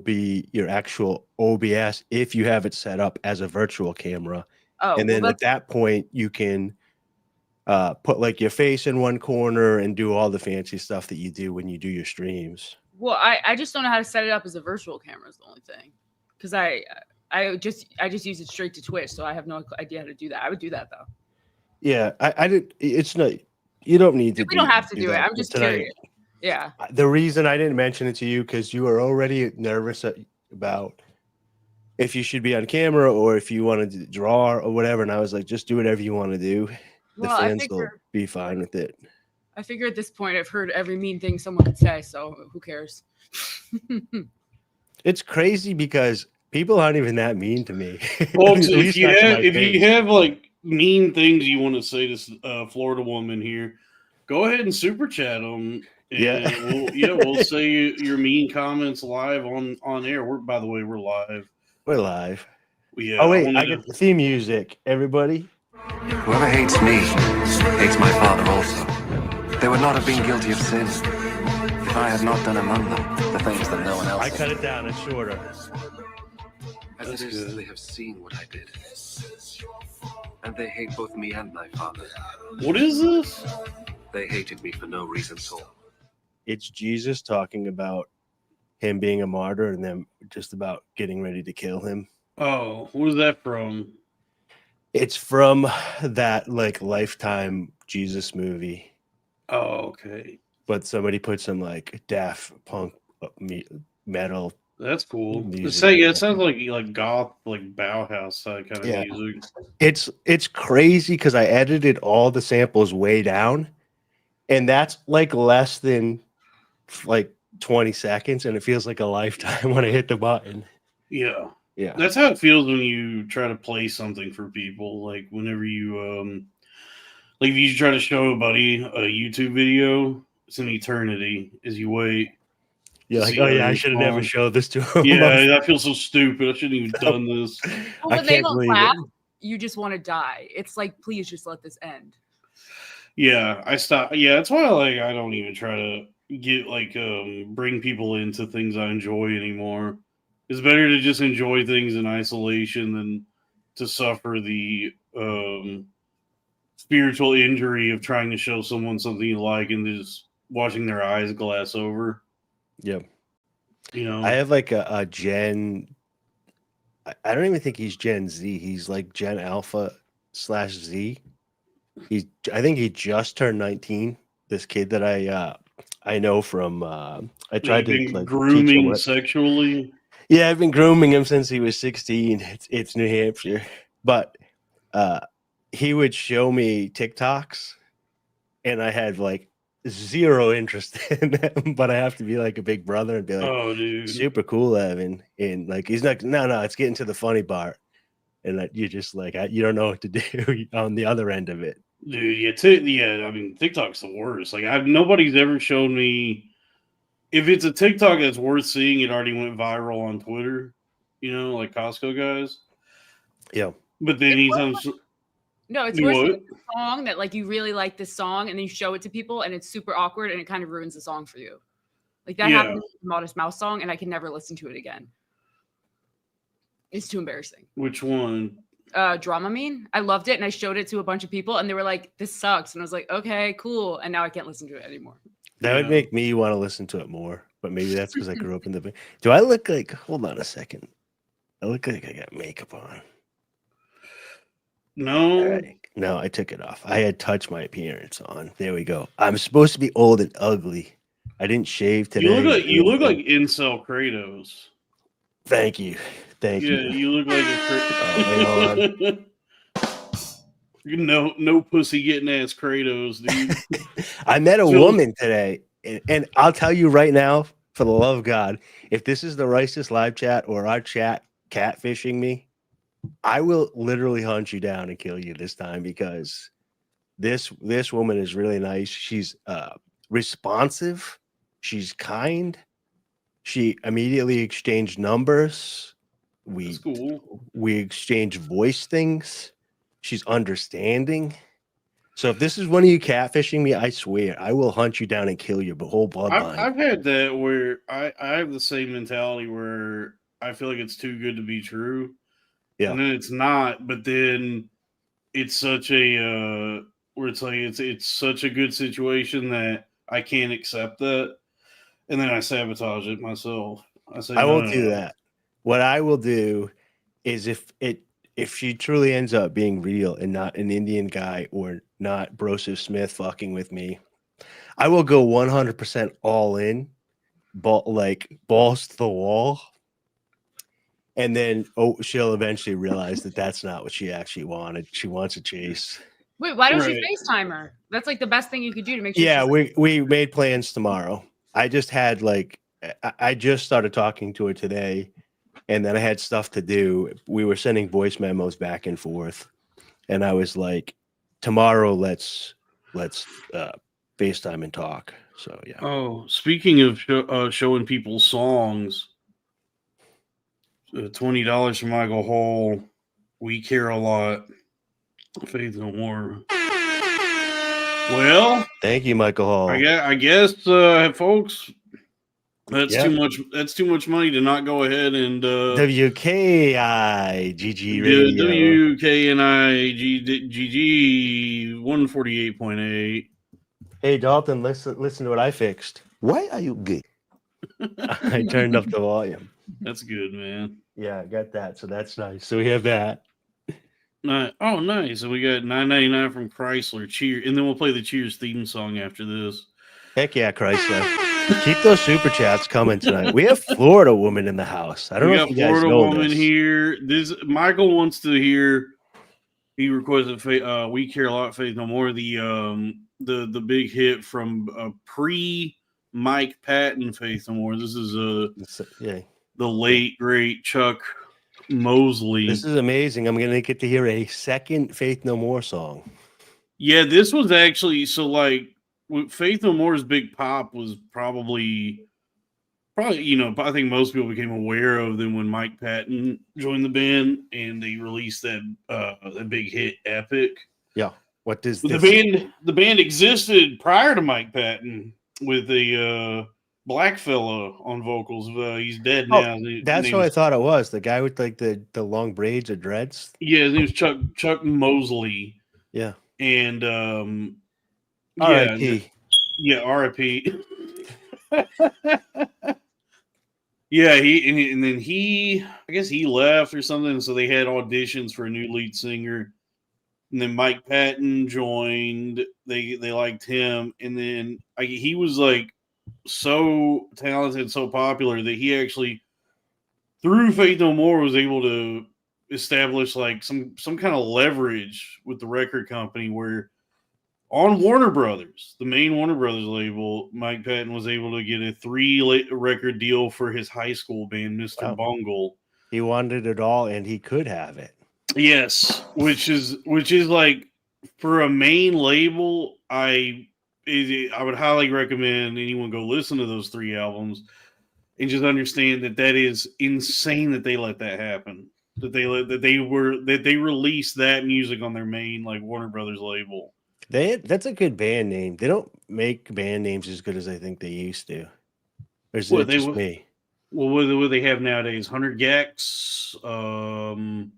be your actual OBS if you have it set up as a virtual camera. Oh, and then at that point, you can put like your face in one corner and do all the fancy stuff that you do when you do your streams. Well, I just don't know how to set it up as a virtual camera is the only thing. Because I just use it straight to Twitch, so I have no idea how to do that. I would do that though. Yeah, I did. It's not. You don't need to. We don't have to do it. I'm just curious. Yeah. The reason I didn't mention it to you because you were already nervous about if you should be on camera or if you wanted to draw or whatever, and I was like, just do whatever you want to do. The fans will be fine with it. I figure at this point I've heard every mean thing someone could say, so who cares? It's crazy because people aren't even that mean to me. Well, if you have like mean things you want to say to Florida woman here, go ahead and super chat them. And we'll say your mean comments live on air. By the way, we're live. We're live. Yeah. Oh wait, I get the theme music. Everybody. Whoever hates me hates my Father also. They would not have been guilty of sin if I had not done among them the things that no one else. I cut it down. It's shorter. As it is, they have seen what I did, and they hate both me and my Father. What is this? They hated me for no reason at all. It's Jesus talking about him being a martyr and them just about getting ready to kill him. Oh, what is that from? It's from that like Lifetime Jesus movie. Oh, okay. But somebody put some like Daft Punk metal. That's cool. It sounds like goth, like Bauhaus kind of music. It's crazy because I edited all the samples way down, and that's like less than like 20 seconds, and it feels like a lifetime when I hit the button. Yeah. Yeah. That's how it feels when you try to play something for people. Like whenever you like if you try to show a buddy a YouTube video, it's an eternity as you wait. You're like, oh yeah, I should have never showed this to him. Yeah, I feel so stupid. I shouldn't even done this. Well, when they don't laugh, you just want to die. It's like, please just let this end. Yeah, I stop. Yeah, that's why I don't even try to get bring people into things I enjoy anymore. It's better to just enjoy things in isolation than to suffer the spiritual injury of trying to show someone something you like and just watching their eyes glass over. Yep. You know, I have like a Gen. I don't even think he's Gen Z. He's like Gen Alpha /Z. I think he just turned 19. This kid that I know from. I tried to like, grooming sexually. Yeah, I've been grooming him since he was 16. It's New Hampshire, but he would show me TikToks, and I had like zero interest in them. But I have to be like a big brother and be like, "Oh, dude, super cool, Evan." And like he's like, "No, it's getting to the funny part," and you're just like, you don't know what to do on the other end of it, dude. Yeah. I mean, TikTok's the worst. Like, nobody's ever shown me. If it's a TikTok that's worth seeing, it already went viral on Twitter, like Costco guys. Yeah. But then it's worse than a song that like you really like this song and then you show it to people and it's super awkward and it kind of ruins the song for you. Like that happened with the Modest Mouse song and I can never listen to it again. It's too embarrassing. Which one? Dramamine. I loved it and I showed it to a bunch of people and they were like, this sucks. And I was like, okay, cool. And now I can't listen to it anymore. That would make me want to listen to it more, but maybe that's because I grew up in the. Do I look like? Hold on a second. I look like I got makeup on. No, right. No, I took it off. I had Touch My Appearance on. There we go. I'm supposed to be old and ugly. I didn't shave today. You look like incel Kratos. Thank you. Yeah, you look like a Kratos. No pussy getting ass Kratos, dude. I met a woman today, and I'll tell you right now, for the love of God, if this is the Righteous Live Chat or our chat catfishing me, I will literally hunt you down and kill you this time because this woman is really nice. She's responsive. She's kind. She immediately exchanged numbers. That's cool. We exchanged voice things. She's understanding. So if this is one of you catfishing me, I swear I will hunt you down and kill your whole bloodline. I've had that where I have the same mentality where I feel like it's too good to be true. Yeah. And then it's not, but then it's such a where it's like it's such a good situation that I can't accept that. And then I sabotage it myself. I won't do that. What I will do is if she truly ends up being real and not an Indian guy or not Broseph Smith fucking with me, I will go 100% all in, balls to the wall. And then she'll eventually realize that that's not what she actually wanted. She wants a chase. Wait, why don't you FaceTime her? That's like the best thing you could do to make sure. Yeah, we made plans tomorrow. I just had I just started talking to her today, and then I had stuff to do. We were sending voice memos back and forth, and I was like, tomorrow let's FaceTime and talk. So yeah. Oh, speaking of showing people songs, $20 from Michael Hall. We care a lot. Faith No More. Well, thank you, Michael Hall. I guess, folks, that's too much. That's too much money to not go ahead and WKIGG radio. WKNIGG 148.8. Hey Dalton, listen to what I fixed. Why are you gay? I turned up the volume. That's good, man. Yeah, I got that. So that's nice. So we have that. Oh, nice. So we got $9.99 from Chrysler. Cheers. And then we'll play the Cheers theme song after this. Heck yeah, Chrysler. Keep those super chats coming tonight. We have Florida woman in the house. I don't know if you guys Florida know woman this. here. This Michael wants to hear. He requested "We Care a Lot, Faith No More." The big hit from pre Mike Patton, Faith No More. This is the late great Chuck Mosley. This is amazing. I'm gonna get to hear a second Faith No More song. Yeah, this was actually Faith No More's big pop was probably I think most people became aware of them when Mike Patton joined the band and they released that big hit Epic. Yeah. What does the band existed prior to Mike Patton with a black fella on vocals. He's dead now. That's what I thought it was. The guy with like the long braids or dreads. Yeah, his name was Chuck Mosley. Yeah. And R.I.P. Yeah, R.I.P. Yeah, I guess he left or something, so they had auditions for a new lead singer. And then Mike Patton joined. They liked him, and then he was like so talented, so popular that he actually, through Faith No More, was able to establish like some kind of leverage with the record company where on Warner Brothers, the main Warner Brothers label, Mike Patton was able to get a 3-record deal for his high school band, Mr. Bungle. He wanted it all, and he could have it. Yes, which is like for a main label, I would highly recommend anyone go listen to those 3 albums and just understand that is insane that they let that happen. That they released that music on their main like Warner Brothers label. That's a good band name. They don't make band names as good as I think they used to. Or is it just me? Well, what do they have nowadays? 100 Gex, Knocked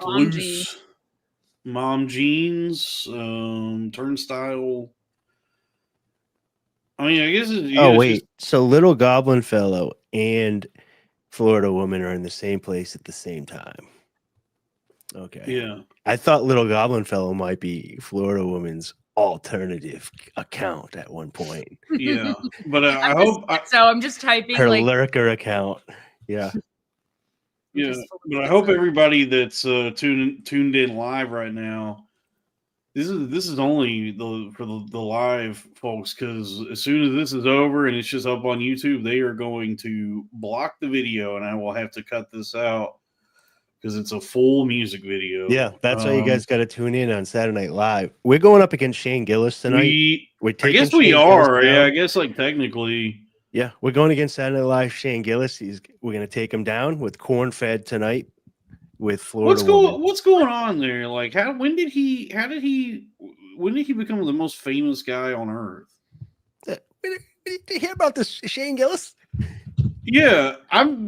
Loose, Mom Jeans, Turnstile. I mean, I guess so Little Goblin Fellow and Florida Woman are in the same place at the same time. Okay. Yeah. I thought Little Goblin Fellow might be Florida Woman's alternative account at one point. Yeah. But I hope I'm just typing her lurker account. Yeah. Yeah. But I hope everybody that's tuned in live right now. This is only for the live folks, because as soon as this is over and it's just up on YouTube, they are going to block the video, and I will have to cut this out because it's a full music video. Yeah, that's why you guys got to tune in on Saturday Night Live. We're going up against Shane Gillis tonight. I guess we are. Yeah, I guess like technically. Yeah, we're going against Saturday Night Live. Shane Gillis. We're going to take him down with Corn Fed tonight. with Florida woman. What's going on there? Like, when did he become the most famous guy on earth? Did you hear about this Shane Gillis? Yeah, I mean,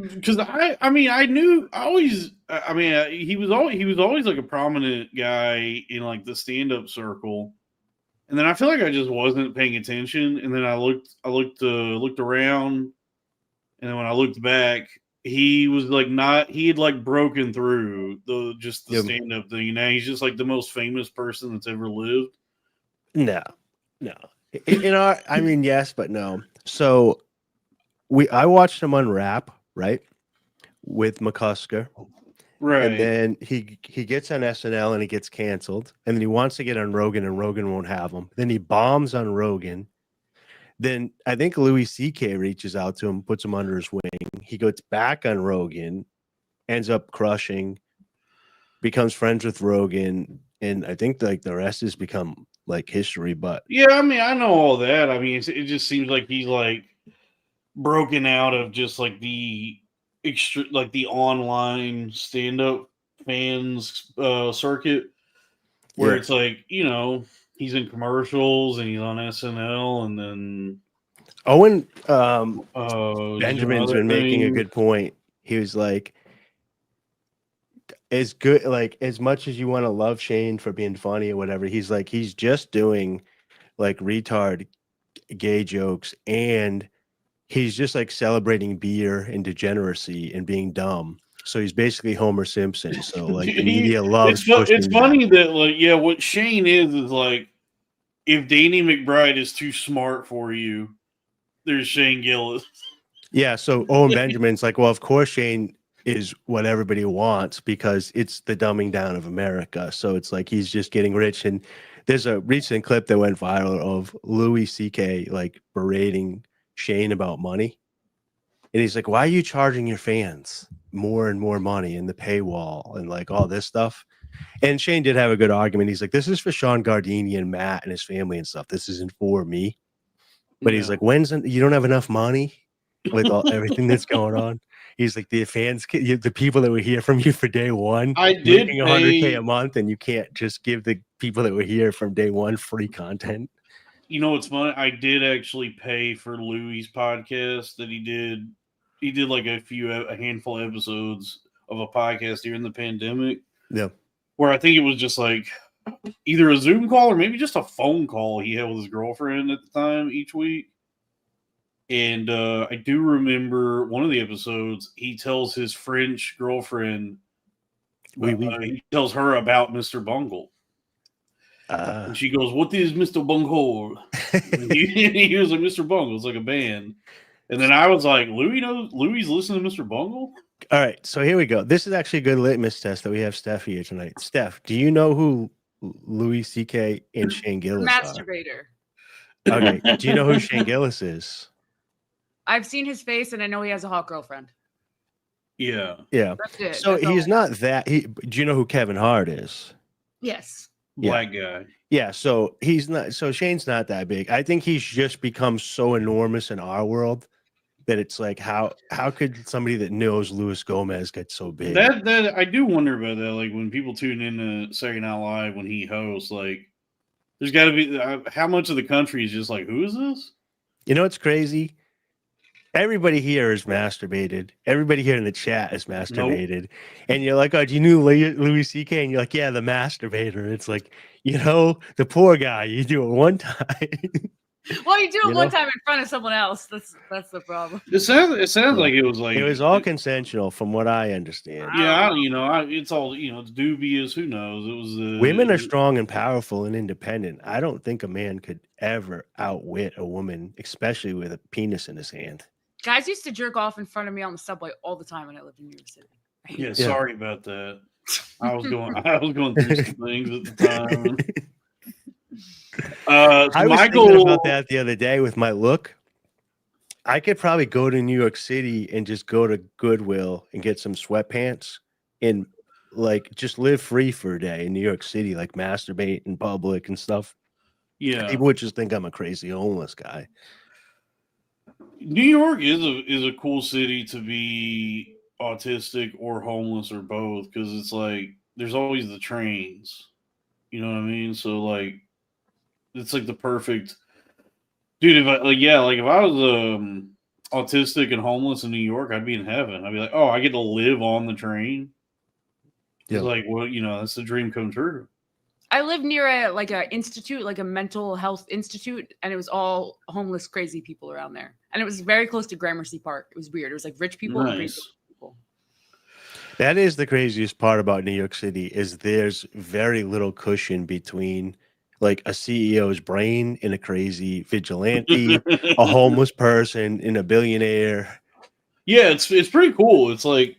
he was always like a prominent guy in like the stand-up circle. And then I feel like I just wasn't paying attention. And then I looked around, and then when I looked back, he was like he had like broken through the stand-up thing. And now he's just like the most famous person that's ever lived. No. I mean, yes, but no. So I watched him unwrap, right, with McCusker. Right. And then he gets on SNL and he gets canceled. And then he wants to get on Rogan and Rogan won't have him. Then he bombs on Rogan. Then I think Louis C.K. reaches out to him, puts him under his wing. He goes back on Rogan, ends up crushing, becomes friends with Rogan. And I think like the rest has become like history. But yeah, I mean, I know all that. I mean, it just seems like he's like broken out of just like the online stand-up fans circuit, where it's like, you know, he's in commercials and he's on SNL, and then Owen Benjamin's been making a good point. He was like, as good, like as much as you want to love Shane for being funny or whatever, he's like, he's just doing like retard gay jokes, and he's just like celebrating beer and degeneracy and being dumb. So he's basically Homer Simpson. So like the media loves. It's funny that like, yeah, what Shane is like, if Danny McBride is too smart for you, there's Shane Gillis. Yeah. So Owen Benjamin's like, well, of course Shane is what everybody wants because it's the dumbing down of America. So it's like he's just getting rich. And there's a recent clip that went viral of Louis C.K. like berating Shane about money. And he's like, why are you charging your fans more and more money in the paywall and like all this stuff? And Shane did have a good argument. He's like, this is for Sean Gardini and Matt and his family and stuff. This isn't for me. But he's like, you don't have enough money with everything that's going on? He's like, the fans, the people that were here from you for day one, I did making $100K a month, and you can't just give the people that were here from day one free content. You know what's funny? I did actually pay for Louis' podcast that he did. He did like a handful of episodes of a podcast during the pandemic. Yeah. Where I think it was just like either a Zoom call or maybe just a phone call he had with his girlfriend at the time each week. And I do remember one of the episodes, he tells his French girlfriend, he tells her about Mr. Bungle. And she goes, what is Mr. Bungle? He was like, Mr. Bungle. It's like a band. And then I was like, Louis listening to Mr. Bungle? All right, so here we go. This is actually a good litmus test that we have Steph here tonight. Steph, do you know who Louis C.K. and Shane Gillis Masturbator. are? Okay, do you know who Shane Gillis is? I've seen his face, and I know he has a hot girlfriend. Yeah. Yeah. That's it. So That's he's not that. Do you know who Kevin Hart is? Yes. Black guy. Yeah, so he's not. So Shane's not that big. I think he's just become so enormous in our world that it's like, how could somebody that knows Luis Gomez get so big? That I do wonder about that. Like when people tune in to Saturday Night Live when he hosts, like there's got to be how much of the country is just like, who is this? You know what's crazy? Everybody here is masturbated. Everybody here in the chat is masturbated. Nope. And you're like, oh, do you know Louis C.K.? And you're like, yeah, the masturbator. It's like, you know, the poor guy. You do it one time. Well, you do it one time in front of someone else. That's the problem. It sounds like it was like it was all consensual, from what I understand. Yeah, it's all it's dubious. Who knows? It was women are strong and powerful and independent. I don't think a man could ever outwit a woman, especially with a penis in his hand. Guys used to jerk off in front of me on the subway all the time when I lived in New York City. Yeah, sorry about that. I was going through some things at the time. I was thinking about that the other day with my look. I could probably go to New York City and just go to Goodwill and get some sweatpants and like just live free for a day in New York City, like masturbate in public and stuff. Yeah, people would just think I'm a crazy homeless guy. New York is a cool city to be autistic or homeless or both, because it's like there's always the trains. You know what I mean? So like, it's like the perfect dude. If I was autistic and homeless in New York, I'd be in heaven. I'd be like, oh, I get to live on the train. It's like, well, that's the dream come true. I lived near a institute, like a mental health institute, and it was all homeless, crazy people around there. And it was very close to Gramercy Park. It was weird. It was like rich people and crazy people. That is the craziest part about New York City, is there's very little cushion between like a CEO's brain and a crazy vigilante, a homeless person, and a billionaire. Yeah, it's pretty cool. It's like,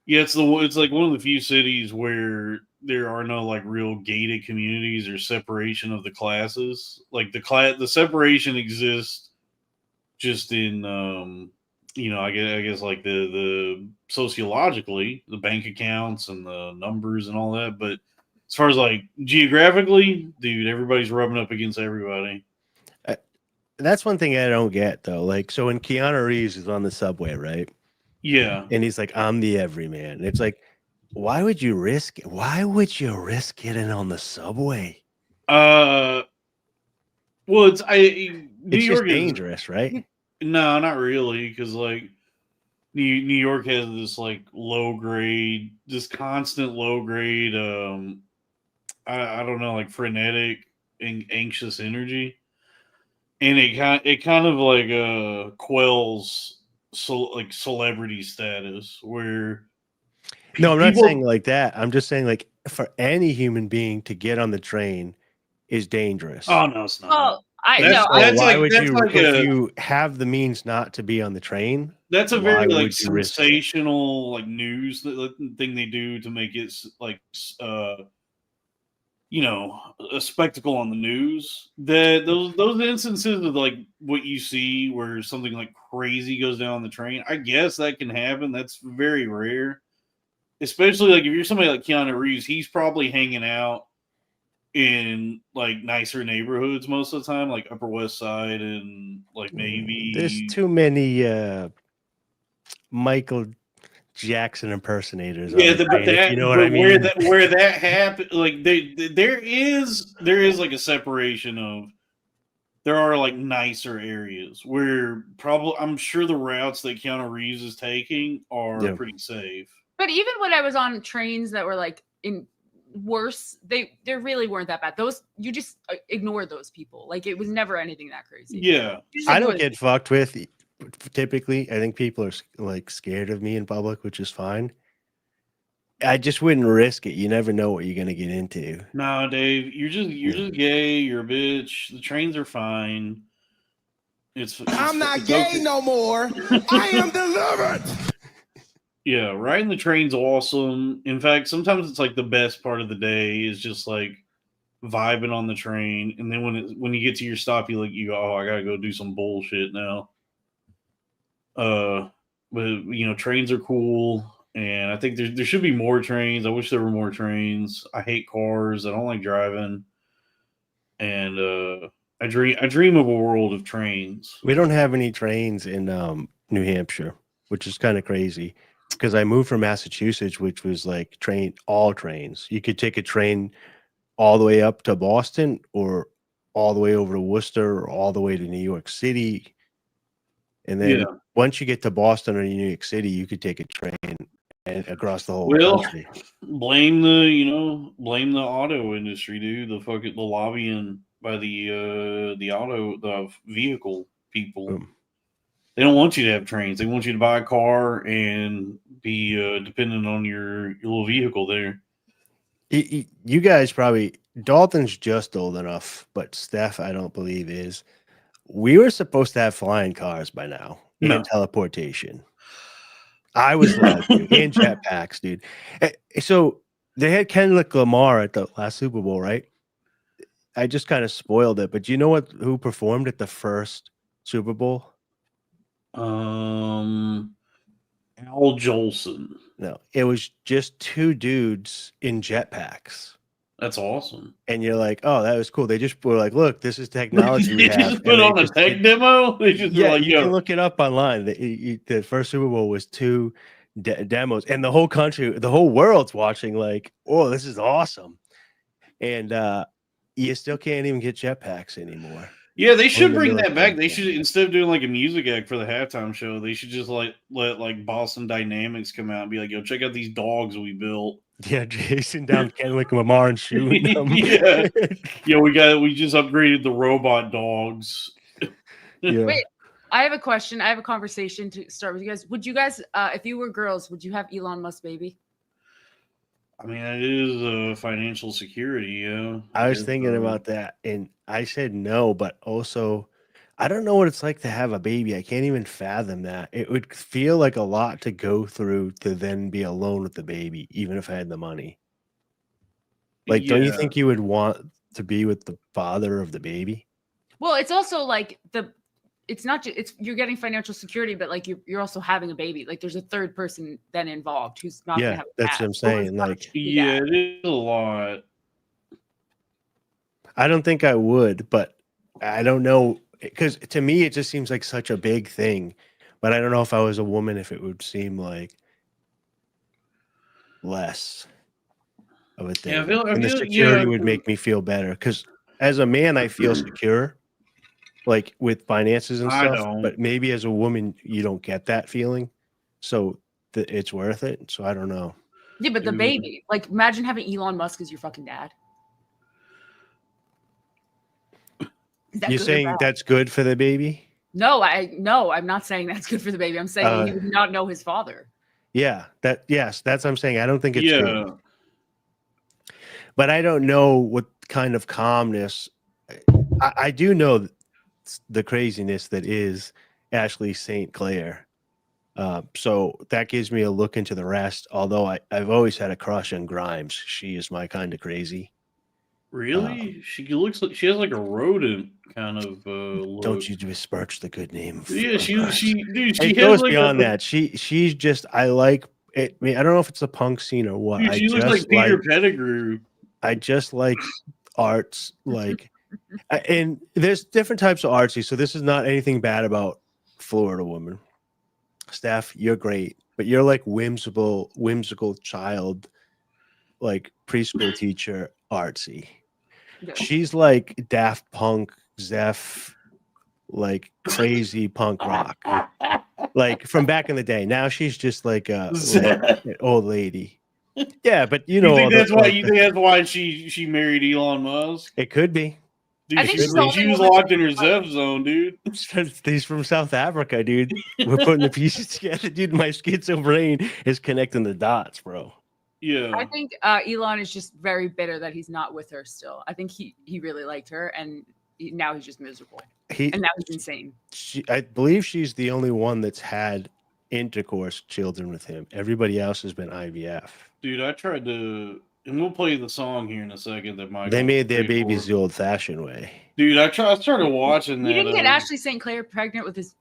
yeah, it's like one of the few cities where there are no like real gated communities or separation of the classes. Like the separation exists just in I guess like the sociologically, the bank accounts and the numbers and all that, but as far as like geographically, dude, everybody's rubbing up against everybody. That's one thing I don't get though. Like, so when Keanu Reeves is on the subway, right? Yeah. And he's like, I'm the everyman. It's like, why would you risk it? Why would you risk getting on the subway? Well, it's New York just dangerous, right? No, not really, because like New York has this like this constant low grade, I don't know, like frenetic and anxious energy, and it kind of like quells like celebrity status where. No, I'm not saying like that. I'm just saying like for any human being to get on the train is dangerous. Oh no, it's not. Well, if you have the means not to be on the train? That's a very like sensational like news thing they do to make it like a spectacle on the news. Those instances of like what you see where something like crazy goes down on the train, I guess that can happen. That's very rare. Especially like if you're somebody like Keanu Reeves, he's probably hanging out in like nicer neighborhoods most of the time, like Upper West Side, and like maybe there's too many Michael Jackson impersonators. Yeah, where that happened, like there is like a separation of. There are like nicer areas where probably I'm sure the routes that Keanu Reeves is taking are pretty safe. But even when I was on trains that were like in worse, they really weren't that bad. Those, you just ignore those people. Like it was never anything that crazy. Yeah, I don't get fucked with. Typically, I think people are like scared of me in public, which is fine. I just wouldn't risk it. You never know what you're gonna get into. No, Dave, you're just gay. You're a bitch. The trains are fine. I'm not gay no more. I am delivered. Yeah, riding the train's awesome. In fact, sometimes it's like the best part of the day is just like vibing on the train, and then when you get to your stop, you go, oh, I gotta go do some bullshit now. But trains are cool, and I think there should be more trains. I wish there were more trains. I hate cars. I don't like driving, and I dream of a world of trains. We don't have any trains in New Hampshire, which is kind of crazy. Because I moved from Massachusetts, which was like all trains. You could take a train all the way up to Boston, or all the way over to Worcester, or all the way to New York City. And then once you get to Boston or New York City, you could take a train and across the whole country. Blame the auto industry, dude. The lobbying by the vehicle people. They don't want you to have trains. They want you to buy a car and be dependent on your little vehicle there. You guys probably, Dalton's just old enough, but Steph, I don't believe is. We were supposed to have flying cars by now and teleportation. I was allowed to, and jetpacks, dude. So they had Kendrick Lamar at the last Super Bowl, right? I just kind of spoiled it, but do you know who performed at the first Super Bowl? Al Jolson. No, it was just two dudes in jetpacks. That's awesome. And you're like, oh, that was cool. They just were like, look, this is technology. They just put on a tech demo. They just you can look it up online. The first Super Bowl was two demos, and the whole country, the whole world's watching. Like, oh, this is awesome, and you still can't even get jetpacks anymore. Yeah, they should bring that back. They should, instead of doing like a music act for the halftime show, they should just like let like Boston Dynamics come out and be like, "Yo, check out these dogs we built." Yeah, Jason down Kendrick Lamar and shooting them. Yeah, we just upgraded the robot dogs. Yeah. Wait, I have a question. I have a conversation to start with you guys. Would you guys, if you were girls, would you have Elon Musk baby? I mean, it is financial security. Yeah, I was thinking about that, and I said no, but also I don't know what it's like to have a baby. I can't even fathom that. It would feel like a lot to go through to then be alone with the baby, even if I had the money. Like, don't you think you would want to be with the father of the baby? Well, it's also like it's not just you're getting financial security, but like you're also having a baby. Like there's a third person then involved who's not gonna have a that's what I'm saying. Like, yeah, it is a lot. I don't think I would, but I don't know, because to me it just seems like such a big thing. But I don't know if I was a woman, if it would seem like less of a thing. Yeah, and the security would make me feel better, because as a man I feel secure, like with finances and stuff. But maybe as a woman you don't get that feeling, so it's worth it. So I don't know. Yeah, but the baby, like imagine having Elon Musk as your fucking dad. You're saying that's good for the baby? No, I'm not saying that's good for the baby. I'm saying he would not know his father. Yeah, that's what I'm saying. I don't think it's good. But I don't know what kind of calmness. I do know the craziness that is Ashley St. Clair. So that gives me a look into the rest. Although I've always had a crush on Grimes. She is my kind of crazy. Really? She looks like she has like a rodent kind of look. Don't you besmirch the good name? Yeah, she it goes like beyond that. She's just, I like it. I mean, I don't know if it's a punk scene or what. Dude, she looks like Peter Pettigrew. I just like arts, like, and there's different types of artsy. So this is not anything bad about Florida Woman. Steph, you're great, but you're like whimsical child, like preschool teacher artsy. Yeah. She's like Daft Punk, Zeph, like crazy punk rock, like from back in the day. Now she's just like an old lady. Yeah, but you know, you think that's why she married Elon Musk? It could be. Dude, she was locked in her Zeph zone, dude. He's from South Africa, dude. We're putting the pieces together, dude. My schizo brain is connecting the dots, bro. Yeah, I think Elon is just very bitter that he's not with her still. I think he really liked her, and now he's just miserable. And now he's insane. I believe she's the only one that's had intercourse children with him. Everybody else has been IVF. Dude, I tried to, and we'll play the song here in a second. They made their babies the old-fashioned way. Dude, I started watching that. You didn't get Ashley St. Clair pregnant with his.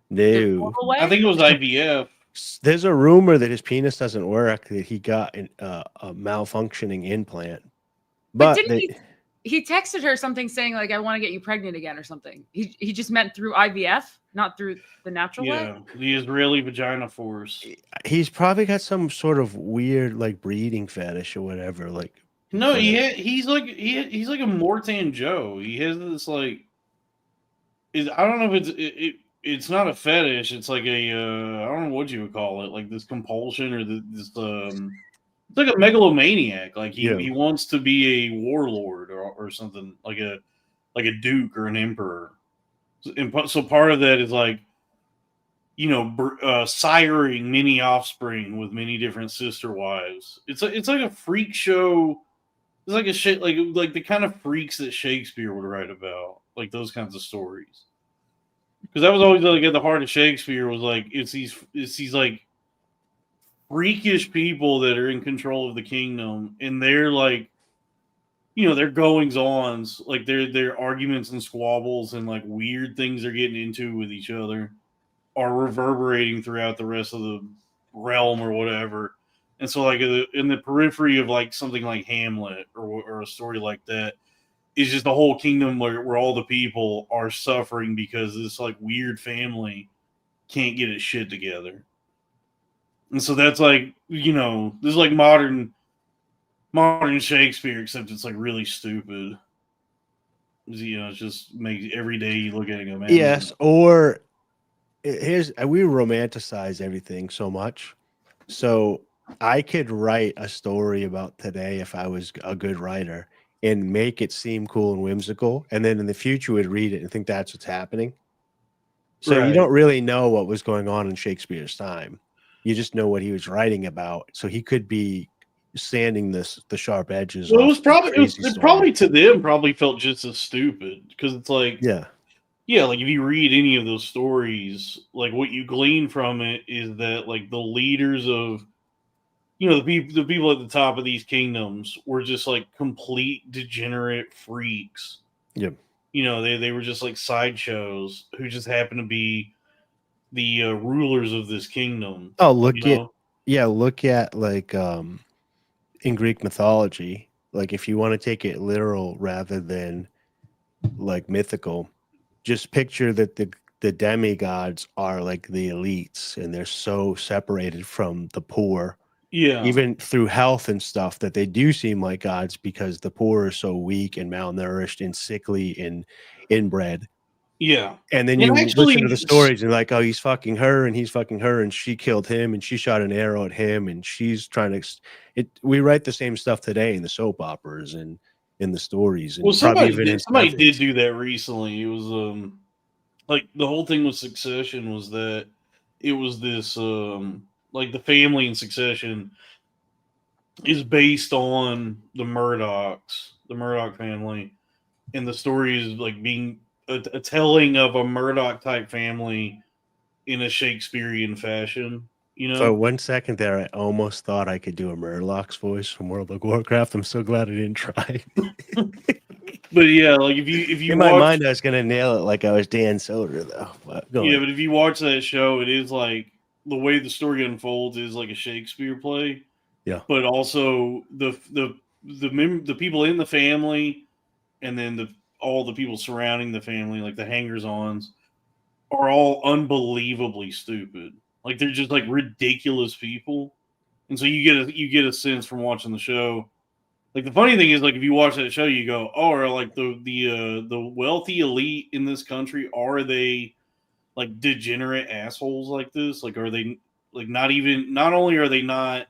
No, I think it was IVF. There's a rumor that his penis doesn't work, that he got a malfunctioning implant. But didn't he texted her something saying like, "I want to get you pregnant again" or something. He just meant through IVF, not through the natural way. Yeah, the Israeli vagina force. He's probably got some sort of weird like breeding fetish or whatever. Like, no, he's like a Mortan Joe. He has this like, I don't know if it's not a fetish. It's like a I don't know what you would call it, like this compulsion or this it's like a megalomaniac. Like he wants to be a warlord or something, like a duke or an emperor. And so part of that is like, you know, siring many offspring with many different sister wives. It's like a freak show. It's like a shit like the kind of freaks that Shakespeare would write about, like those kinds of stories. Because that was always like at the heart of Shakespeare was like it's these like freakish people that are in control of the kingdom, and they're like, you know, their goings ons, like their arguments and squabbles and like weird things they're getting into with each other are reverberating throughout the rest of the realm or whatever. And so like in the periphery of like something like Hamlet or a story like that is just the whole kingdom where all the people are suffering because this like weird family can't get its shit together. And so that's like, this is like modern Shakespeare, except it's like really stupid. It's just makes every day you look at it and go, man. Yes, or we romanticize everything so much. So I could write a story about today if I was a good writer and make it seem cool and whimsical, and then in the future would read it and think that's what's happening. So you don't really know what was going on in Shakespeare's time. You just know what he was writing about. So he could be sanding the sharp edges. Well, it probably to them probably felt just as stupid, because it's like, like if you read any of those stories, like what you glean from it is that like the leaders of, the people at the top of these kingdoms were just like complete degenerate freaks. Yep. They were just like sideshows who just happened to be the rulers of this kingdom. Oh, look at like in Greek mythology, like if you want to take it literal rather than like mythical, just picture that the demigods are like the elites and they're so separated from the poor. Yeah. Even through health and stuff, that they do seem like gods because the poor are so weak and malnourished and sickly and inbred. Yeah. And then you listen to the stories and like, oh, he's fucking her and he's fucking her and she killed him and she shot an arrow at him and she's trying to we write the same stuff today in the soap operas and in the stories. And somebody did do that recently. It was like the whole thing with Succession was that it was this like the family in Succession is based on the Murdoch family, and the story is like being a telling of a Murdoch type family in a Shakespearean fashion. For 1 second there, I almost thought I could do a Murloc's voice from World of Warcraft. I'm so glad I didn't try. But yeah, like if you in my mind, I was gonna nail it like I was Dan Soder though. But but if you watch that show, it is like the way the story unfolds is like a Shakespeare play. Yeah. But also the people in the family, and then all the people surrounding the family, like the hangers-ons, are all unbelievably stupid. Like they're just like ridiculous people. And so you get a sense from watching the show. Like the funny thing is, like if you watch that show, you go, oh, are like the wealthy elite in this country, are they like degenerate assholes like this? Like, are they like not only are they not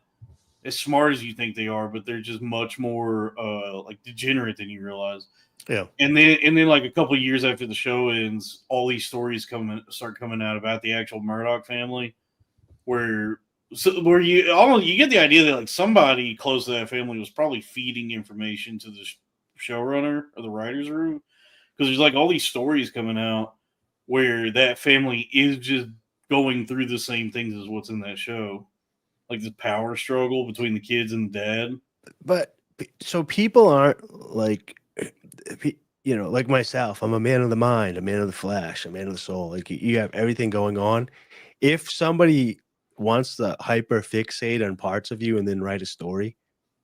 as smart as you think they are, but they're just much more like degenerate than you realize. Yeah. And then like a couple of years after the show ends, all these stories start coming out about the actual Murdoch family, where you get the idea that like somebody close to that family was probably feeding information to the showrunner or the writer's room, because there's like all these stories coming out where that family is just going through the same things as what's in that show, like the power struggle between the kids and the dad. But so people aren't like, like myself. I'm a man of the mind, a man of the flesh, a man of the soul. Like you have everything going on. If somebody wants to hyper fixate on parts of you and then write a story,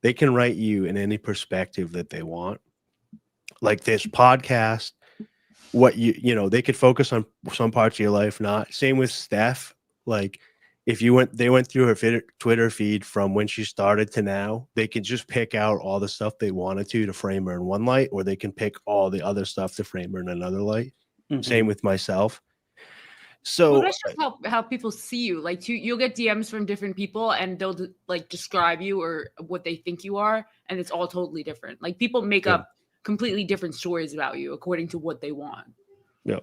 they can write you in any perspective that they want. Like this podcast, what they could focus on some parts of your life, not. Same with Steph. Like if they went through her Twitter feed from when she started to now, they can just pick out all the stuff they wanted to frame her in one light, or they can pick all the other stuff to frame her in another light. Mm-hmm. Same with myself. So that's just how people see you. Like you'll get DMs from different people and they'll like describe you or what they think you are, and it's all totally different. Like people make up completely different stories about you according to what they want. Yeah.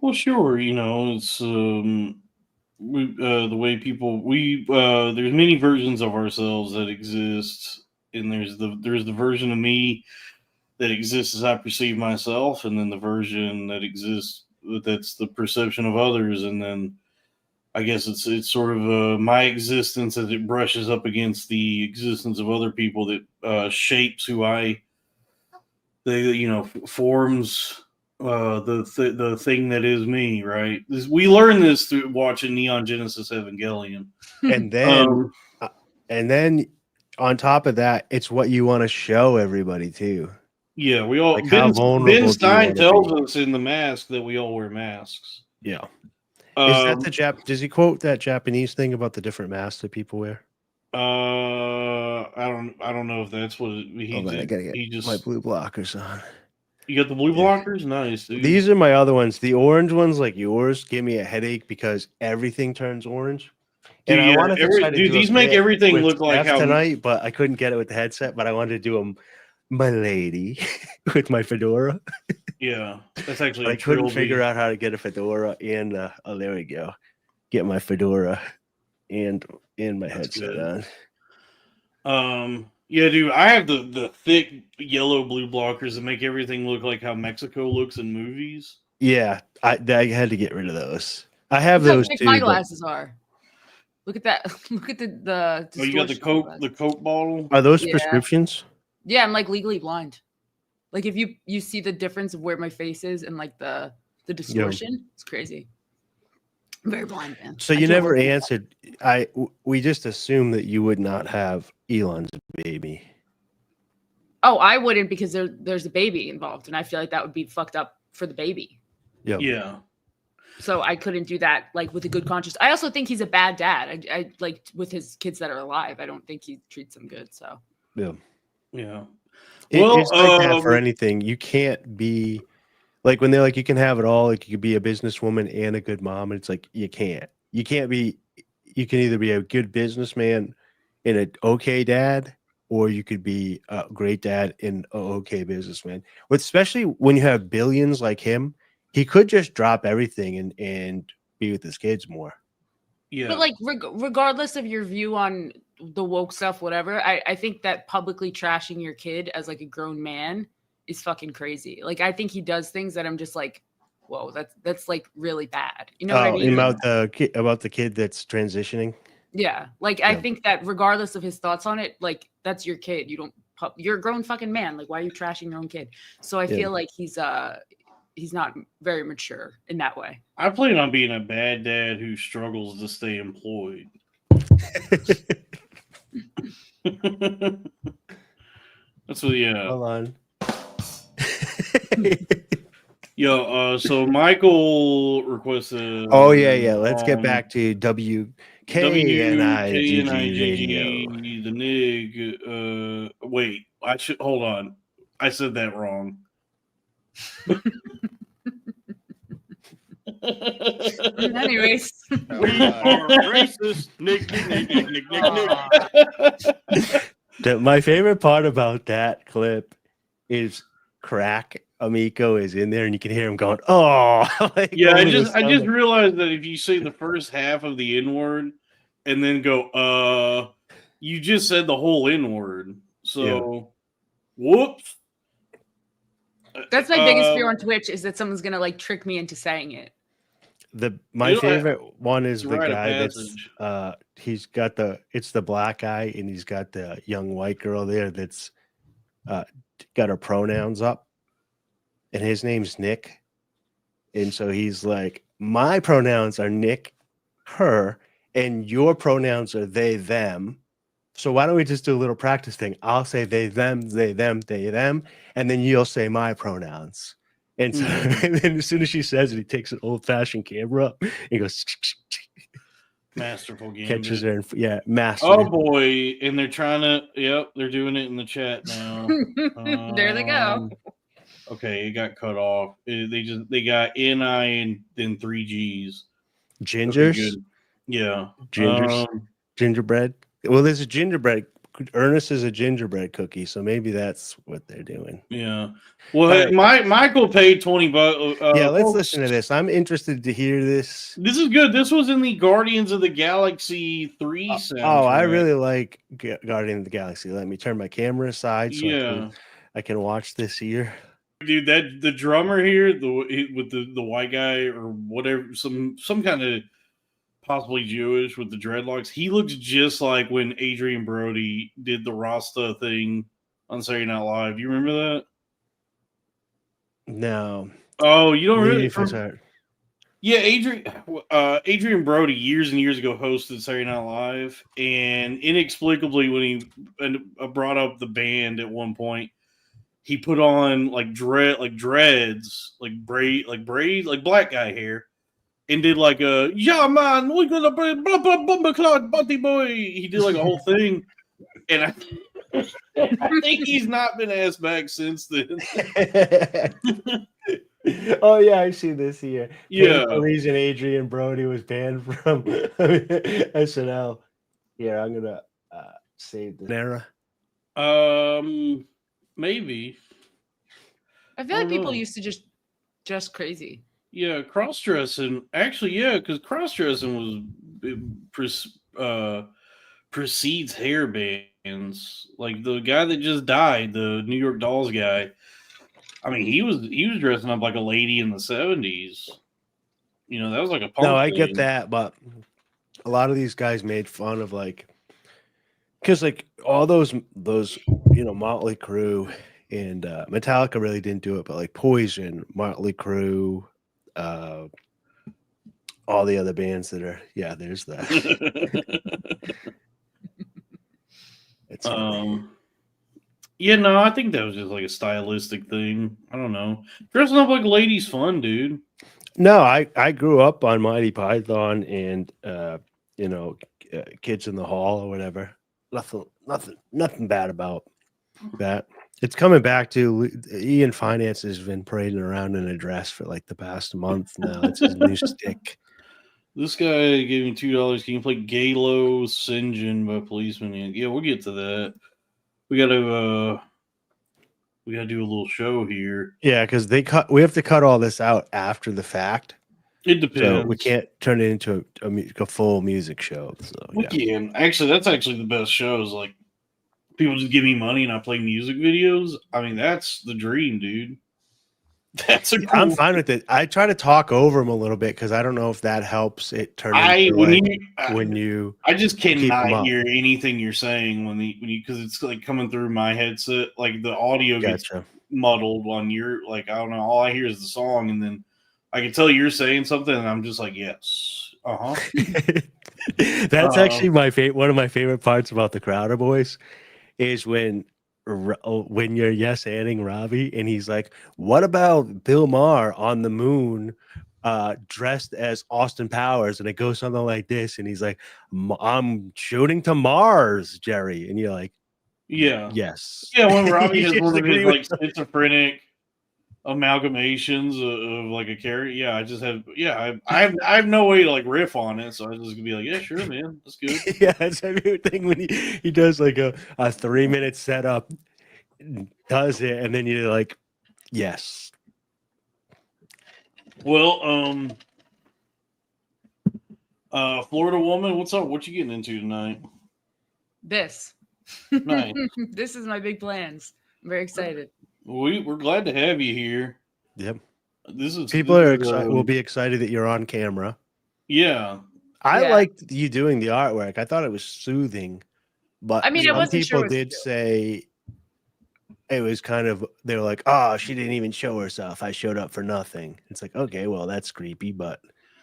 Well, sure. It's the way people there's many versions of ourselves that exist, and there's the version of me that exists as I perceive myself, and then the version that exists that's the perception of others, and then I guess it's sort of my existence as it brushes up against the existence of other people that shapes who forms the thing that is me, right? We learn this through watching Neon Genesis Evangelion, and then on top of that, it's what you want to show everybody too. Yeah, we all. Ben Stein tells us in The Mask that we all wear masks. Yeah, Is that the Does he quote that Japanese thing about the different masks that people wear? I don't know if that's what he I gotta get my blue blockers on. You got the blue blockers? Nice, dude. These are my other ones. The orange ones, like yours, give me a headache because everything turns orange. Dude, and I wanted to try to do these make everything look like how tonight, but I couldn't get it with the headset. But I wanted to do them, my lady, with my fedora. Yeah, that's actually. I couldn't figure out how to get a fedora and oh, there we go. Get my fedora and my headset on. Yeah, dude, I have the thick yellow blue blockers that make everything look like how Mexico looks in movies. Yeah, I had to get rid of those. I have those too. My glasses are. Look at that. Look at the oh, you got the Coke bottle? Are those prescriptions? Yeah, I'm like legally blind. Like if you see the difference of where my face is and like the distortion, it's crazy. I'm very blind, man. So you never answered. We just assumed that you would not have Elon's baby. Oh, I wouldn't because there's a baby involved, and I feel like that would be fucked up for the baby. Yeah. So I couldn't do that like with a good conscience. I also think he's a bad dad. I like with his kids that are alive. I don't think he treats them good. So yeah. It's like that for anything. You can't be like when they're like you can have it all. Like you could be a businesswoman and a good mom, and it's like you can't. You can't be. You can either be a good businessman and an okay dad, or you could be a great dad and an okay businessman. Especially when you have billions like him. He could just drop everything and be with his kids more. Yeah. But like, regardless of your view on the woke stuff, whatever, I think that publicly trashing your kid as like a grown man is fucking crazy. Like, I think he does things that I'm just like, whoa, that's like really bad. You know what I mean? About the kid that's transitioning. Yeah. Like, I think that regardless of his thoughts on it, like that's your kid. You're a grown fucking man. Like, why are you trashing your own kid? So I feel like he's not very mature in that way. I plan on being a bad dad who struggles to stay employed. That's what, yeah. Hold on. Yo, so Michael requested. Oh yeah. Let's get back to WKNIGG. The Nig. Wait, hold on. I said that wrong. Anyways, we are racist. Nick. My favorite part about that clip is Crack Amico is in there, and you can hear him going, "Oh!" Like, yeah, I just realized that if you say the first half of the N word and then go, you just said the whole N word. So, whoops. That's my biggest fear on Twitch is that someone's gonna like trick me into saying it. My favorite one is the guy that's it's the black guy and he's got the young white girl there that's got her pronouns up, and his name's Nick, and so he's like, my pronouns are Nick, her, and your pronouns are they, them. So why don't we just do a little practice thing? I'll say they, them, they, them, and then you'll say my pronouns. And so and then as soon as she says it, he takes an old-fashioned camera up and he goes, masterful game. Catches her, master. Oh boy, and they're trying to, they're doing it in the chat now. There they go. Okay, it got cut off. They got NI and then 3 G's. Gingers? Yeah. Gingerbread. Well, there's a gingerbread. Ernest is a gingerbread cookie, so maybe that's what they're doing. Yeah. Well, Michael paid $20. Let's listen to this. I'm interested to hear this. This is good. This was in the Guardians of the Galaxy 3 soundtrack. Oh, I really like Guardians of the Galaxy. Let me turn my camera aside so I can watch this here. Dude, the drummer here, with the white guy or whatever, some kind of possibly Jewish with the dreadlocks. He looks just like when Adrian Brody did the Rasta thing on Saturday Night Live. You remember that? No. Oh, you don't really? Yeah, Adrian Brody years and years ago hosted Saturday Night Live, and inexplicably when he brought up the band at one point, he put on like dreads, like braid, like black guy hair. and did like a yeah man, we're gonna blah blah blah cloud buddy boy. He did like a whole thing, and I think he's not been asked back since then. Oh yeah, I see this here. Yeah, The reason Adrian Brody was banned from SNL. Here, I'm gonna save this era. maybe. I feel like people used to just dress crazy. Yeah, cross-dressing. Actually, yeah, because cross-dressing precedes hair bands. Like the guy that just died, the New York Dolls guy. I mean, he was dressing up like a lady in the 70s. You know, that was like a punk No, I thing. get that, but a lot of these guys made fun of like, because like all those Motley Crue and Metallica really didn't do it, but like Poison, Motley Crue, all the other bands that are there's that. It's yeah, no, I think that was just like a stylistic thing. I don't know. Dressing up like a lady's fun, dude. No, I grew up on Mighty Python and Kids in the Hall or whatever. Nothing bad about that. It's coming back to Ian Finance has been parading around in a dress for like the past month now. It's his new stick. This guy gave me $2. Can you play Galo Sinjin by Policeman? Yeah, we'll get to that. We gotta do a little show here. Yeah, because we have to cut all this out after the fact. It depends. So we can't turn it into a full music show. So we can. Actually, that's actually the best shows. Like people just give me money and I play music videos. I mean, that's the dream, dude. That's a cool I'm fine with it. I try to talk over him a little bit because I don't know if that helps it turn into when you I just cannot hear anything you're saying when you because it's like coming through my headset, like the audio gets muddled on your like I don't know, all I hear is the song and then I can tell you're saying something and I'm just like yes. That's actually one of my favorite parts about the Crowder Boys is when you're yes-anding Robbie and he's like, what about Bill Maher on the moon dressed as Austin Powers? And it goes something like this. And he's like, I'm shooting to Mars, Jerry. And you're like, yeah. Yes. Yeah, when Robbie has one of his like schizophrenic amalgamations of like a character. Yeah, I just have I have no way to like riff on it, so I just gonna be like, yeah, sure, man, that's good. Yeah, it's a weird thing when he does like a 3-minute setup, does it, and then you're like, yes. Well, Florida woman, what's up? What you getting into tonight? This. Nice. This is my big plans. I'm very excited. We're glad to have you here. Yep. People are excited. Will be excited that you're on camera. Yeah. I liked you doing the artwork. I thought it was soothing, but I mean, some people did say it was kind of. They were like, "Oh, she didn't even show herself. I showed up for nothing." It's like, okay, well, that's creepy, but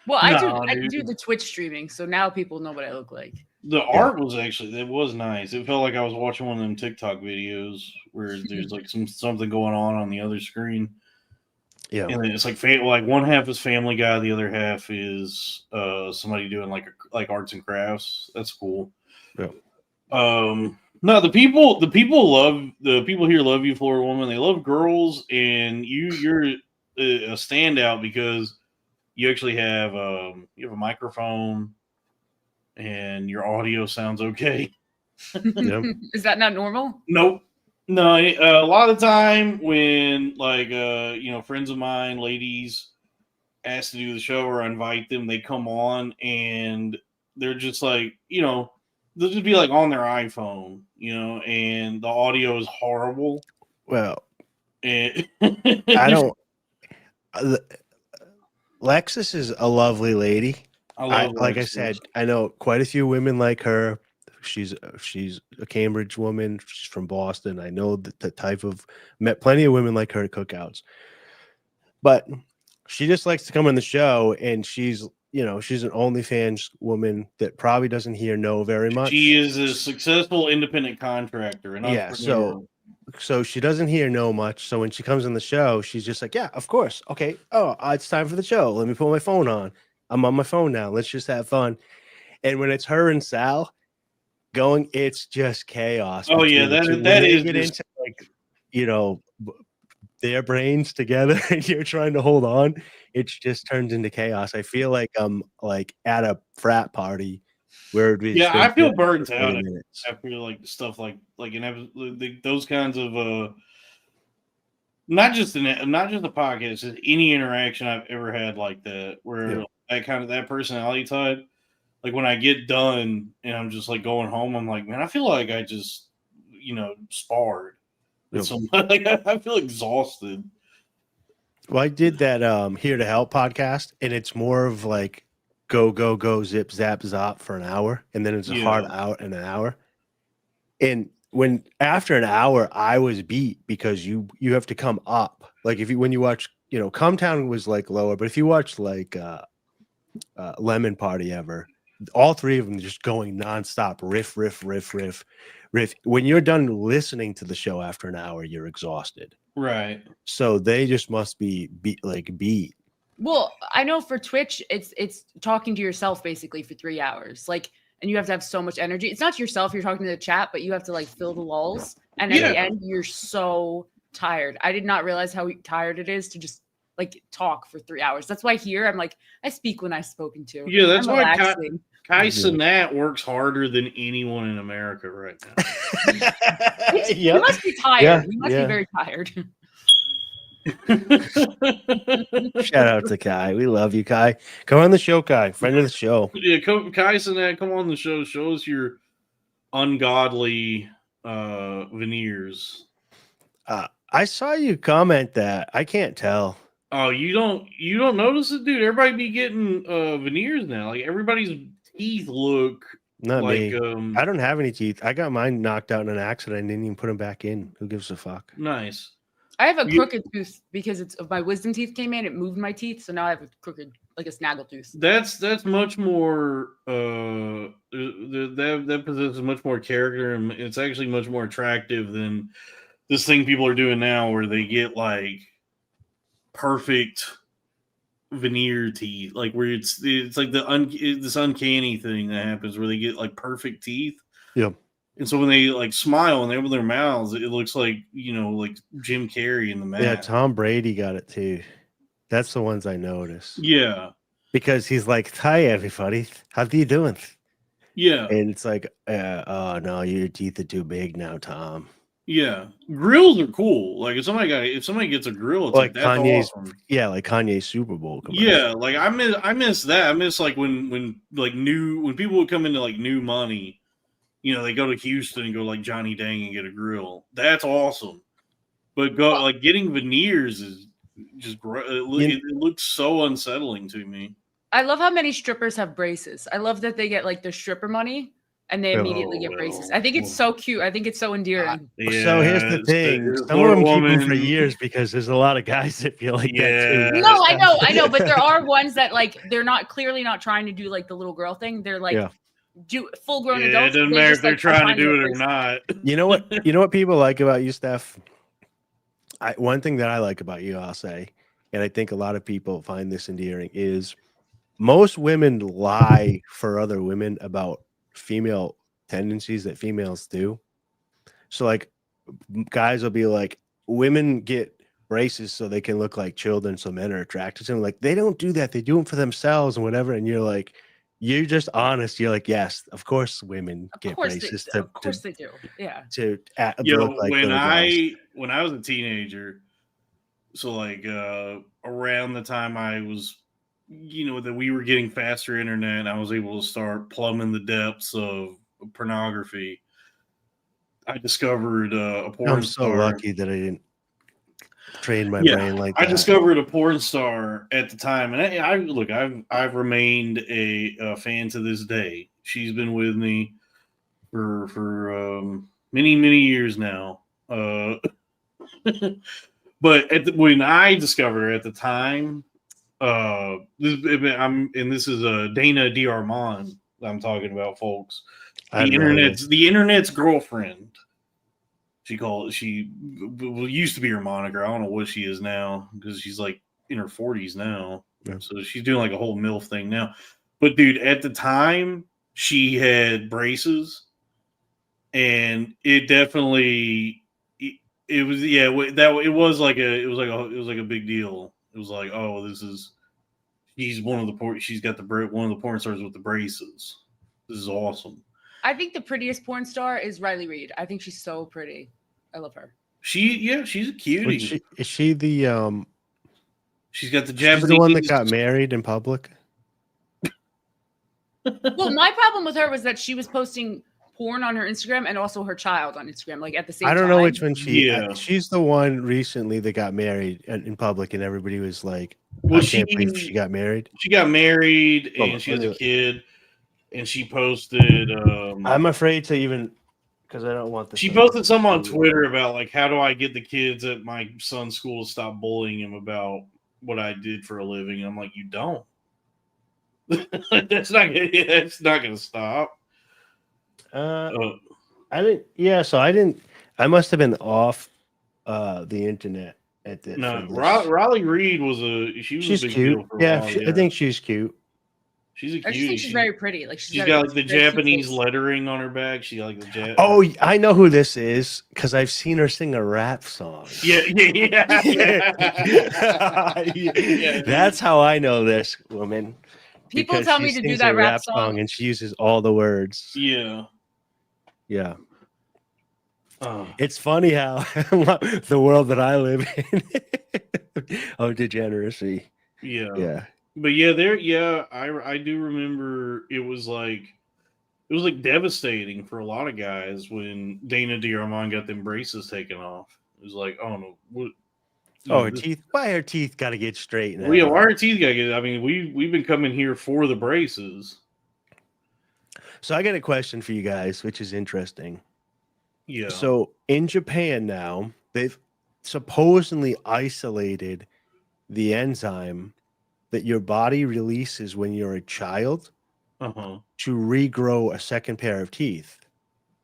I do the Twitch streaming, so now people know what I look like. The art was was nice. It felt like I was watching one of them TikTok videos where there's like something going on the other screen. Yeah, and it's like one half is Family Guy, the other half is somebody doing like arts and crafts. That's cool. Yeah. No, the people here love you, Florida woman. They love girls, and you're a standout because you actually have a microphone. And your audio sounds okay. Yep. Is that not normal? Nope. No, a lot of the time when like friends of mine, ladies, ask to do the show or I invite them, they come on and they're just like, they'll just be like on their iPhone, and the audio is horrible. Well, and I don't. Lexus is a lovely lady. Like I said, I know quite a few women like her. She's a Cambridge woman. She's from Boston. I know the type of met plenty of women like her at cookouts, but she just likes to come on the show, and she's an OnlyFans woman that probably doesn't hear no very much. She is a successful independent contractor, and so she doesn't hear no much. So when she comes on the show, she's just like, yeah, of course, okay. Oh, it's time for the show. Let me put my phone on. I'm on my phone now. Let's just have fun. And when it's her and Sal going, it's just chaos. Oh yeah, that is get just... into like, you know, their brains together and you're trying to hold on, it just turns into chaos. I feel like I'm like at a frat party where I feel burnt out. Minutes. I feel like stuff like those kinds of not just a podcast, just any interaction I've ever had like that, where that personality type, like when I get done and I'm just like going home, I'm like, man, I feel like I just sparred. Like I feel exhausted. Well, I did that Here to Help podcast, and it's more of like go zip zap zop for an hour, and then it's a hard out in an hour. And when after an hour, I was beat because you have to come up. Like when you watch, Come Town was like lower, but if you watch like Lemon Party Ever, all three of them just going nonstop, riff. When you're done listening to the show after an hour, you're exhausted. Right. So they just must be beat. Well, I know for Twitch, it's talking to yourself basically for 3 hours. Like, and you have to have so much energy. It's not to yourself, you're talking to the chat, but you have to like fill the lulls. And at the end, you're so tired. I did not realize how tired it is to just like talk for 3 hours. That's why here I'm like, I speak when I'm spoken to. Yeah, that's why Kai Cenat works harder than anyone in America right now. You must be tired. You must be very tired. Shout out to Kai. We love you, Kai. Come on the show, Kai. Friend of the show. Yeah, Kai Cenat, come on the show. Show us your ungodly veneers. I saw you comment that. I can't tell. Oh, you don't notice it, dude? Everybody be getting veneers now. Like everybody's teeth look not like me. I don't have any teeth. I got mine knocked out in an accident. I didn't even put them back in. Who gives a fuck? Nice. I have a crooked tooth because my wisdom teeth came in. It moved my teeth, so now I have a crooked, like a snaggle tooth. That's much more. That possesses much more character, and it's actually much more attractive than this thing people are doing now, where they get like perfect veneer teeth, like where it's like this uncanny thing that happens where they get like perfect teeth. Yep. And so when they like smile and they open their mouths, it looks like like Jim Carrey in the mask. Yeah, Tom Brady got it too. That's the ones I noticed. Yeah, because he's like, "Hi everybody, how you doing?" Yeah, and it's like, "Oh no, your teeth are too big now, Tom." Yeah, grills are cool. Like if somebody gets a grill, it's like that's Kanye's awesome. Yeah, like Kanye's Super Bowl commercial. Yeah, like I miss that. I miss like when people would come into like new money, they go to Houston and go like Johnny Dang and get a grill. That's awesome. But getting veneers is just it looks so unsettling to me. I love how many strippers have braces. I love that they get like the stripper money and they immediately get braces. I think it's so cute. I think it's so endearing. So here's the thing. Some of them keep them for years because there's a lot of guys that feel like that too. No, I know. But there are ones that like, they're not clearly not trying to do like the little girl thing. They're like do full grown adults. It doesn't matter if they're trying to do it or not. You know what people like about you, Steph? One thing that I like about you, I'll say, and I think a lot of people find this endearing, is most women lie for other women about female tendencies that females do. So like guys will be like, women get braces so they can look like children so men are attracted to them. Like they don't do that. They do them for themselves and whatever. And you're like, you're just honest. You're like, yes, of course women get braces. Of course they do. Yeah. When I was a teenager, so like around the time I was that we were getting faster internet, I was able to start plumbing the depths of pornography. I discovered a porn I'm star. so lucky that I didn't train my brain like that. I discovered a porn star at the time, and I've remained a fan to this day. She's been with me for many years now. But when I discovered her at the time, this is Dana D'Armond I'm talking about, folks. The internet's girlfriend. She used to be her moniker. I don't know what she is now because she's like in her 40s now. Yeah. So she's doing like a whole MILF thing now. But dude, at the time she had braces, and it definitely it was it was like a big deal. It was like, oh, she's one of the she's got one of the porn stars with the braces. This is awesome. I think the prettiest porn star is Riley Reid. I think she's so pretty. I love her. She's a cutie. Is she the She's got the Japanese. She's the one that got married in public. Well, my problem with her was that she was posting porn on her Instagram and also her child on Instagram, like at the same time. I don't know which one she's the one recently that got married in public, and everybody was like, I can't believe she got married. She got married and she has a kid, and she posted I'm afraid to even because I don't want this. She posted something on Twitter about like, how do I get the kids at my son's school to stop bullying him about what I did for a living? And I'm like, you don't. That's not gonna stop. I didn't. Yeah, so I didn't. I must have been off the internet at the. No, Riley Reid was she's a big cute. Deal for a while, I think she's cute. She's a cutie. I just think she's very pretty. Like she's got like the Japanese lettering on her back. She got like the Oh, I know who this is because I've seen her sing a rap song. Yeah. That's how I know this woman. People tell me to do that rap song, and she uses all the words. Yeah. It's funny how the world that I live in of degeneracy. Yeah. But I do remember it was like devastating for a lot of guys when Dana DeArmond got them braces taken off. It was like, oh no, what? Her teeth. Why her teeth got to get straight? Why her teeth got to get? I mean, we've been coming here for the braces. So I got a question for you guys, which is interesting. Yeah. So in Japan now, they've supposedly isolated the enzyme that your body releases when you're a child to regrow a second pair of teeth.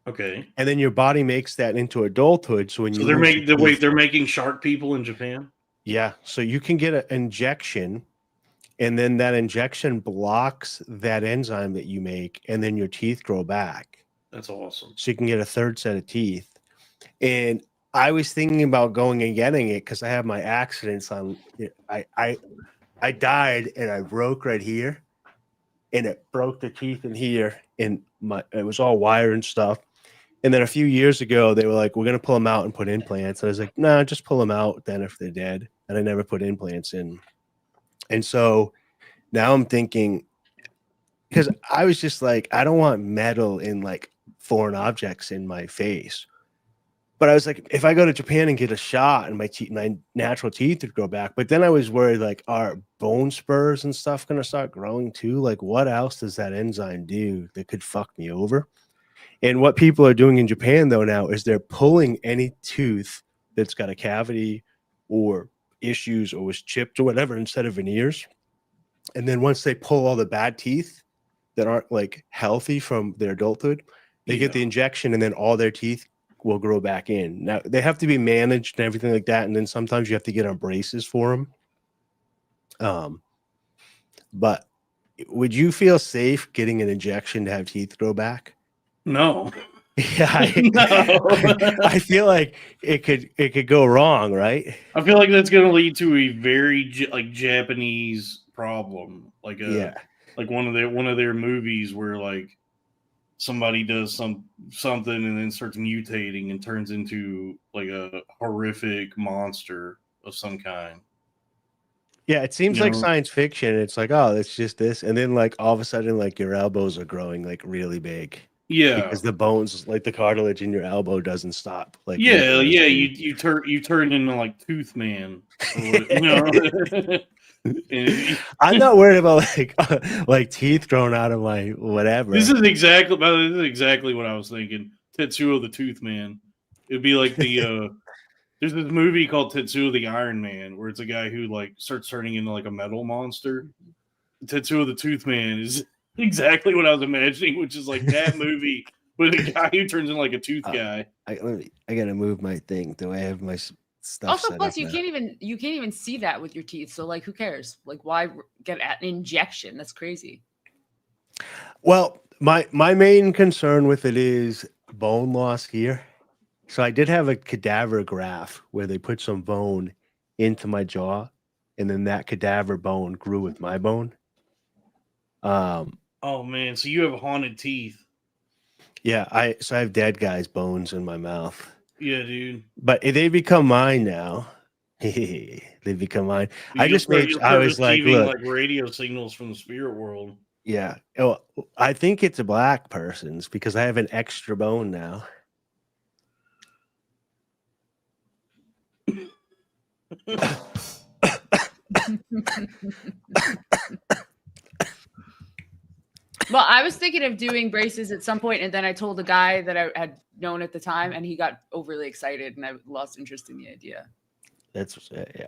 Okay. And then your body makes that into adulthood. So they're making shark people in Japan? Yeah. So you can get an injection, and then that injection blocks that enzyme that you make, and then your teeth grow back. That's awesome. So you can get a third set of teeth. And I was thinking about going and getting it because I have my accidents on. I died and I broke right here, and it broke the teeth in here, and it was all wire and stuff. And then a few years ago, they were like, we're going to pull them out and put implants. And I was like, no, just pull them out then if they're dead. And I never put implants in. And so now I'm thinking, because I was just like, I don't want metal in like foreign objects in my face. But I was like, if I go to Japan and get a shot and my natural teeth would grow back. But then I was worried, like, are bone spurs and stuff going to start growing too? Like, what else does that enzyme do that could fuck me over? And what people are doing in Japan, though, now is they're pulling any tooth that's got a cavity or issues or was chipped or whatever instead of veneers. And then once they pull all the bad teeth that aren't like healthy from their adulthood, they get the injection, and then all their teeth will grow back in. Now they have to be managed and everything like that. And then sometimes you have to get on braces for them. But would you feel safe getting an injection to have teeth grow back? No. Yeah, I feel like it could go wrong, right? I feel like that's going to lead to a very Japanese problem, like one of their movies where like somebody does something and then starts mutating and turns into like a horrific monster of some kind. Yeah, it seems like science fiction. It's like, oh, it's just this, and then like all of a sudden, like your elbows are growing like really big. Yeah, because the bones, like the cartilage in your elbow, doesn't stop. Like you turn into like Tooth Man. I'm not worried about like teeth growing out of my whatever. This is exactly what I was thinking. Tetsuo the Tooth Man. It'd be like the there's this movie called Tetsuo the Iron Man where it's a guy who like starts turning into like a metal monster. Tetsuo the Tooth Man is exactly what I was imagining, which is like that movie with a guy who turns into like a tooth guy. I gotta move my thing. Do I have my stuff. Also, plus you can't even see that with your teeth. So like, who cares? Like, why get an injection? That's crazy. Well, my main concern with it is bone loss here. So I did have a cadaver graft where they put some bone into my jaw, and then that cadaver bone grew with my bone. Oh man, so you have haunted teeth. Yeah, I have dead guys' bones in my mouth. Yeah, dude. But they become mine now. They become mine. I was like, look, like radio signals from the spirit world. Yeah. Oh, I think it's a black person's because I have an extra bone now. Well, I was thinking of doing braces at some point, and then I told a guy that I had known at the time, and he got overly excited, and I lost interest in the idea. That's yeah.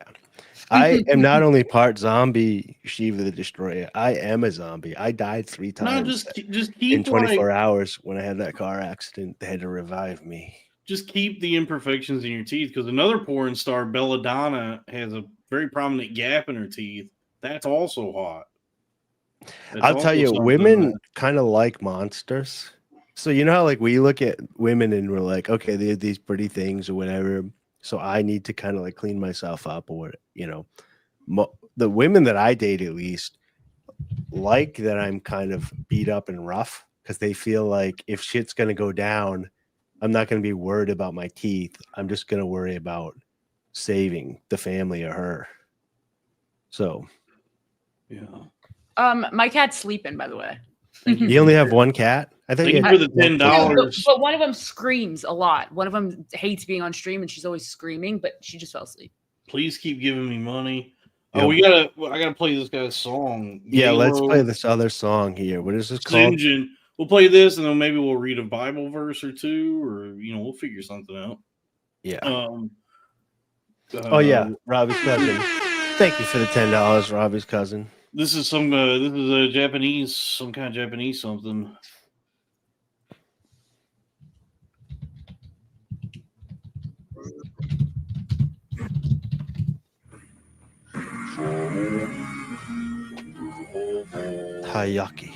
I am not only part zombie, Shiva the Destroyer. I am a zombie. I died 3 times. Just keep in 24 hours when I had that car accident. They had to revive me. Just keep the imperfections in your teeth, because another porn star, Belladonna, has a very prominent gap in her teeth. That's also hot. I'll tell you, women kind of like monsters. So you know how like we look at women and we're like, okay, they have these pretty things or whatever. So I need to kind of like clean myself up, or you know, the women that I date at least like that I'm kind of beat up and rough, because they feel like if shit's gonna go down, I'm not gonna be worried about my teeth. I'm just gonna worry about saving the family or her. So, yeah. My cat's sleeping, by the way. You only have one cat? I think for the $10. But one of them screams a lot. One of them hates being on stream, and she's always screaming, but she just fell asleep. Please keep giving me money. Yep. Oh, I gotta play this guy's song. Yeah, let's play this other song here. What is this called? We'll play this, and then maybe we'll read a Bible verse or two, or we'll figure something out. Yeah. Oh yeah, Robbie's cousin. Thank you for the $10, Robbie's cousin. This is some a Japanese, some kind of Japanese something. Hayaki.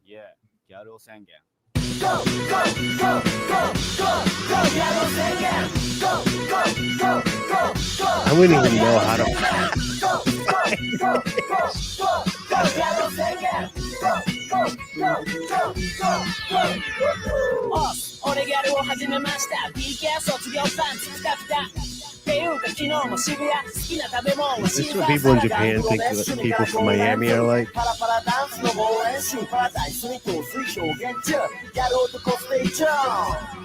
Yeah, ギャル男宣言。Go, go, go, go, go, go, yellow singing. Go, go, go, go, go. I wouldn't even know how to. Go, go, go, go, go, go, yellow singing. Go, go, go, go, go, go. 俺ギャルを始めました。PK 卒業パンツ使った。っていうか昨日も渋谷好きな食べ物は This is what people in Japan think that people from Miami are like. パラパラダンスの猛練習パラダイスに陶酔表現中やろうとコステイチョン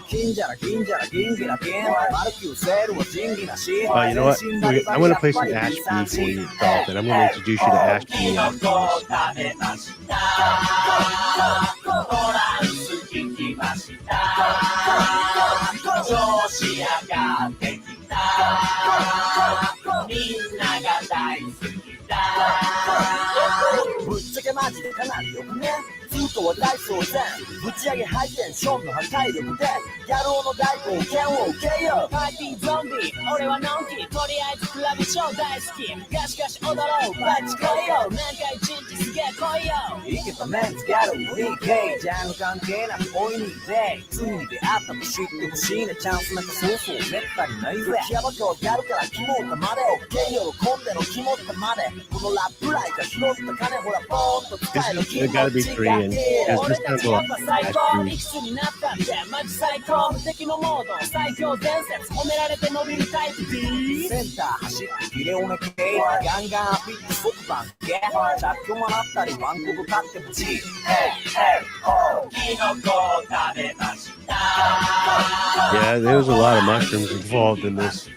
金じゃら銀じゃら銀ギラ銀マルキューセールは仁義なし You know what? I'm going to play some Ash B for you, Dalton. I'm going to introduce you to Ash B after this. It gotta be Korean. It's just kind of like yeah, there's a lot of mushrooms involved in this.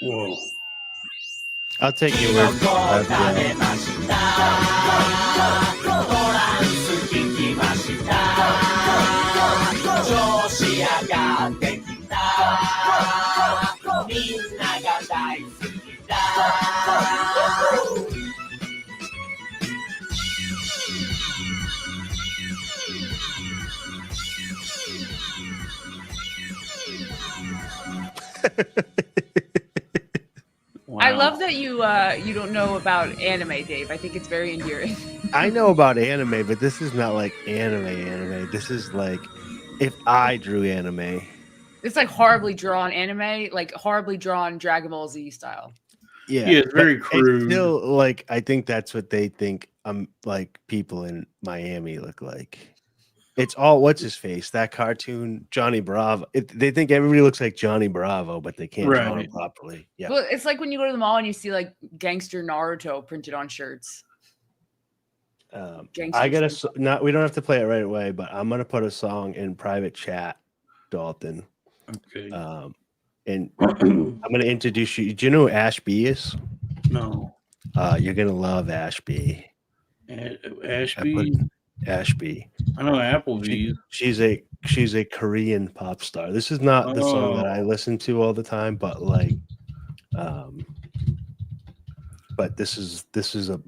Whoa. I'll take your word for it. Wow. I love that you don't know about anime, Dave. I think it's very endearing. I know about anime, but this is not like anime. This is like if I drew anime. It's like horribly drawn anime, like horribly drawn Dragon Ball Z style. Yeah, it's very but crude. It's still, like, I think that's what they think like people in Miami look like. It's all what's his face, that cartoon Johnny Bravo. They think everybody looks like Johnny Bravo, but they can't draw him properly. Yeah, Well, it's like when you go to the mall and you see like gangster Naruto printed on shirts. I gotta not. We don't have to play it right away, but I'm gonna put a song in private chat, Dalton. Okay. And I'm gonna introduce you. Do you know who Ash B is? No. You're gonna love Ash B. Ashby. Ashby. I know Applebee's. She's a Korean pop star. This is not the song that I listen to all the time, but like, but this is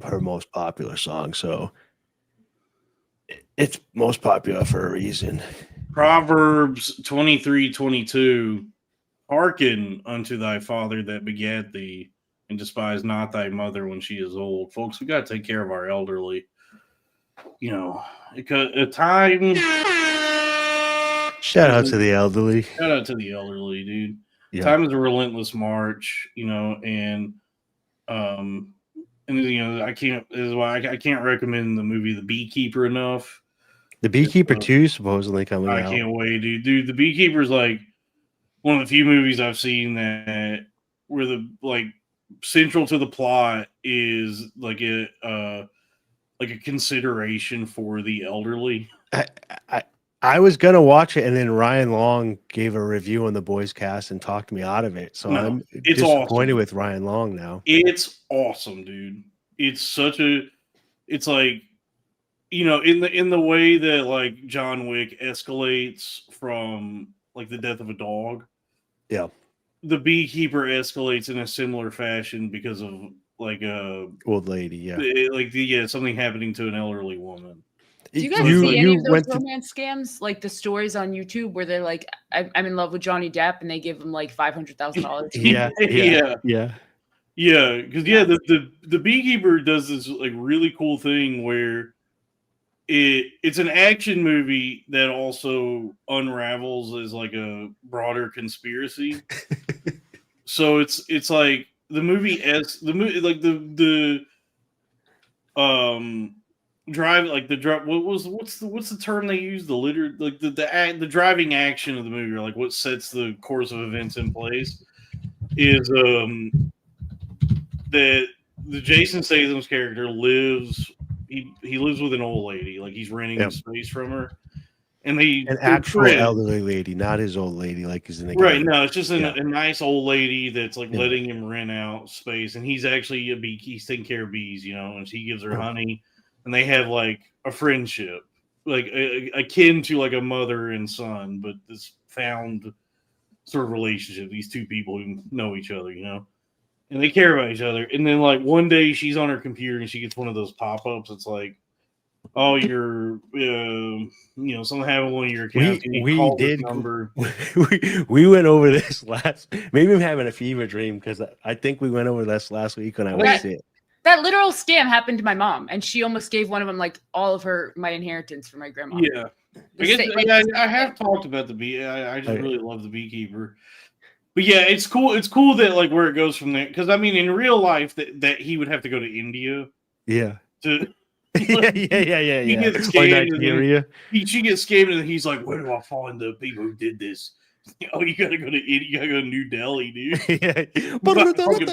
her most popular song. So it's most popular for a reason. Proverbs 23:22. Hearken unto thy father that begat thee, and despise not thy mother when she is old. Folks, we got to take care of our elderly. You know, because a time. Shout out to the elderly. Shout out to the elderly, dude. Yeah. Time is a relentless march, you know, and you know, I can't recommend the movie The Beekeeper enough. The Beekeeper 2 supposedly coming out. I can't wait, dude. Dude, The Beekeeper is like one of the few movies I've seen that where the like central to the plot is like a consideration for the elderly. I was gonna watch it, and then Ryan Long gave a review on the Boys Cast and talked me out of it. So I'm disappointed with Ryan Long now. It's awesome, dude. It's like, you know, in the way that like John Wick escalates from like the death of a dog. Yeah. The Beekeeper escalates in a similar fashion because of like a old lady, something happening to an elderly woman. Do you guys see any of those romance scams, like the stories on YouTube where they're like, "I'm in love with Johnny Depp," and they give him like $500,000? Yeah. Because the Beekeeper does this like really cool thing where it's an action movie that also unravels as like a broader conspiracy. So it's like the movie like the drive, like the drive. What's the term they use? The driving action of the movie, or like what sets the course of events in place, is that the Jason Statham's character lives. He lives with an old lady, like he's renting a space from her, and an actual elderly lady, not his old lady, like he's in the game. Right. No, it's just a nice old lady that's like letting him rent out space, and he's actually he's taking care of bees, you know, and she gives her honey. And they have like a friendship, like akin to like a mother and son, but this found sort of relationship. These two people who know each other, you know, and they care about each other. And then like one day she's on her computer and she gets one of those pop-ups. It's like, oh, you're, you know, something happened with one of your accounts. We did. We went over this maybe I'm having a fever dream because I think we went over this last week when I went to see it. That literal scam happened to my mom, and she almost gave one of them like all of my inheritance for my grandma. Yeah, I have talked about the bee. I just really love the Beekeeper. But yeah, it's cool. It's cool that like where it goes from there. Because I mean, in real life, that he would have to go to India. Yeah. To yeah. He gets or scammed. Nigeria. She gets scammed, and he's like, "Where do I find the people who did this?" Oh, you gotta go to India. You gotta go to New Delhi, dude.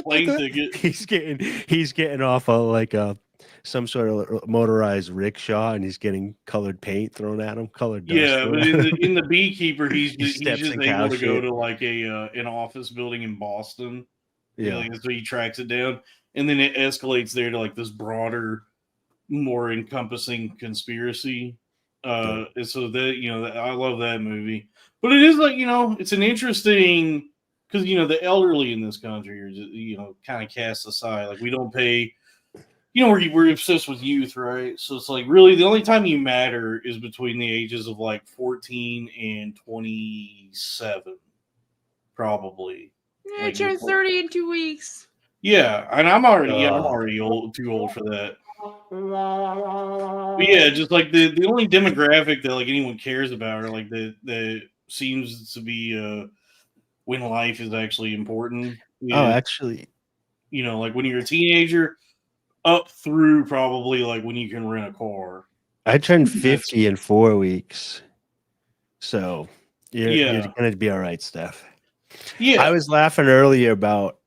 Plane ticket. He's getting off of like some sort of motorized rickshaw, and he's getting colored paint thrown at him. Colored dust. Yeah, but in the Beekeeper, he's just able to go to like an office building in Boston. Yeah, so he tracks it down, and then it escalates there to like this broader, more encompassing conspiracy. And so that I love that movie. But it is like, it's an interesting, because, the elderly in this country are just, kind of cast aside. Like, we don't pay, we're obsessed with youth, right? So it's like, really, the only time you matter is between the ages of like 14 and 27, probably. Yeah, I turned 30 in 2 weeks. Yeah, and I'm already too old for that. But yeah, just like the only demographic that like anyone cares about, or like that seems to be when life is actually important. Actually, like when you're a teenager, up through probably like when you can rent a car. I turned 50 in 4 weeks, so you're gonna be all right, Steph. Yeah, I was laughing earlier about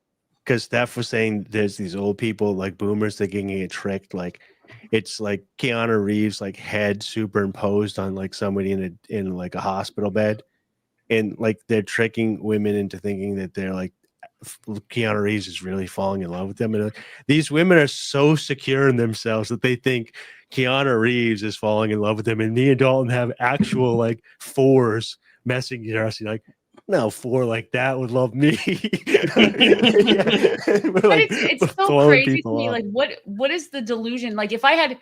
because Steph was saying there's these old people like boomers that get tricked, like it's like Keanu Reeves like head superimposed on like somebody in like a hospital bed, and like they're tricking women into thinking that they're like Keanu Reeves is really falling in love with them, and like, these women are so secure in themselves that they think Keanu Reeves is falling in love with them, and me and Dalton have actual like fours messing us like. No, 4 like that would love me. But it's so crazy to me. Like, what is the delusion? Like, if I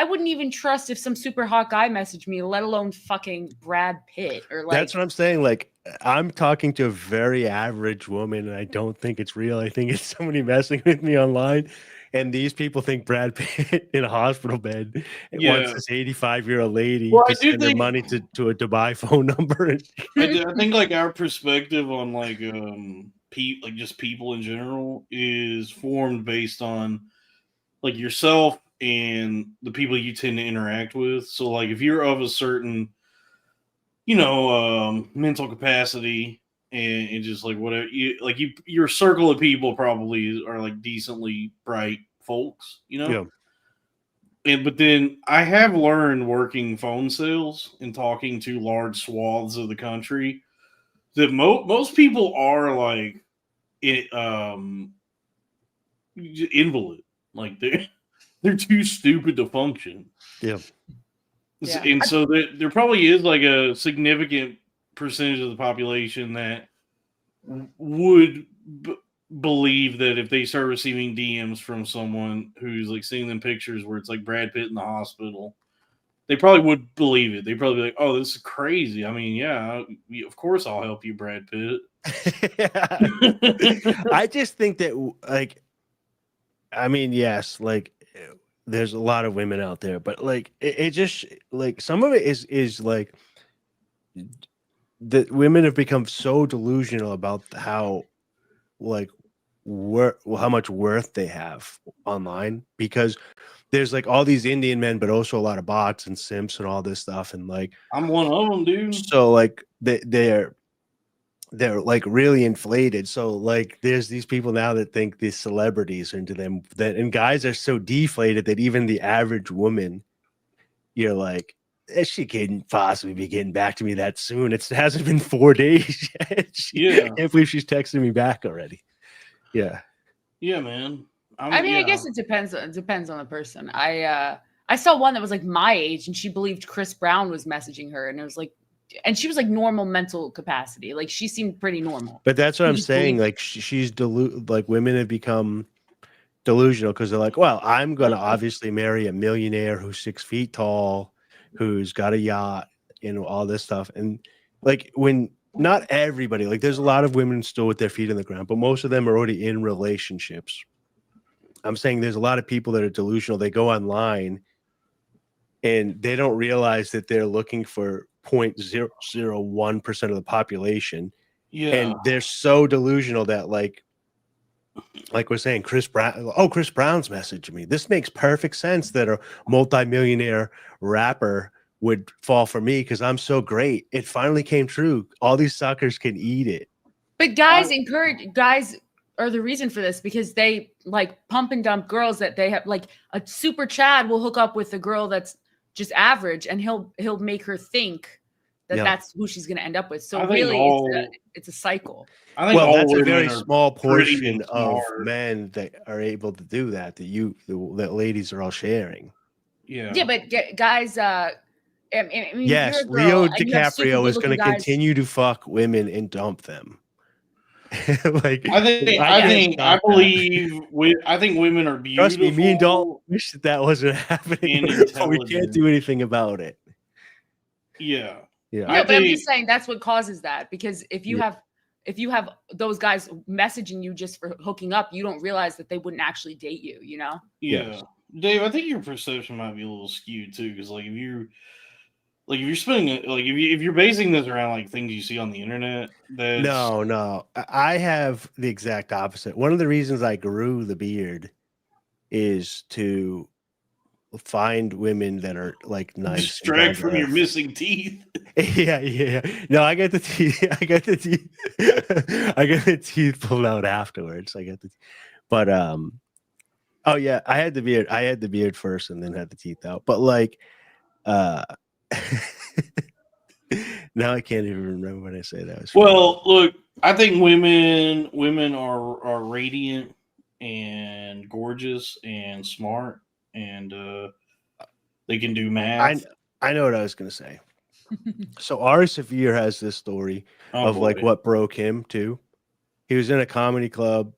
wouldn't even trust if some super hot guy messaged me, let alone fucking Brad Pitt or like. That's what I'm saying. Like, I'm talking to a very average woman, and I don't think it's real. I think it's somebody messing with me online. And these people think Brad Pitt in a hospital bed wants this 85-year-old lady to send their money to a Dubai phone number. I think like our perspective on like just people in general is formed based on like yourself and the people you tend to interact with. So like if you're of a certain mental capacity and just like whatever your circle of people probably are like decently bright folks, Yeah. But then I have learned working phone sales and talking to large swaths of the country that most people are like invalid, like they're too stupid to function. Yeah. And so there probably is like a significant percentage of the population that would believe that if they start receiving DMs from someone who's like seeing them pictures where it's like Brad Pitt in the hospital, they probably would believe it. They'd probably be like, "Oh, this is crazy." I mean, yeah, of course I'll help you, Brad Pitt. I just think that like, I mean, yes, like there's a lot of women out there, but like it just like some of it is like the women have become so delusional about how like how much worth they have online, because there's like all these Indian men, but also a lot of bots and simps and all this stuff, and like I'm one of them, dude. So like they're like really inflated. So like there's these people now that think these celebrities are into them, and guys are so deflated that even the average woman, you're like, she couldn't possibly be getting back to me that soon. It hasn't been 4 days yet. I can't believe she's texting me back already. Yeah, man. I guess it depends. It depends on the person. I saw one that was like my age, and she believed Chris Brown was messaging her, and it was like. And she was like normal mental capacity. Like she seemed pretty normal. But that's what I'm saying. Like she's like women have become delusional because they're like, well, I'm going to obviously marry a millionaire who's 6 feet tall, who's got a yacht and all this stuff. And like when not everybody, like there's a lot of women still with their feet on the ground, but most of them are already in relationships. I'm saying there's a lot of people that are delusional. They go online and they don't realize that they're looking for 0.001% of the population. Yeah. And they're so delusional that like we're saying, Chris Brown's messaging me. This makes perfect sense that a multimillionaire rapper would fall for me because I'm so great. It finally came true. All these suckers can eat it. But guys are the reason for this because they like pump and dump girls that they have. Like a super Chad will hook up with a girl that's just average, and he'll make her think that that's who she's going to end up with. So really, it's a cycle. I think that's a very small portion of men that are able to do that. That ladies are all sharing. Yeah, but guys. Yes, Leo DiCaprio is going to continue to fuck women and dump them. Like I think women are beautiful. Trust me, me and Dalton wish that wasn't happening, but we can't do anything about it. Yeah. No, but I'm just saying that's what causes that, because if you have those guys messaging you just for hooking up, you don't realize that they wouldn't actually date you, you know? Yeah. Yes. Dave, I think your perception might be a little skewed too, because if you're basing this around like things you see on the internet, no, I have the exact opposite. One of the reasons I grew the beard is to find women that are like nice, distract from your missing teeth. Yeah. No, I got the teeth. I got the teeth pulled out afterwards. But oh yeah, I had the beard. I had the beard first and then had the teeth out. But like, now I can't even remember when I say that. Well, look, I think women are radiant and gorgeous and smart, and they can do math. I know what I was going to say. So Ari Severe has this story of like what broke him too. He was in a comedy club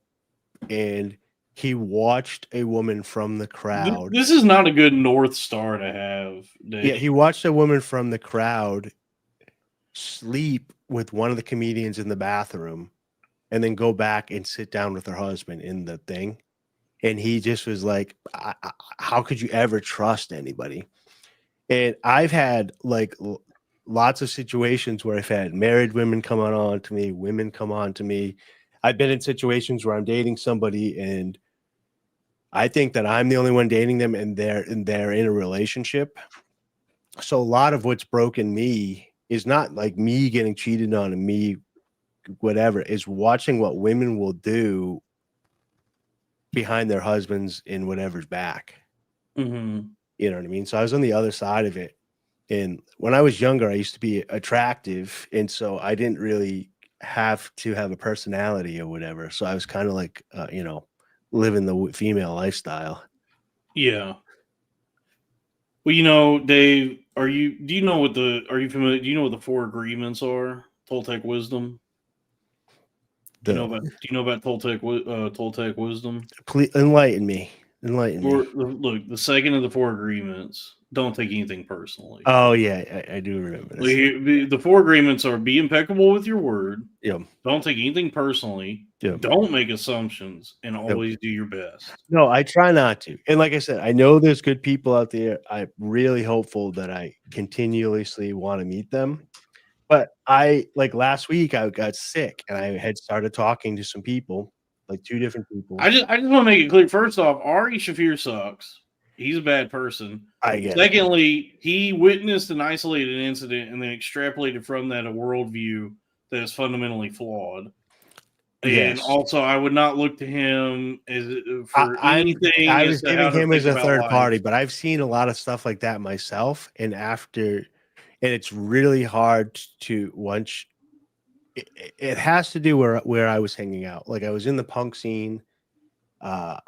and he watched a woman from the crowd. This is not a good North Star to have, Dave. Yeah, he watched a woman from the crowd sleep with one of the comedians in the bathroom and then go back and sit down with her husband in the thing. And he just was like, how could you ever trust anybody? And I've had like lots of situations where I've had married women come on to me, women come on to me. I've been in situations where I'm dating somebody and I think that I'm the only one dating them and they're in a relationship. So a lot of what's broken me is not like me getting cheated on and me whatever, is watching what women will do behind their husbands in whatever's back. Mm-hmm. You know what I mean? So I was on the other side of it. And when I was younger, I used to be attractive. And so I didn't really have to have a personality or whatever. So I was kind of like, living the female lifestyle. Yeah. Well, Dave, are you familiar? Do you know what the 4 agreements are? Toltec wisdom. Do you know about Toltec wisdom? Please enlighten me. Look, the second of the 4 agreements: don't take anything personally. Oh yeah, I do remember this. The 4 agreements are: be impeccable with your word. Yeah. Don't take anything personally. Yeah. Don't make assumptions, and always do your best. No, I try not to. And like I said, I know there's good people out there. I'm really hopeful that I continuously want to meet them. But last week I got sick and I had started talking to some people, like 2 different people. I just want to make it clear. First off, Ari Shaffir sucks. He's a bad person. Secondly, he witnessed an isolated incident and then extrapolated from that a worldview that is fundamentally flawed. And also, I would not look to him for anything. I was giving him as a third party, but I've seen a lot of stuff like that myself. And it's really hard to once. It has to do where I was hanging out. Like I was in the punk scene. You know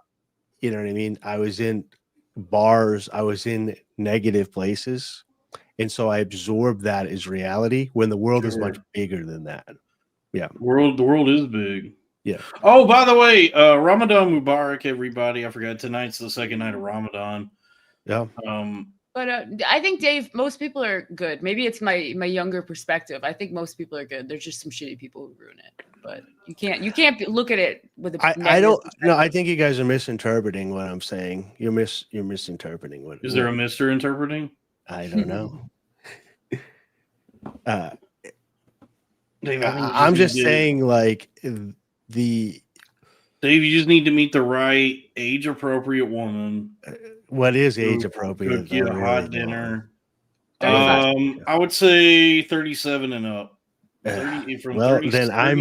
what I mean? I was in bars. I was in negative places. And so I absorbed that as reality when the world is much bigger than that. Yeah. The world is big. Yeah. Oh, by the way, Ramadan Mubarak, everybody. I forgot tonight's the second night of Ramadan. Yeah. But I think, Dave, most people are good. Maybe it's my younger perspective. I think most people are good. There's just some shitty people who ruin it. But you can't look at it with a I don't no, I think you guys are misinterpreting what I'm saying. You're misinterpreting what is there a Mr. interpreting? I don't know. Dave, I'm just saying, like, the Dave, you just need to meet the right age-appropriate woman. what is age appropriate? Cook you a hot dinner. I would say 37 and up. 30, from Well, 30, then I've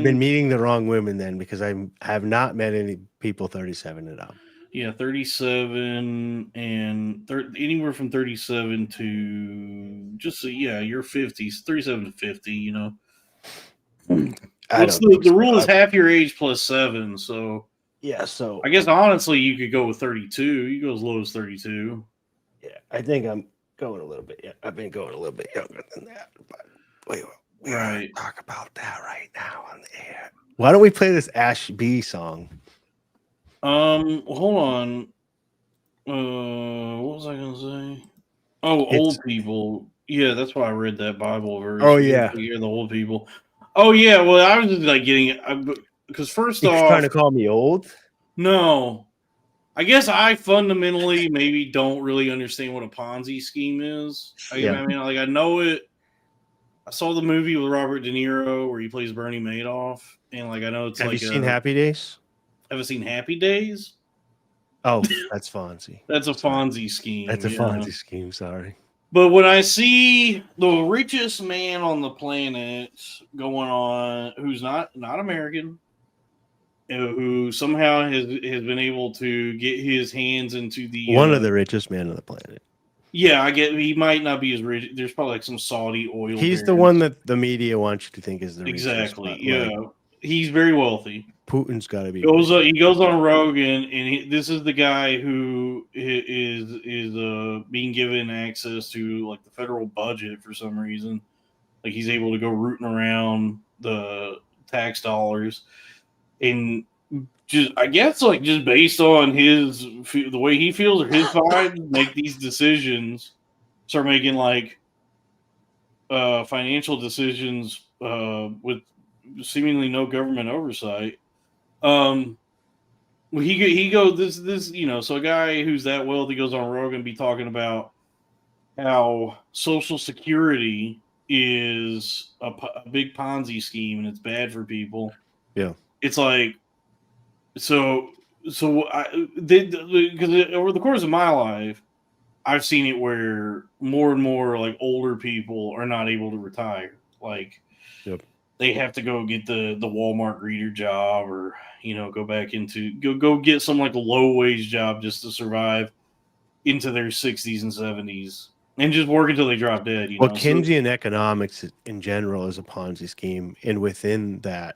been meeting the wrong women then, because I have not met any people 37 and up. Yeah, 37 and anywhere from 37 to just your 50s, 37 to 50. You know, the rule is half your age plus 7. So yeah, so I guess honestly you could go with 32. You go as low as 32. Yeah, I think I'm going a little bit. Yeah, I've been going a little bit younger than that, but we right. Talk about that right now on the air. Why don't we play this Ash B song? Hold on. What was I gonna say? Oh, old people. Yeah, that's why I read that Bible verse. Oh yeah, you're the old people. Oh yeah. Well, I was just like getting it because first off, trying to call me old. No, I guess I fundamentally maybe don't really understand what a Ponzi scheme is. I mean, like I know it. I saw the movie with Robert De Niro where he plays Bernie Madoff, and like I know it's Have you seen Happy Days? Have seen Happy Days? Oh, that's Fonzie. That's a Fonzie scheme. That's a Fonzie scheme. Sorry. But when I see the richest man on the planet going on, who's not American, who somehow has been able to get his hands into the one of the richest men on the planet. Yeah, I get he might not be as rich. There's probably like some Saudi oil. He's the one that the media wants you to think is the richest. Exactly. Yeah, like, he's very wealthy. Putin's got to be. He goes on Rogan, and this is the guy who is being given access to like the federal budget for some reason. Like he's able to go rooting around the tax dollars, and just I guess like just based on the way he feels or his vibe, make these decisions, start making like financial decisions with seemingly no government oversight. He goes this so a guy who's that wealthy goes on Rogan and be talking about how Social Security is a big Ponzi scheme and it's bad for people. Yeah, it's like because over the course of my life, I've seen it where more and more like older people are not able to retire. Like, they have to go get the Walmart greeter job, or go back into go get some like a low wage job just to survive into their 60s and 70s, and just work until they drop dead. Well, Keynesian economics in general is a Ponzi scheme, and within that,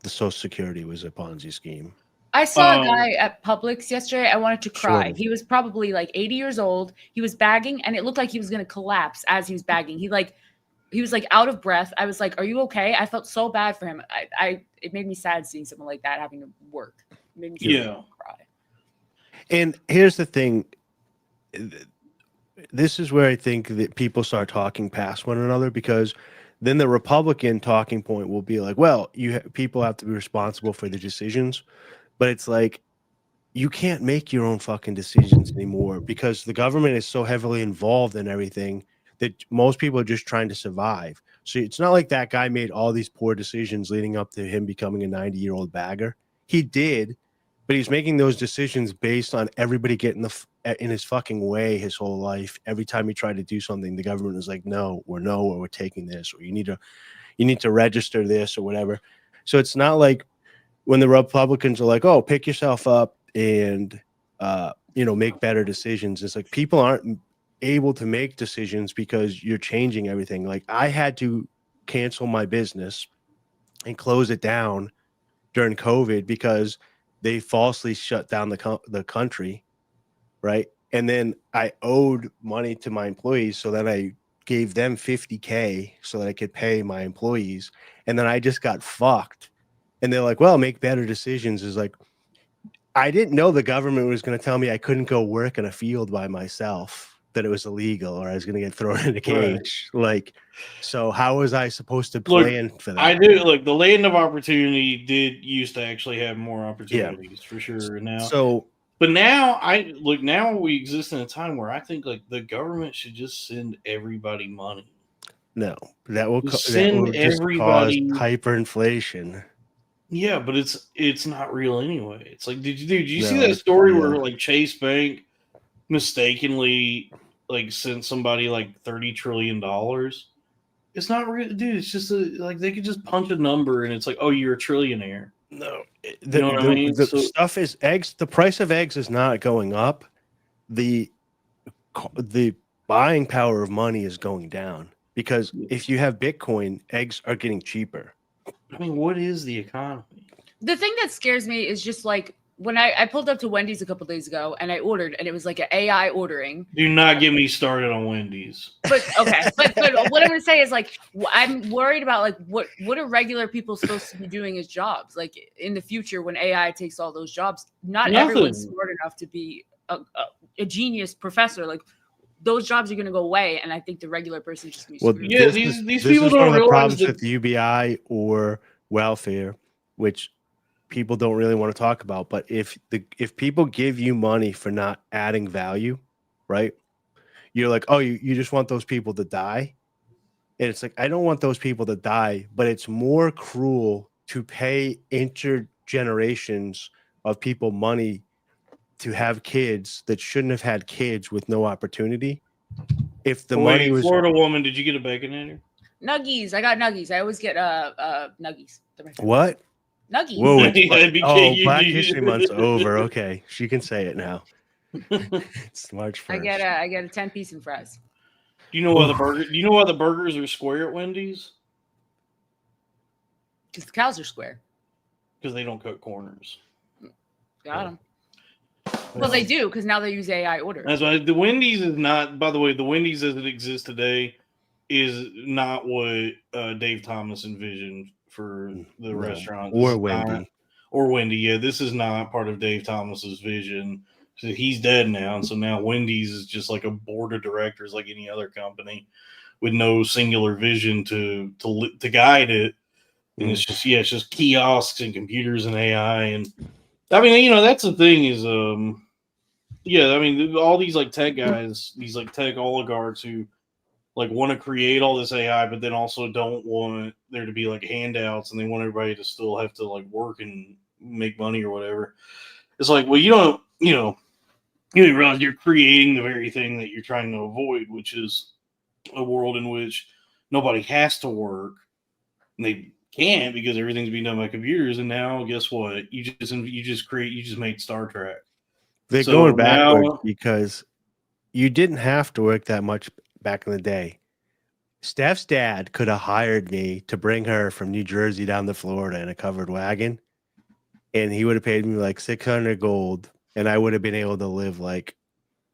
the Social Security was a Ponzi scheme. I saw a guy at Publix yesterday. I wanted to cry. Sure. He was probably like 80 years old. He was bagging, and it looked like he was going to collapse as he was bagging. He was like out of breath. I was like, "Are you okay?" I felt so bad for him. It made me sad seeing someone like that having to work. It made me cry. And here's the thing. This is where I think that people start talking past one another, because then the Republican talking point will be like, "Well, people have to be responsible for the decisions." But it's like, you can't make your own fucking decisions anymore, because the government is so heavily involved in everything that most people are just trying to survive. So it's not like that guy made all these poor decisions leading up to him becoming a 90-year-old bagger. He did, but he's making those decisions based on everybody getting in his fucking way his whole life. Every time he tried to do something, the government was like, no, or we're taking this, or you need to register this or whatever. So it's not like when the Republicans are like, oh, pick yourself up and, make better decisions. It's like people aren't able to make decisions because you're changing everything. Like, I had to cancel my business and close it down during COVID because they falsely shut down the country, right? And then I owed money to my employees, so then I gave them $50K so that I could pay my employees, and then I just got fucked. And they're like, well, make better decisions. Is like, I didn't know the government was going to tell me I couldn't go work in a field by myself, that it was illegal, or I was going to get thrown in a cage. Right. Like, so how was I supposed to plan for that? I do. Look, the land of opportunity used to actually have more opportunities for sure now. So, But now now we exist in a time where I think like the government should just send everybody money. No, that will Just that will send just cause everybody. hyperinflation. Yeah, but it's not real anyway. It's like, did you see No, that story yeah. where like Chase Bank mistakenly like sent somebody like $30 trillion? It's not real, dude. It's just like they could just punch a number and it's like, oh, you're a trillionaire. No, You know what I mean? the So- stuff is eggs. The price of eggs is not going up. The buying power of money is going down because if you have Bitcoin, eggs are getting cheaper. I mean, what is the economy? The thing that scares me is just like when I pulled up to Wendy's a couple days ago and I ordered, and it was like an AI ordering. Do not get me started on Wendy's. But okay, but what I'm gonna say is like I'm worried about like what are regular people supposed to be doing as jobs like in the future when AI takes all those jobs. Not everyone's smart enough to be a genius professor. Like those jobs are gonna go away, and I think the regular person just be screwed. Yeah, these people is one don't of the realize problems that- with UBI or welfare, which people don't really want to talk about. But if people give you money for not adding value, right? You're like, oh, you just want those people to die. And it's like, I don't want those people to die, but it's more cruel to pay intergenerations of people money to have kids that shouldn't have had kids with no opportunity. If the money was Florida woman, did you get a baconator? Nuggies. I got nuggies. I always get nuggies. What? Nuggies. Whoa, it's Yeah, Black History Month's over. Okay, she can say it now. It's March 1st. I get a 10-piece and fries. Do you know why the burgers are square at Wendy's? Because the cows are square. Because they don't cut corners. Got them. Well, they do because now they use AI order. That's why the Wendy's is not. By the way, the Wendy's as it exists today is not what Dave Thomas envisioned for the restaurant. Or Wendy. Or Wendy. Yeah, this is not part of Dave Thomas's vision. So he's dead now, and so now Wendy's is just like a board of directors, like any other company, with no singular vision to guide it. And it's just kiosks and computers and AI. And I mean, that's the thing is, I mean, all these like tech guys, these like tech oligarchs who like want to create all this AI, but then also don't want there to be like handouts, and they want everybody to still have to like work and make money or whatever. It's like, well, you realize you're creating the very thing that you're trying to avoid, which is a world in which nobody has to work, and they can't because everything's being done by computers. And now, guess what? You just made Star Trek. They're going backwards because you didn't have to work that much back in the day. Steph's dad could have hired me to bring her from New Jersey down to Florida in a covered wagon, and he would have paid me like 600 gold, and I would have been able to live like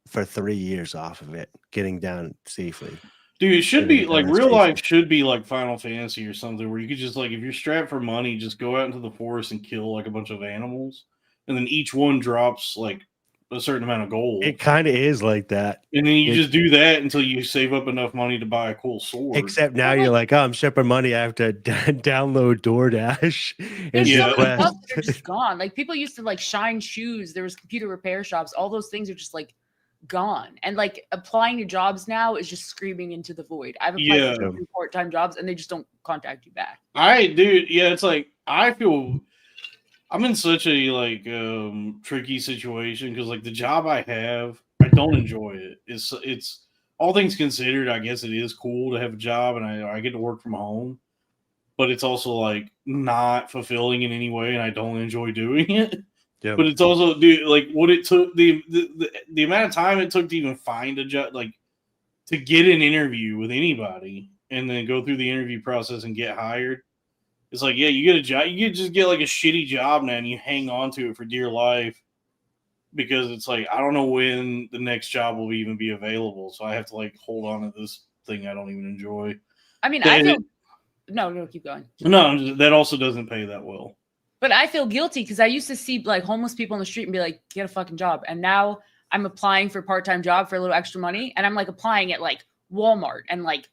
for 3 years off of it, getting down safely. Dude, it should be like real life should be like Final Fantasy or something where you could just like, if you're strapped for money, just go out into the forest and kill like a bunch of animals, and then each one drops like a certain amount of gold. It kind of is like that. And then you just do that until you save up enough money to buy a cool sword. Except now you're like, oh, I'm shipping money. I have to download DoorDash. And There's so many jobs that are just gone. Like people used to like shine shoes. There was computer repair shops. All those things are just like gone. And like applying to jobs now is just screaming into the void. I've applied for part-time jobs and they just don't contact you back. It's like I feel I'm in such a like tricky situation because like the job I have, I don't enjoy it. It's all things considered, I guess it is cool to have a job and I get to work from home, but it's also like not fulfilling in any way and I don't enjoy doing it. Yeah. But it's also like what it took the amount of time it took to even find a job, like to get an interview with anybody and then go through the interview process and get hired. It's like, yeah, you get a job. You could just get like a shitty job now and you hang on to it for dear life because it's like, I don't know when the next job will even be available. So I have to like hold on to this thing I don't even enjoy. I mean, I feel no, keep going. No, that also doesn't pay that well. But I feel guilty because I used to see like homeless people on the street and be like, get a fucking job. And now I'm applying for a part-time job for a little extra money. And I'm like applying at like Walmart and like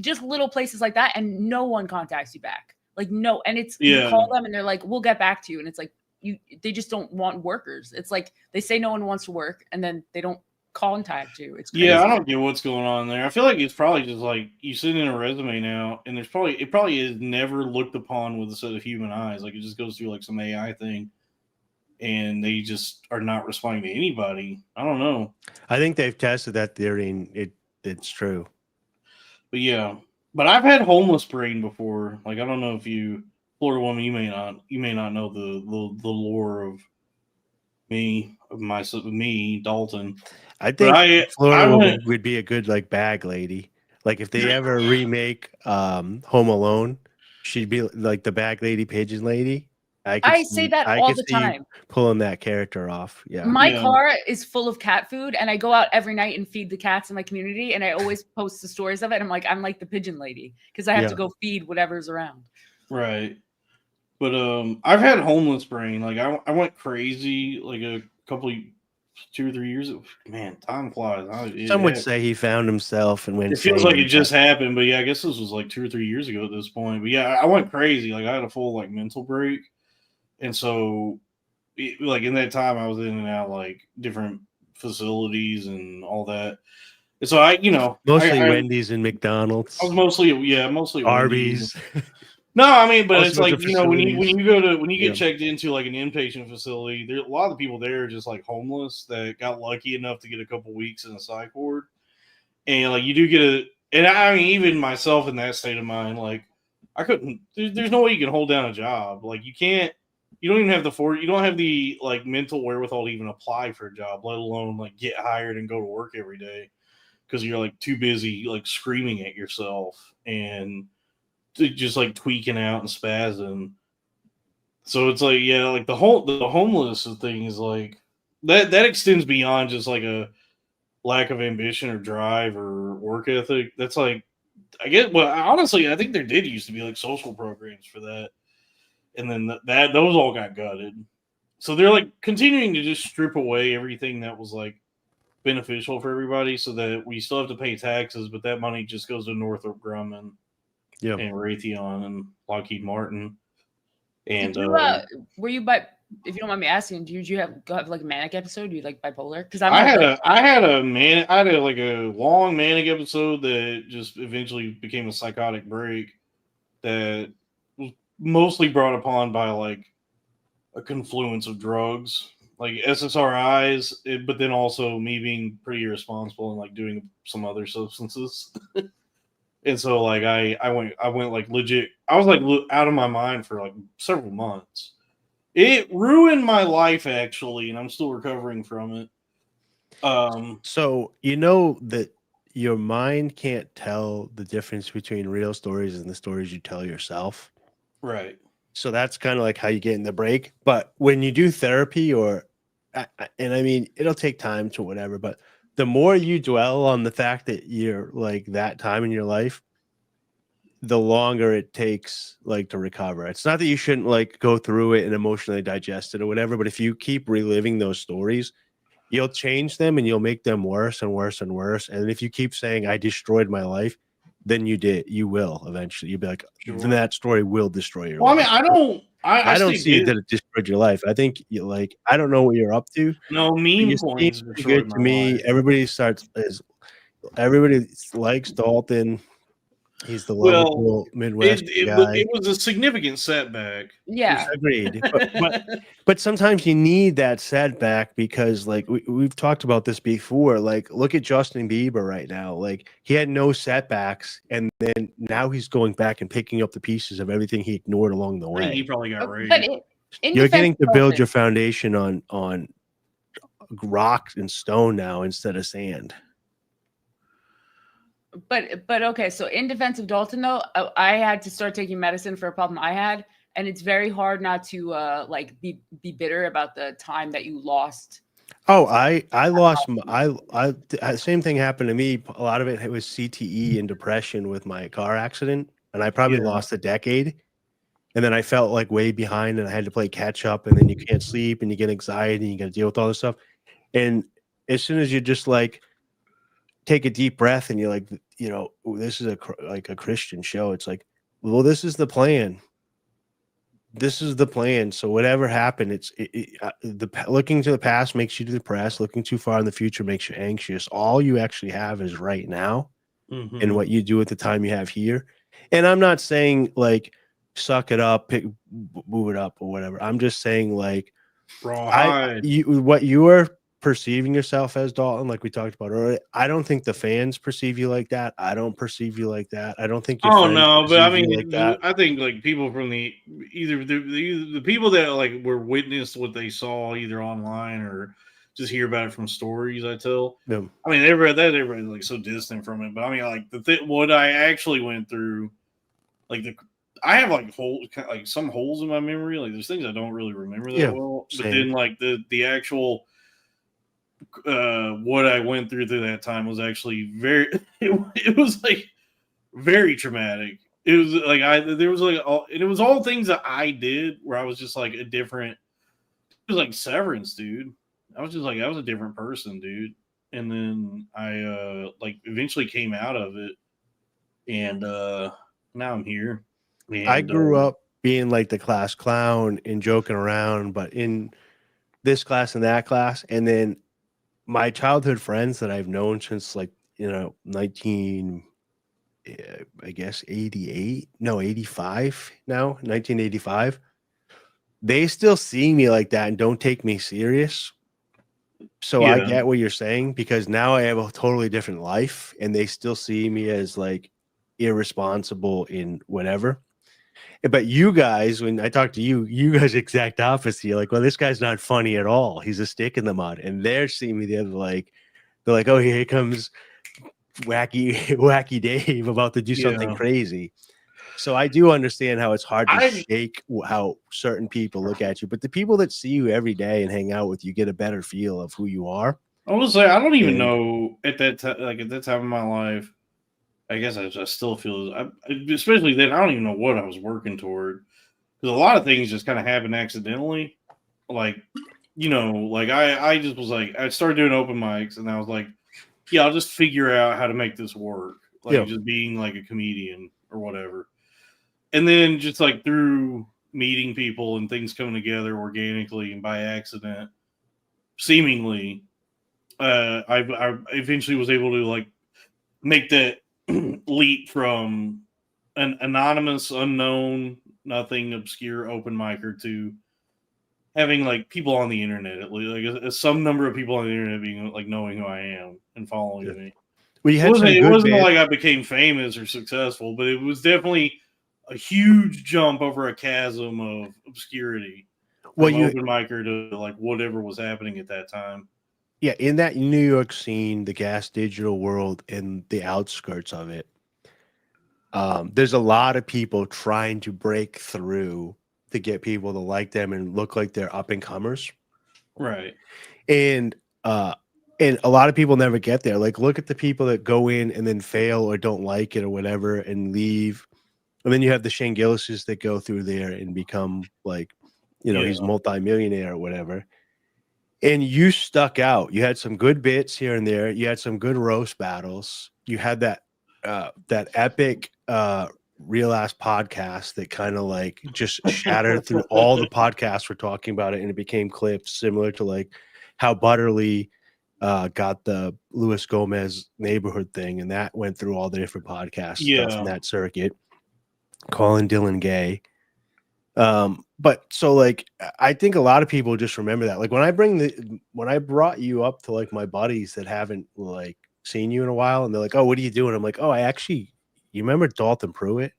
just little places like that. And no one contacts you back. Like, no. And it's, you call them and they're like, we'll get back to you. And it's like, they just don't want workers. It's like they say no one wants to work, and then they don't contact you. It's crazy. Yeah, I don't get what's going on there. I feel like it's probably just like you send in a resume now, and it probably is never looked upon with a set of human eyes. Like it just goes through like some AI thing, and they just are not responding to anybody. I don't know. I think they've tested that theory, and it's true. But yeah, but I've had homeless brain before. Like I don't know if Florida woman, you may not know the lore of me, Dalton. I think Florida woman would be a good like bag lady. Like if they ever remake Home Alone, she'd be like the bag lady, pigeon lady. I say that all the time. Pulling that character off. Yeah. My car is full of cat food, and I go out every night and feed the cats in my community, and I always post the stories of it. I'm like the pigeon lady because I have to go feed whatever's around. Right. But I've had homeless brain. Like I went crazy like a couple 2 or 3 years ago. Man, time flies. Some would say he found himself and went. It feels like it just happened, but yeah, I guess this was like 2 or 3 years ago at this point. But yeah, I went crazy. Like I had a full like mental break, and so like in that time I was in and out like different facilities and all that. And so mostly Wendy's and McDonald's. I was mostly Arby's. No, I mean, but it's like when you get checked into like an inpatient facility, there a lot of the people there are just like homeless that got lucky enough to get a couple weeks in a psych ward, and like you do get and I mean even myself in that state of mind, like I couldn't. There's no way you can hold down a job. Like you can't. You don't even have you don't have the like mental wherewithal to even apply for a job, let alone like get hired and go to work every day because you're like too busy like screaming at yourself and just like tweaking out and spazzing. So it's like, yeah, like the homeless thing is like that extends beyond just like a lack of ambition or drive or work ethic. That's like, I guess, well, honestly, I think there did used to be like social programs for that. And then those all got gutted. So they're like continuing to just strip away everything that was like beneficial for everybody so that we still have to pay taxes, but that money just goes to Northrop Grumman. Yeah, and Raytheon and Lockheed Martin. And were you if you don't mind me asking, did you have like a manic episode? Do you like bipolar? Because I had like a long manic episode that just eventually became a psychotic break that was mostly brought upon by like a confluence of drugs, like SSRIs, but then also me being pretty irresponsible and like doing some other substances. And so like I went like legit. I was like out of my mind for like several months. It ruined my life actually, and I'm still recovering from it. So you know that your mind can't tell the difference between real stories and the stories you tell yourself. Right. So that's kind of like how you get in the break. But when you do therapy and I mean, it'll take time to whatever, but the more you dwell on the fact that you're like that time in your life, the longer it takes like to recover. It's not that you shouldn't like go through it and emotionally digest it or whatever, but if you keep reliving those stories, you'll change them and you'll make them worse and worse and worse. And if you keep saying I destroyed my life, then you will eventually. You'll be like, then that story will destroy your life. I mean, I don't see that it destroyed your life. I think you like, I don't know what you're up to. No, meme points good to me. Life. Everybody likes Dalton. He's the lovable Midwest guy. It was a significant setback. Yeah, agreed. But sometimes you need that setback because, like we've talked about this before. Like, look at Justin Bieber right now. Like, he had no setbacks, and then now he's going back and picking up the pieces of everything he ignored along the way. He probably got raped. You're getting to build your foundation on rocks and stone now instead of sand. But okay, so in defense of Dalton though, I had to start taking medicine for a problem I had, and it's very hard not to like be bitter about the time that you lost. Oh, I lost same thing happened to me. A lot of it was CTE and depression with my car accident, and I probably lost a decade. And then I felt like way behind, and I had to play catch up. And then you can't sleep, and you get anxiety, and you got to deal with all this stuff. And as soon as you just like take a deep breath, and you're like, you know, this is a Christian show. It's like, well, this is the plan. this is the plan. So whatever happened, looking to the past makes you depressed. Looking too far in the future makes you anxious. All you actually have is right now, and what you do at the time you have here. And I'm not saying like suck it up, move it up or whatever. I'm just saying like what you are perceiving yourself as, Dalton, like we talked about earlier. I don't think the fans perceive you like that. I don't perceive you like that. I don't think your friends but I perceive you mean, like that. I think like people from the people that like were witnessed what they saw either online or just hear about it from stories I tell. Yeah. I mean, everybody's like so distant from it, but I mean, like what I actually went through, like I have like some holes in my memory. Like there's things I don't really remember that well. Same. But then like the actual what I went through that time was actually very. It was like very traumatic. It was like there was like it was all things that I did where I was just like a different. It was like Severance, dude. I was a different person, dude. And then I like eventually came out of it, and now I'm here. And, I grew up being like the class clown and joking around, but in this class and that class. And then my childhood friends that I've known since like, 1985, they still see me like that and don't take me serious. So I get what you're saying, because now I have a totally different life and they still see me as like irresponsible in whatever. But you guys, when I talk to you, you guys exact opposite. You're like, well, this guy's not funny at all. He's a stick in the mud. And they're seeing me the other they're like, oh, here comes wacky Dave about to do something crazy. So I do understand how it's hard to shake how certain people look at you. But the people that see you every day and hang out with you get a better feel of who you are. I will say, I don't even know at that time, like at that time in my life. I guess I still feel, especially then, I don't even know what I was working toward, because a lot of things just kind of happened accidentally. Like, like I just was like, I started doing open mics, and I was like, yeah, I'll just figure out how to make this work, like just being like a comedian or whatever. And then just like through meeting people and things coming together organically and by accident, seemingly, I eventually was able to like make that leap from an anonymous, unknown, nothing obscure open micer to having like people on the internet, at least like some number of people on the internet being like knowing who I am and following me. Well, it wasn't like I became famous or successful, but it was definitely a huge jump over a chasm of obscurity. From open micer to like whatever was happening at that time. Yeah, in that New York scene, the gas digital world and the outskirts of it, there's a lot of people trying to break through to get people to like them and look like they're up and comers. Right. And a lot of people never get there. Like, look at the people that go in and then fail or don't like it or whatever and leave. And then you have the Shane Gillises that go through there and become like, he's multimillionaire or whatever. And you stuck out. You had some good bits here and there. You had some good roast battles. You had that epic real ass podcast that kind of like just shattered through all the podcasts were talking about it, and it became clips similar to like how Butterly got the Luis Gomez neighborhood thing, and that went through all the different podcasts stuff in that circuit. Calling Dylan gay. But so like I think a lot of people just remember that. Like when I brought you up to like my buddies that haven't like seen you in a while, and they're like, oh, what are you doing? I'm like, oh, you remember Dalton Pruitt?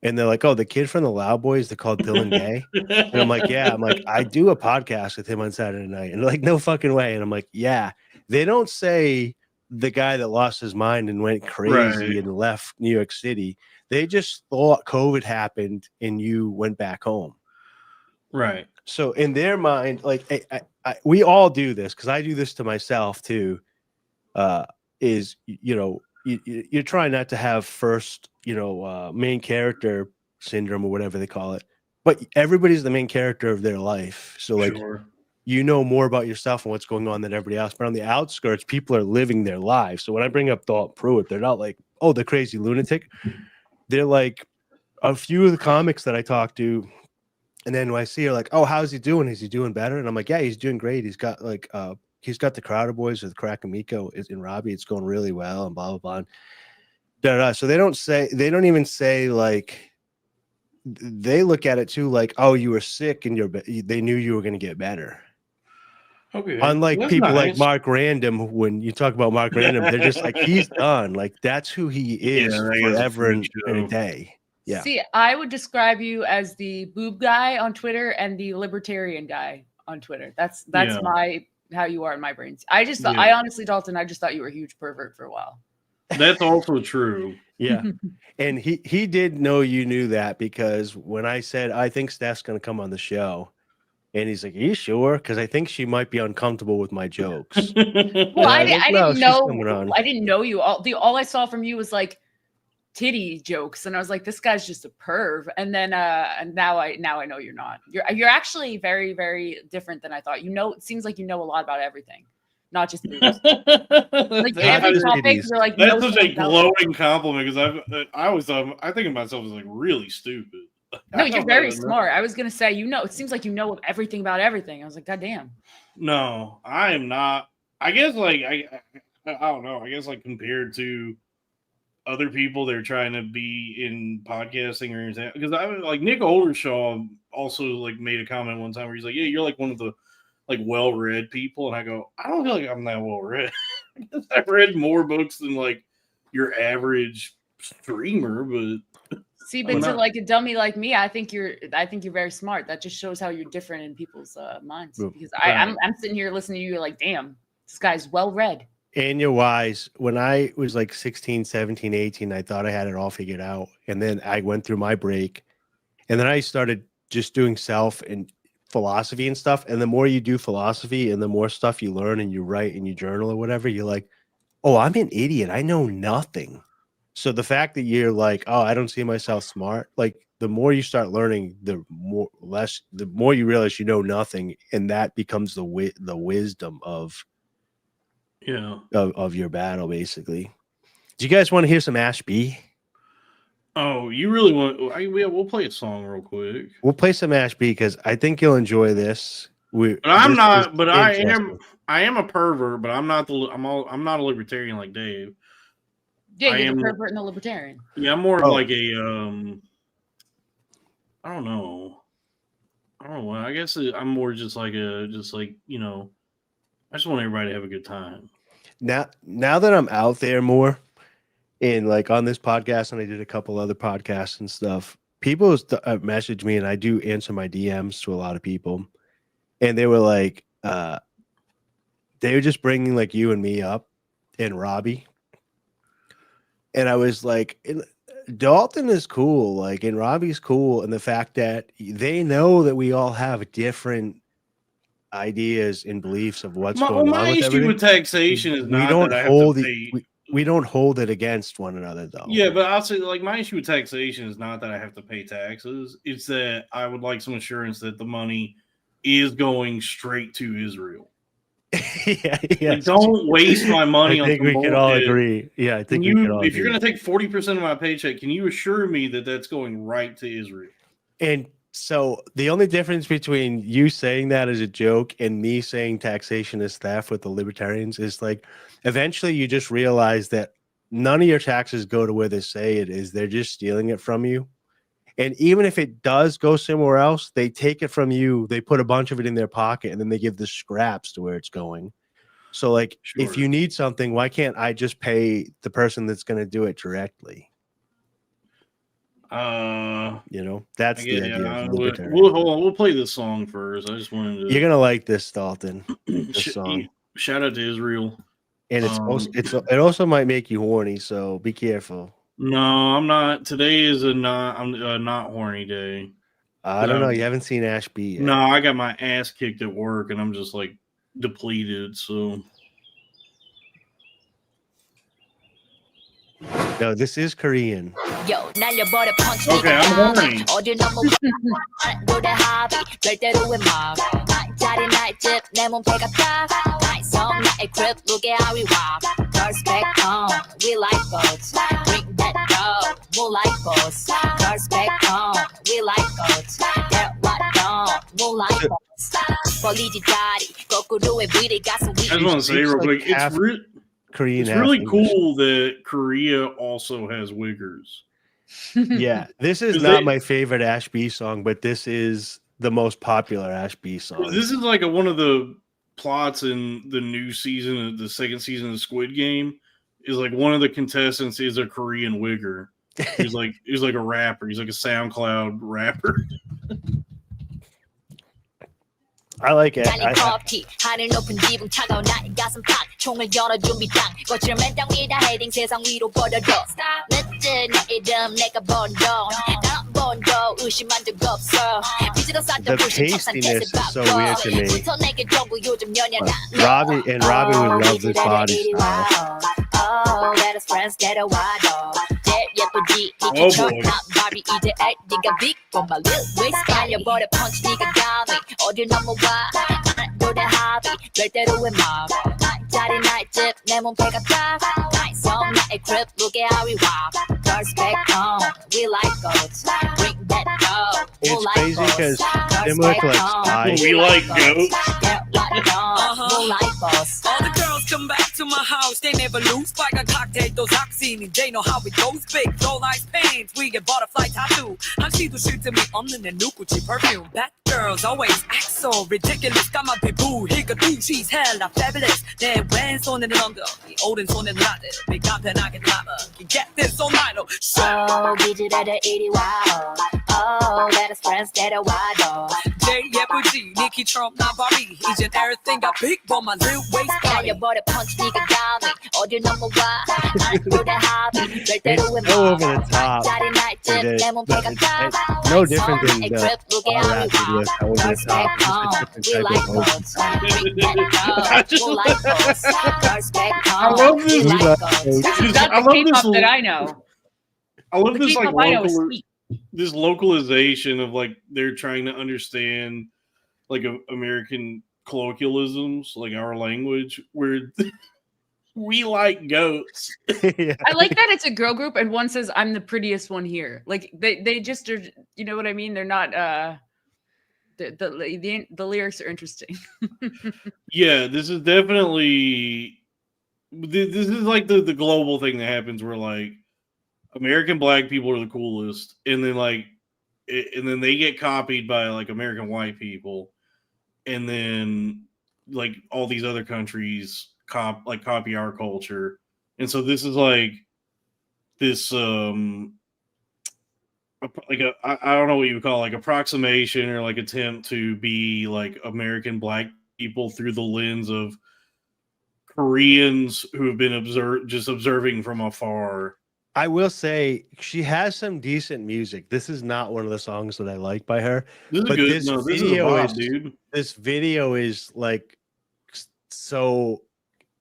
And they're like, oh, the kid from the Loud Boys, they called Dylan Gay. And I'm like, yeah. I'm like, I do a podcast with him on Saturday night. And they're like, no fucking way. And I'm like, yeah. They don't say the guy that lost his mind and went crazy and left New York City. They just thought COVID happened and you went back home. Right. So in their mind, like we all do this, because I do this to myself too, is, you're trying not to have first, main character syndrome or whatever they call it. But everybody's the main character of their life. So like, you know more about yourself and what's going on than everybody else. But on the outskirts, people are living their lives. So when I bring up Dalton Pruitt, they're not like, oh, the crazy lunatic. They're like, a few of the comics that I talk to And then when I see her like, oh, how's he doing? Is he doing better? And I'm like, yeah, he's doing great. He's got like he's got the Crowder Boys with Crack and Miko and Robbie. It's going really well and blah blah blah. And so they don't even say like, they look at it too like, oh, you were sick and they knew you were going to get better. Okay. Unlike That's people nice. like Mark Random, when you talk about Mark Random, they're just like, he's done. Like that's who he is forever and a day. Yeah. See, I would describe you as the boob guy on Twitter and the libertarian guy on Twitter. That's how you are in my brains. I just thought, I honestly, Dalton, I just thought you were a huge pervert for a while. That's also true. Yeah. And he did know you knew that, because when I said, I think Steph's going to come on the show, and he's like, are you sure? Because I think she might be uncomfortable with my jokes. Well, I didn't know you. All I saw from you was like titty jokes, and I was like, this guy's just a perv. And then and now I know you're not. You're actually very, very different than I thought. It seems like you know a lot about everything, not just movies. Like every topic, you're like, that's such a glowing compliment, because I think of myself as like really stupid. No, you're very smart. I was gonna say, it seems like you know everything about everything. I was like, God damn. No, I am not. I guess like I don't know. I guess like compared to other people, they're trying to be in podcasting or anything. Because I like Nick Oldershaw also like made a comment one time where he's like, yeah, you're like one of the like well-read people, and I go, I don't feel like I'm that well-read. I've read more books than like your average streamer, but. See, but to like a dummy like me, I think you're very smart. That just shows how you're different in people's minds. Because I'm sitting here listening to you like, damn, this guy's well read. And you're wise. When I was like 16, 17, 18, I thought I had it all figured out. And then I went through my break. And then I started just doing self and philosophy and stuff. And the more you do philosophy and the more stuff you learn and you write and you journal or whatever, you're like, oh, I'm an idiot. I know nothing. So the fact that you're like, oh, I don't see myself smart, like the more you start learning, the more you realize you know nothing, and that becomes the wisdom of your battle, basically. Do you guys want to hear some Ash B? Oh, you really want? We'll play a song real quick. We'll play some Ash B because I think you'll enjoy this. I am a pervert, but I'm not a libertarian like Dave. Yeah, you're the pervert and the libertarian. Yeah, I'm more of like a I don't know. I guess I'm more just like I just want everybody to have a good time. Now that I'm out there more in like on this podcast, and I did a couple other podcasts and stuff, people message me, and I do answer my DMs to a lot of people, and they were like, they were just bringing like you and me up and Robbie. And I was like, Dalton is cool, like, and Robbie's cool, and the fact that they know that we all have different ideas and beliefs of what's going on. My issue with taxation is not that I have to pay. We don't hold it against one another, though. Yeah, but I'll say, like, my issue with taxation is not that I have to pay taxes. It's that I would like some assurance that the money is going straight to Israel. Yeah. Like, don't waste my money. I think we can all agree. Yeah, I think if you're going to take 40% of my paycheck, can you assure me that that's going right to Israel? And so the only difference between you saying that as a joke and me saying taxation is theft with the libertarians is like eventually you just realize that none of your taxes go to where they say it is. They're just stealing it from you. And even if it does go somewhere else, they take it from you. They put a bunch of it in their pocket, and then they give the scraps to where it's going. So, like, if you need something, why can't I just pay the person that's going to do it directly? That's the idea. We'll play this song first. I just wanted to. You're gonna like this, Dalton. This song. Shout out to Israel. And it also might make you horny, so be careful. No, I'm not. Today is a not horny day. I don't know. You haven't seen Ash B yet. No, I got my ass kicked at work, and I'm just like depleted. So no, this is Korean. Okay, I'm horny. Look at how we rock. Girls back home, we like boats. Bring that dough, more like boats. Girls back home, we like boats. Get what I just want to say real quick, it's really cool that Korea also has wiggers. Yeah, this is not my favorite Ash B song, but this is the most popular Ash B song. This is like one of the plots in the new season, the second season of Squid Game, is like one of the contestants is a Korean wigger. He's like a rapper. He's like a SoundCloud rapper. I like it. The pastiness is so weird to me. Robbie would love this body style. Oh, let us friends get a wide dog. 예쁘지 니키 척나 바비 이제 알 네가 빅 on my lip waist 달려버려 punch 네가 감히 어딜 넘어와 노래 합의 될 대로 왜 막 짜리 날집 내 몸빼가 딱 Nice on 나의 grip look at how we walk Girls back home we like goats Bring that dough It's crazy because similar to like Spy. We like goats. All the girls come back to my house, they never lose. Spike a cocktail, those oxygen, they know how it goes. Big, no ice pains, we get butterfly tattoo. 한 시도 쉴 틈이 없는 내 누구지 perfume. Bad girls always act so ridiculous. 까만 피부, 희가두, she's hella fabulous. 내 왼손에는 엉덩이, 오른손에는 아들. 내가 편하게 남아, get this all night. Oh, 기질애들 이리 와. Oh, let us friends get a wide dog. 제일 예쁘지, 니키처럼 나 바비. 이젠 everything got big, but my little waist body. 달려버려 punch 네가 감히 어딜 넘어와 노래 합의 될 대로 왜 So over the top. 짜리 날집 내 몸빼가 딱 It's no different than the rap video. Over the top. It's a different type I love this. That's the K-pop that I know. I love The this like K-pop I know is sweet. this localization of like they're trying to understand like American colloquialisms, like our language, where we like goats. Yeah. I like that it's a girl group and one says I'm the prettiest one here. Like they just are, you know what I mean? They're not the lyrics are interesting. Yeah, this is definitely this is like the global thing that happens where like American black people are the coolest, and then they get copied by like American white people, and then like all these other countries copy our culture, and so this is like this like I don't know what you would call it, like approximation or like attempt to be like American black people through the lens of Koreans who have been observing from afar. I will say she has some decent music. This is not one of the songs that I like by her. This is but good. this No, this video is a vibe, dude. This video is like so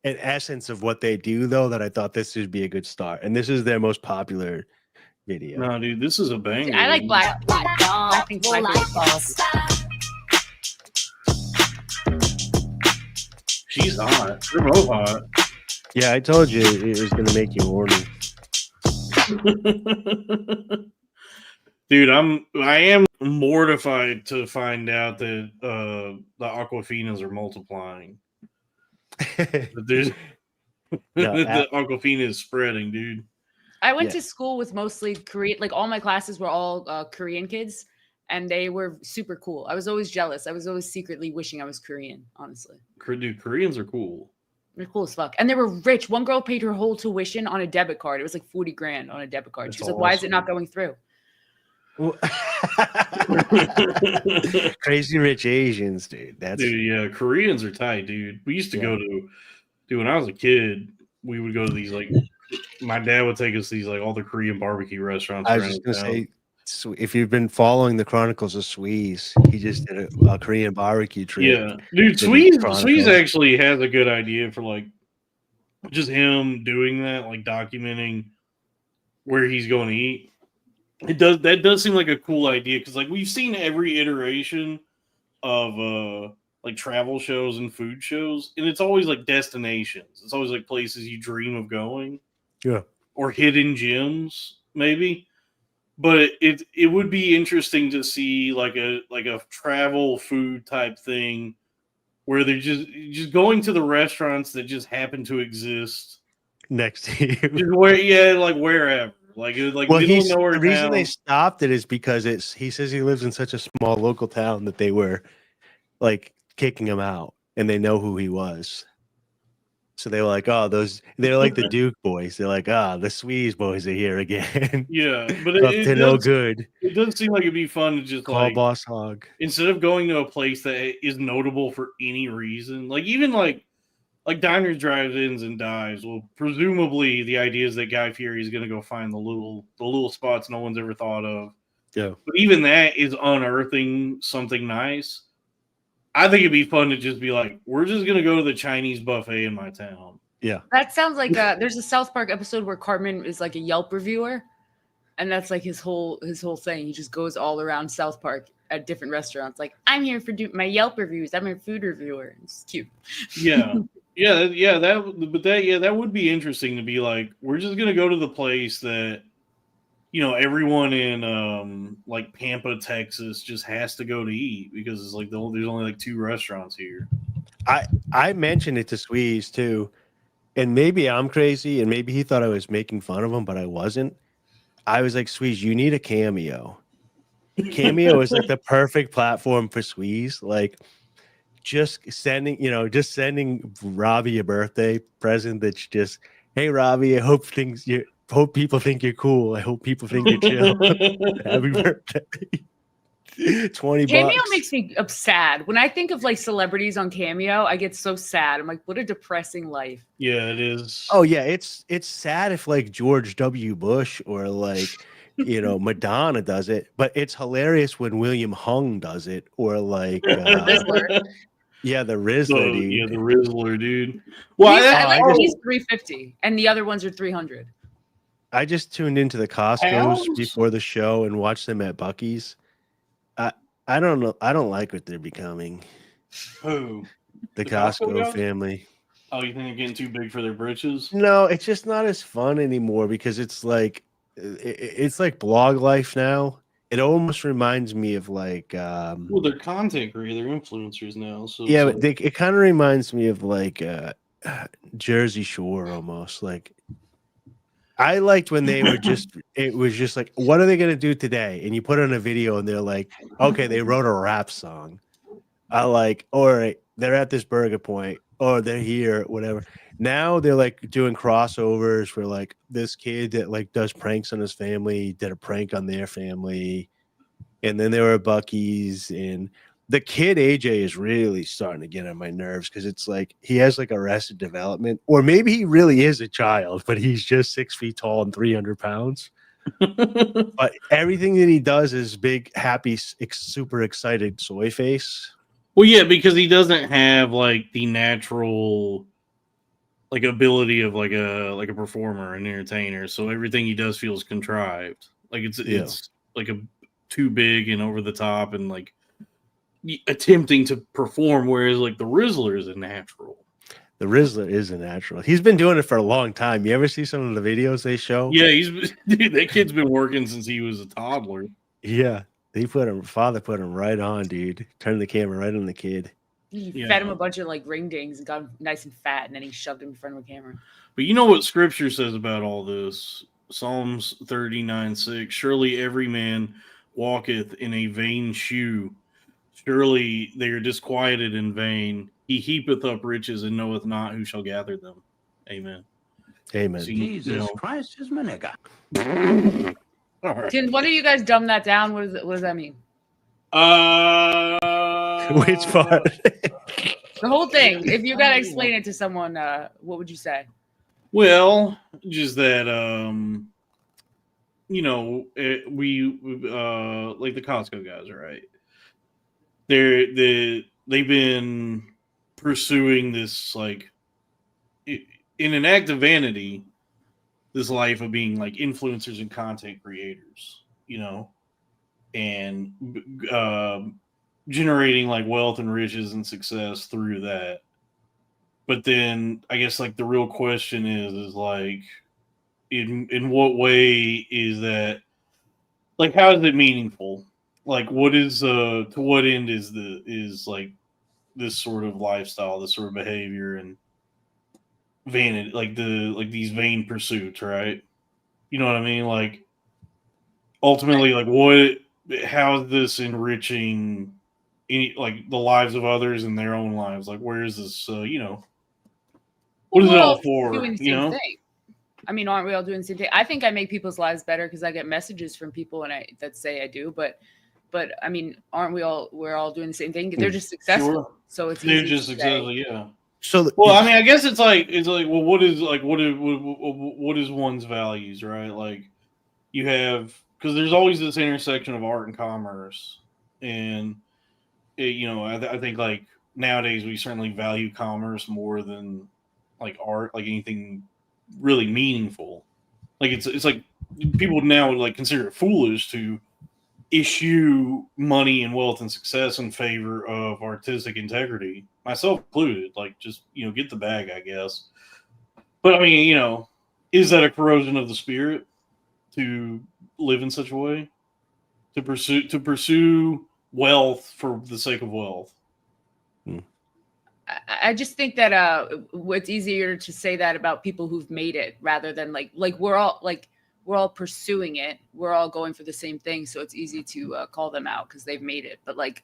an essence of what they do, though, that I thought this would be a good start. And this is their most popular video. No, dude, this is a banger. I like black. I think black She's hot. They're both hot. Yeah, I told you it was going to make you horny. Dude, I am mortified to find out that the Aquafinas are multiplying. The Aquafina is spreading, dude. I went to school with mostly Korean, like all my classes were all Korean kids, and they were super cool. I was always jealous. I was always secretly wishing I was Korean, honestly. Dude, Koreans are cool. They're cool as fuck. And they were rich. One girl paid her whole tuition on a debit card. It was like 40 grand on a debit card. She's like, why is it not going through? Crazy rich Asians, dude. Dude, yeah, Koreans are tight, dude. We used to go to, dude, when I was a kid, we would go to these, like, my dad would take us to these, like, all the Korean barbecue restaurants. I was just going to say, if you've been following the Chronicles of Sweeze, he just did a Korean barbecue trip. Yeah, dude, Sweeze actually has a good idea for like just him doing that, like documenting where he's going to eat. That does seem like a cool idea because like we've seen every iteration of like travel shows and food shows, and it's always like destinations. It's always like places you dream of going. Yeah, or hidden gems, maybe. But it would be interesting to see like a travel food type thing where they're just going to the restaurants that just happen to exist next to you. Just where, like wherever, like Well, middle of nowhere the reason town. they stopped it is because he says he lives in such a small local town that they were like kicking him out, and they know who he was. So they were like, "Oh, they're like the Duke boys. They're like, the Swedes boys are here again." Yeah, but Up to no good. It does seem like it'd be fun to just Call Boss Hog. Instead of going to a place that is notable for any reason, like even like diners, drive-ins, and dives. Well, presumably the idea is that Guy Fieri is going to go find the little spots no one's ever thought of. Yeah, but even that is unearthing something nice. I think it'd be fun to just be like, we're just going to go to the Chinese buffet in my town. Yeah, that sounds like there's a South Park episode where Cartman is like a Yelp reviewer, and that's like his whole thing. He just goes all around South Park at different restaurants. Like, I'm here for my Yelp reviews. I'm a food reviewer. It's cute. Yeah. That would be interesting to be like, we're just gonna go to the place that everyone in like Pampa, Texas, just has to go to eat because it's like there's only like 2 restaurants here. I mentioned it to Squeeze too, and maybe I'm crazy, and maybe he thought I was making fun of him, but I wasn't. I was like, Squeeze, you need a Cameo. Cameo is like the perfect platform for Squeeze, like. Just sending Robbie a birthday present that's just, hey Robbie, I hope people think you're cool. I hope people think you're chill. Happy birthday. $20. Cameo makes me sad. When I think of like celebrities on Cameo, I get so sad. I'm like, what a depressing life. Yeah, it is. Oh yeah, it's sad if like George W. Bush or like Madonna does it, but it's hilarious when William Hung does it, or like yeah, the Rizzler dude. Yeah, the Rizzler dude. Well, he's 350, and the other ones are 300. I just tuned into the Costco's before the show and watched them at Buc-ee's. I don't know. I don't like what they're becoming. Who? The Costco family. Oh, you think they're getting too big for their britches? No, it's just not as fun anymore because it's like blog life now. It almost reminds me of like well, they're content creators, they're influencers now. So yeah, but it kind of reminds me of like Jersey Shore almost. Like I liked when they were it was just like, what are they gonna do today? And you put on a video and they're like, okay, they wrote a rap song. I like, all right, they're at this burger point, or they're here, whatever. Now they're like doing crossovers for like this kid that like does pranks on his family, did a prank on their family, and then there were Buc-ee's, and the kid AJ is really starting to get on my nerves because it's like he has like Arrested Development, or maybe he really is a child, but he's just 6 feet tall and 300 pounds. But everything that he does is big, happy, super excited soy face. Well, yeah, because he doesn't have like the natural like ability of like a performer, an entertainer. So everything he does feels contrived. Like it's like a too big and over the top and like attempting to perform, whereas like the Rizzler is a natural. The Rizzler is a natural. He's been doing it for a long time. You ever see some of the videos they show? Yeah, that kid's been working since he was a toddler. Yeah. Father put him right on, dude. Turned the camera right on the kid. He fed him a bunch of like ring dings and got him nice and fat, and then he shoved him in front of a camera. But you know what Scripture says about all this? Psalms 39:6. Surely every man walketh in a vain shoe. Surely they are disquieted in vain. He heapeth up riches and knoweth not who shall gather them. Amen. Amen. So, Jesus Christ is my nigga. All right. Can one of you guys dumb that down? What does that mean? Which part? The whole thing. If you gotta explain it to someone, what would you say? Well, just that we like the Costco guys, right? They've been pursuing this like in an act of vanity, this life of being like influencers and content creators, and generating like wealth and riches and success through that. But then I guess like the real question is like in what way is that like, how is it meaningful? Like, what is to what end is like this sort of lifestyle, this sort of behavior and vanity, like these vain pursuits, right? You know what I mean? Like, ultimately, like, how is this enriching like the lives of others and their own lives? Like, where is this? What is it all for? Doing the same thing. I mean, aren't we all doing the same thing? I think I make people's lives better because I get messages from people that say I do. But I mean, aren't we all? We're all doing the same thing. They're just successful, sure. So it's they're easy just to successful, say. yeah. So, well, I mean, I guess it's like, well, what is one's values, right? Like, you have, because there's always this intersection of art and commerce, and I think like nowadays we certainly value commerce more than like art, like anything really meaningful. Like it's like people now would like consider it foolish to issue money and wealth and success in favor of artistic integrity, myself included. Like, just get the bag, I guess. But I mean, is that a corrosion of the spirit to live in such a way, to pursue wealth for the sake of wealth? I just think that it's easier to say that about people who've made it rather than like we're all pursuing it. We're all going for the same thing. So it's easy to call them out because they've made it. But like,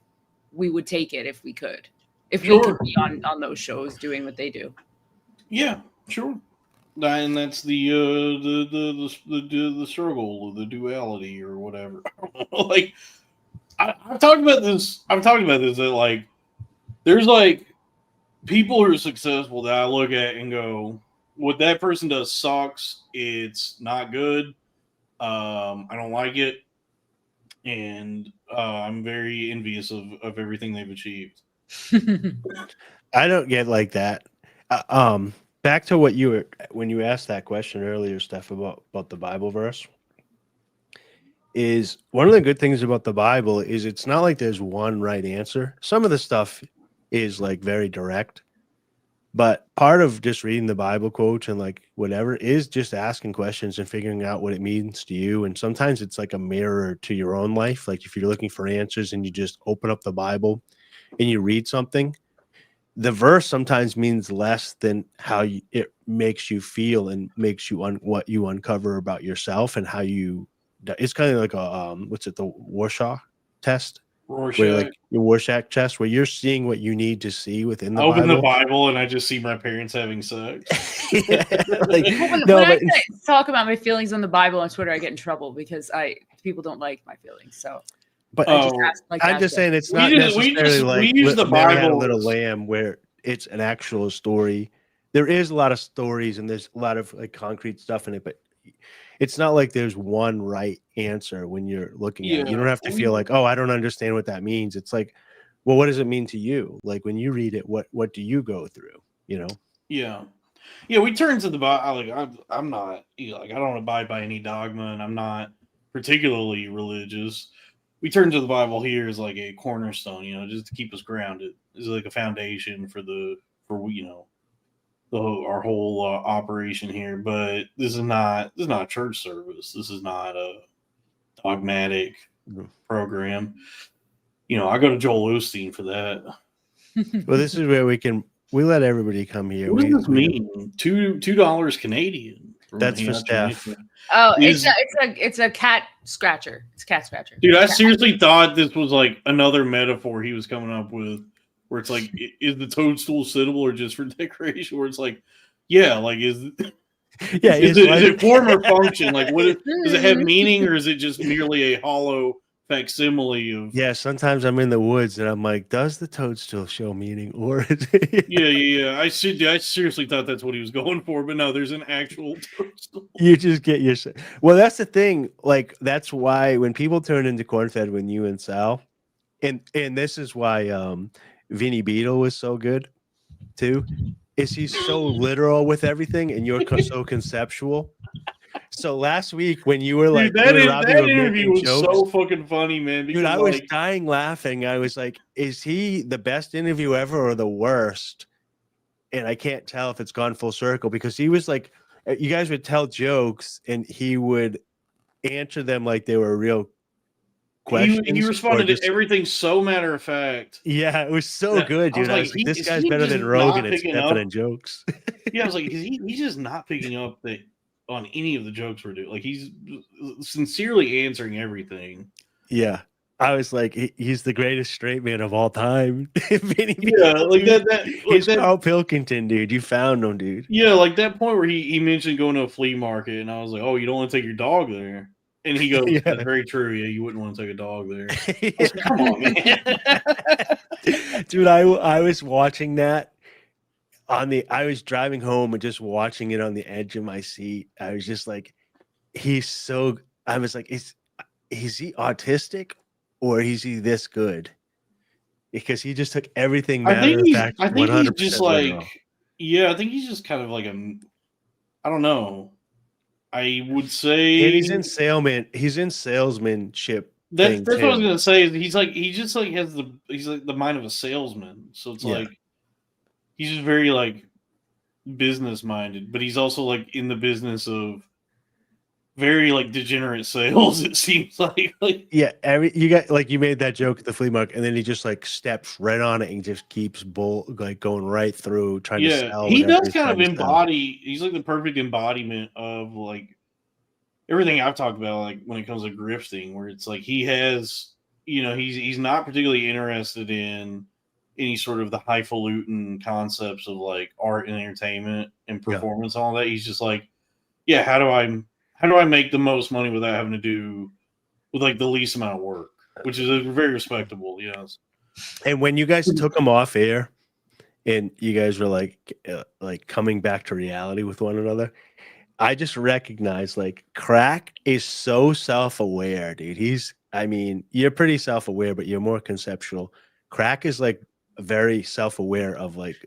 we would take it if we could. If we could be on those shows doing what they do. Yeah, sure. And that's the struggle, the duality, or whatever. Like, I've talked about this. That like, there's like people who are successful that I look at and go, what that person does sucks. It's not good. I don't like it. And I'm very envious of everything they've achieved. I don't get like that. Back to what when you asked that question earlier, Steph, about the Bible verse, is one of the good things about the Bible is it's not like there's one right answer. Some of the stuff is like very direct, but part of just reading the Bible quotes and like whatever is just asking questions and figuring out what it means to you. And sometimes it's like a mirror to your own life. Like if you're looking for answers and you just open up the Bible and you read something, the verse sometimes means less than how it makes you feel and makes you what you uncover about yourself and how you. It's kind of like a what's it, the Rorschach test? Where like your Rorschach test, where you're seeing what you need to see within the Bible. I open the Bible and I just see my parents having sex. Like, when I talk about my feelings on the Bible on Twitter, I get in trouble because people don't like my feelings. So, but I'm just saying it's not necessarily like we use the Bible Had a Little Lamb, where it's an actual story. There is a lot of stories and there's a lot of like concrete stuff in it, but it's not like there's one right answer when you're looking at it. You don't have to feel like, oh, I don't understand what that means. It's like, well, what does it mean to you? Like when you read it, what do you go through? Yeah. We turn to the Bible. Like I'm not like, I don't abide by any dogma, and I'm not particularly religious. We turn to the Bible here as like a cornerstone, just to keep us grounded. It's like a foundation for our whole operation here. But this is not a church service. This is not a dogmatic program. I go to Joel Osteen for that. Well, this is where we let everybody come here. What does this mean? $2 Canadian. That's for Steph. Oh, it's a cat scratcher. It's a cat scratcher. Dude, I seriously thought this was like another metaphor he was coming up with, where it's like, is the toadstool sittable or just for decoration? Where it's like, yeah, like is it form or function? Like, does it have meaning, or is it just merely a hollow facsimile of? Yeah, sometimes I'm in the woods and I'm like, does the toadstool show meaning, or is it? Yeah. I seriously thought that's what he was going for, but no, there's an actual toadstool. You just get your. Well, that's the thing. Like, that's why when people turn into corn-fed with you and Sal, and this is why Vinny Beetle was so good too, is he's so literal with everything and you're so conceptual. So last week when you were like, dude, that interview was so fucking funny, man. Dude, I was dying laughing. I was like, is he the best interview ever or the worst? And I can't tell if it's gone full circle, because he was like, you guys would tell jokes and he would answer them like they were real questions. He responded to everything so matter of fact. Yeah, it was so good, dude. I was like, this guy's better than Rogan at stepping in jokes. Yeah, I was like, he's just not picking up on any of the jokes we're doing. Like, he's sincerely answering everything. Yeah. I was like, he's the greatest straight man of all time. Yeah, like that. He's Carl Pilkington, dude. You found him, dude. Yeah, like that point where he mentioned going to a flea market, and I was like, oh, you don't want to take your dog there? And he goes, that's very true. Yeah, you wouldn't want to take a dog there. I was like, come on, man. Dude, I was watching that I was driving home and just watching it on the edge of my seat. I was just like, I was like, is he autistic or is he this good? Because he just took everything matter of fact. I think he's just like, I think he's just kind of like I don't know. I would say, and he's in salesmanship. That's what I was gonna say. He's like, he just like has he's like the mind of a salesman. So it's like he's just very like business minded, but he's also like in the business of very like degenerate sales. It seems like you made that joke at the flea market, and then he just like steps right on it and just keeps going right through trying to sell. He does kind of embody. He's like the perfect embodiment of like everything I've talked about, like when it comes to grifting, where it's like he has, he's not particularly interested in any sort of the highfalutin concepts of like art and entertainment and performance and all that. He's just like, how do I make the most money without having to do with like the least amount of work, which is very respectable. Yes. And when you guys took him off air and you guys were like coming back to reality with one another, I just recognized like Crack is so self-aware, dude. You're pretty self-aware, but you're more conceptual. Crack is like very self-aware of like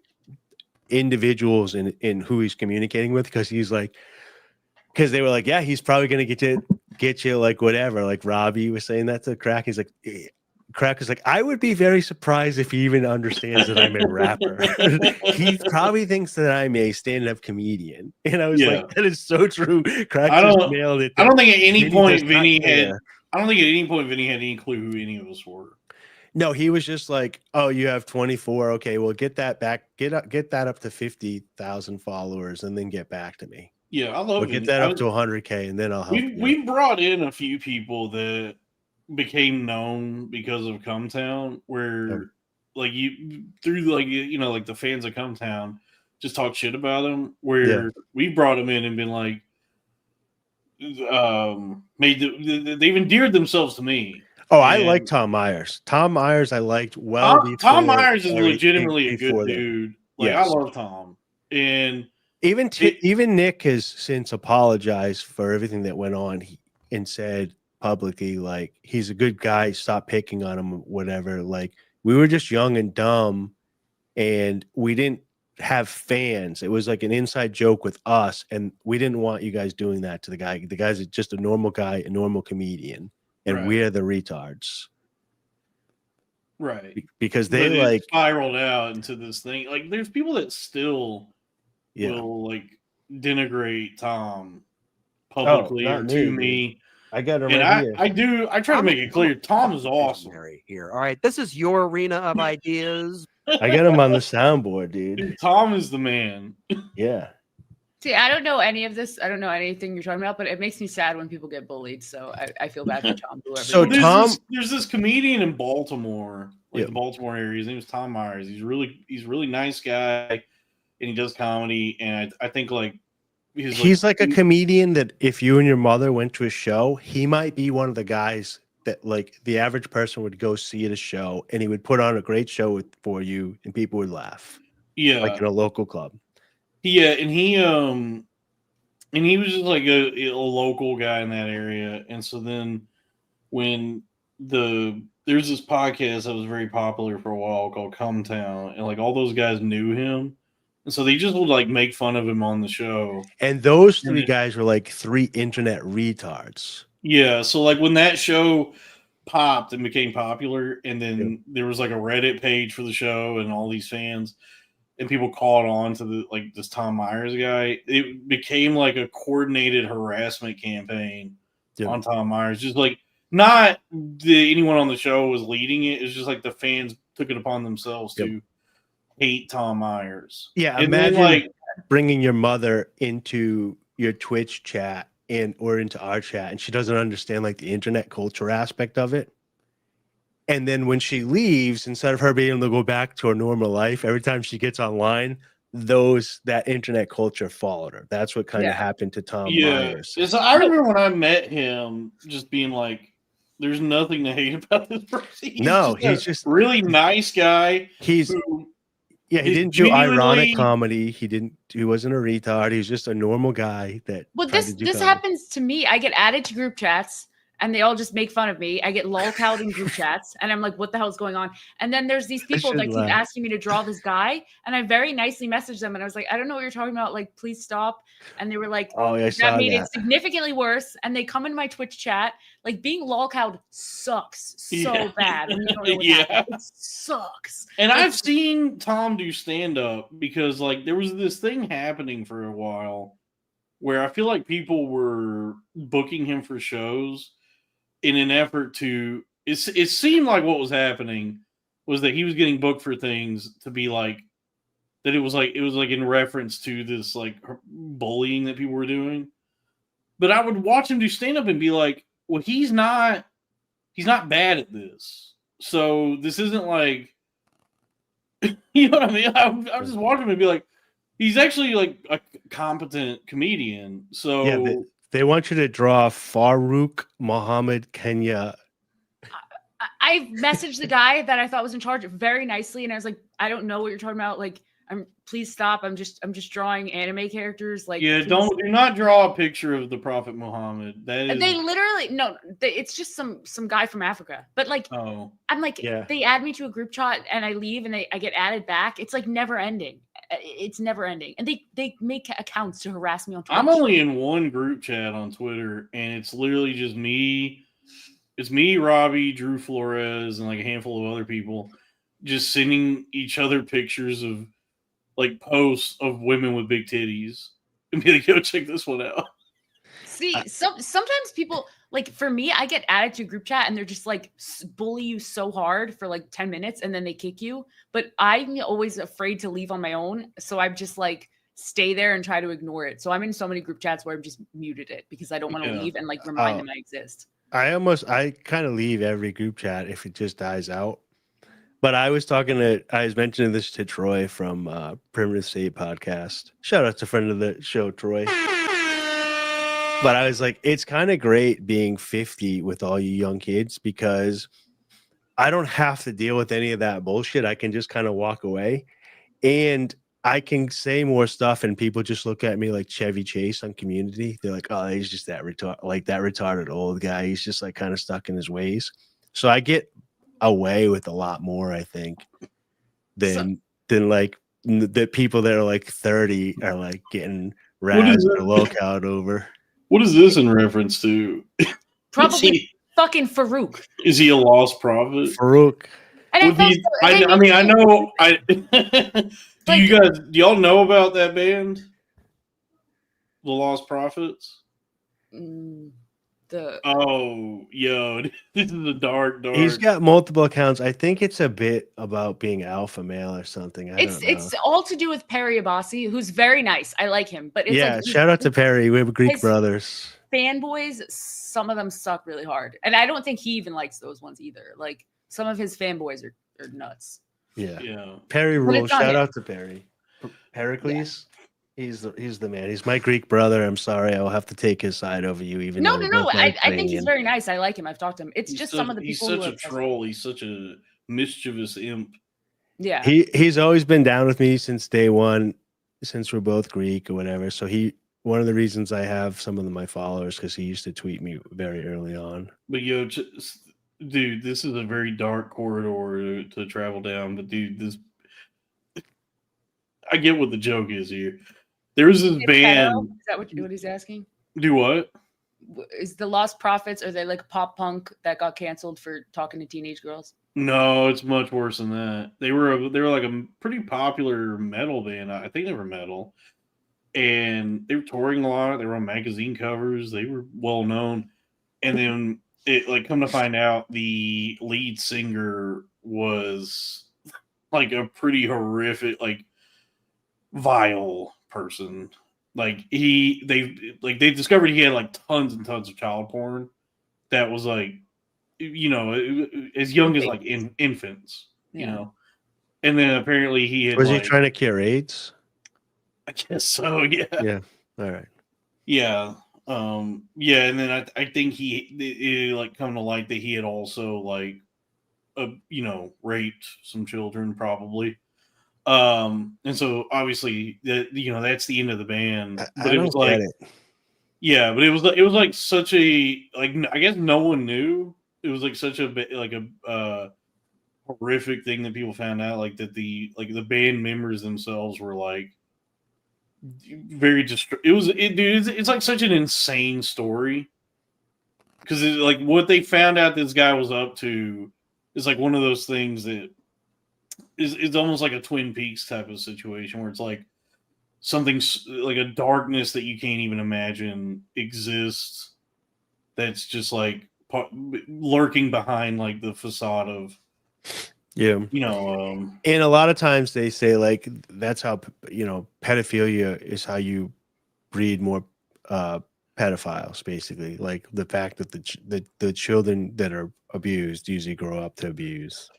individuals in who he's communicating with, because they were like, yeah, he's probably gonna get you like whatever. Like Robbie was saying that to Crack. He's like, Crack is like, I would be very surprised if he even understands that I'm a rapper. He probably thinks that I'm a stand-up comedian. And I was like, that is so true. Crack just nailed it. I don't think at any point Vinny had any clue who any of us were. No, he was just like, oh, you have 24. Okay, well, get that back. Get that up to 50,000 followers and then get back to me. Yeah, I love it. Get that up to 100K and then I'll help you. We brought in a few people that became known because of Cumtown, where like you through like like the fans of Cumtown just talk shit about them, where we brought them in and been like they've endeared themselves to me. Oh, I like Tom Myers. Tom Myers I liked well before. Tom Myers is legitimately a good dude. Like I love Tom. And even Nick has since apologized for everything that went on and said publicly, like, he's a good guy, stop picking on him, whatever. Like, we were just young and dumb and we didn't have fans. It was like an inside joke with us, and we didn't want you guys doing that to the guy. The guy's just a normal guy, a normal comedian, and we're the retards. Right. Because they like spiraled out into this thing. Like, there's people that still will like denigrate Tom publicly or to me. I got him I try to make it clear. Tom is awesome. Here. All right. This is your arena of ideas. I got him on the soundboard, dude. Tom is the man. Yeah. See, I don't know any of this. I don't know anything you're talking about, but it makes me sad when people get bullied. So I feel bad for Tom. So there's this comedian in Baltimore, like the Baltimore area. His name is Tom Myers. He's a really nice guy, and he does comedy. And I think like he's like a comedian that if you and your mother went to a show, he might be one of the guys that like the average person would go see at a show, and he would put on a great show for you, and people would laugh. Yeah, like in a local club. Yeah, and he was just like a local guy in that area. And so then when there's this podcast that was very popular for a while called Cumtown, and like all those guys knew him. And so they just would like make fun of him on the show. And those three guys were like three internet retards. Yeah. So like when that show popped and became popular, and then there was like a Reddit page for the show and all these fans, and people caught on to this Tom Myers guy, it became like a coordinated harassment campaign on Tom Myers. Just like not anyone on the show was leading it. It's just like the fans took it upon themselves to hate Tom Myers. Yeah, and imagine then, like bringing your mother into your Twitch chat or into our chat, and she doesn't understand like the internet culture aspect of it. And then when she leaves, instead of her being able to go back to her normal life, every time she gets online, that internet culture followed her. That's what kind of happened to Tom Myers. I remember when I met him, just being like, "There's nothing to hate about this person." He's just really nice guy. He didn't do ironic comedy. He wasn't a retard. He's just a normal guy that. Well, this happens to me. I get added to group chats and they all just make fun of me. I get lolcowed in group chats and I'm like, what the hell is going on? And then there's these people that keep asking me to draw this guy. And I very nicely messaged them and I was like, I don't know what you're talking about. Like, please stop. And they were like, that made it significantly worse. And they come in my Twitch chat. Like, being lolcowed sucks so bad. When you don't know what happened. It sucks. And I've seen Tom do stand-up because like there was this thing happening for a while where I feel like people were booking him for shows in an effort to, it seemed like what was happening was that he was getting booked for things to be like, that it was like in reference to this like bullying that people were doing. But I would watch him do stand up and be like, well, he's not bad at this. So this isn't like, you know what I mean? I was just watching him and be like, he's actually like a competent comedian. So yeah, they want you to draw Farouk Mohammed Kenya. I messaged the guy that I thought was in charge very nicely, and I was like, I don't know what you're talking about. Like, please stop. I'm just drawing anime characters. Like, yeah, do not draw a picture of the Prophet Muhammad. That is, they literally it's just some guy from Africa. But like, I'm like, they add me to a group chat and I leave and I get added back. It's like never ending. It's never ending, and they make accounts to harass me on Twitter. I'm only in one group chat on Twitter, and it's literally just me. It's me, Robbie, Drew Flores, and like a handful of other people, just sending each other pictures of like posts of women with big titties, and be like, "Yo, check this one out." See, sometimes people, like, for me, I get added to a group chat and they're just like bully you so hard for like 10 minutes and then they kick you. But I'm always afraid to leave on my own. So I'm just like, stay there and try to ignore it. So I'm in so many group chats where I've just muted it because I don't want to leave and like remind them I exist. I kind of leave every group chat if it just dies out. But I was mentioning this to Troy from Primitive State Podcast. Shout out to friend of the show, Troy. But I was like, it's kind of great being 50 with all you young kids because I don't have to deal with any of that bullshit. I can just kind of walk away and I can say more stuff and people just look at me like Chevy Chase on Community. They're like, oh, he's just that retarded old guy. He's just like kind of stuck in his ways. So I get away with a lot more, I think, than like the people that are like 30 are like getting razzed or lockout over. What is this in reference to? Probably fucking Farouk. Is he a lost prophet? Farouk. And I know. Do y'all know about that band? The Lost Prophets? This is a dark. He's got multiple accounts. I think it's a bit about being alpha male or something. It's all to do with Perry Abbasi, who's very nice. I like him, but it's like, shout out to Perry. We have Greek brothers. Fanboys, some of them suck really hard, and I don't think he even likes those ones either. Like some of his fanboys are nuts. Yeah. Perry rules. Shout out to Perry. Pericles. He's the man. He's my Greek brother. I'm sorry, I'll have to take his side over you. Even no. I think he's very nice. I like him. I've talked to him. He's just some of the people. He's such a troll. He's such a mischievous imp. Yeah. He's always been down with me since day one, since we're both Greek or whatever. So one of the reasons I have some of my followers because he used to tweet me very early on. But dude, this is a very dark corridor to travel down. But dude, I get what the joke is here. There's this band. Is that what he's asking? Do what? Is the Lost Prophets, are they like pop punk that got canceled for talking to teenage girls? No, it's much worse than that. They were like a pretty popular metal band. I think they were metal. And they were touring a lot. They were on magazine covers. They were well known. And then it like come to find out, the lead singer was like a pretty horrific, like vile person. Like they discovered he had like tons and tons of child porn that was like, you know, as young as like infants, you know. And then apparently he had Was he trying to cure AIDS? I guess so, yeah. Yeah. All right. Yeah. Yeah, and then I think it like come to light that he had also like you know, raped some children probably. And so obviously that, you know, that's the end of the band. But it was like yeah, but it was like such a, like, I guess no one knew. It was like such a like a horrific thing that people found out, like that the band members themselves were like very it's like such an insane story, because like what they found out this guy was up to is like one of those things that it's almost like a Twin Peaks type of situation where it's like something like a darkness that you can't even imagine exists, that's just like lurking behind like the facade of, yeah, you know. And a lot of times they say like that's how, you know, pedophilia is how you breed more pedophiles, basically. Like the fact that the children that are abused usually grow up to abuse.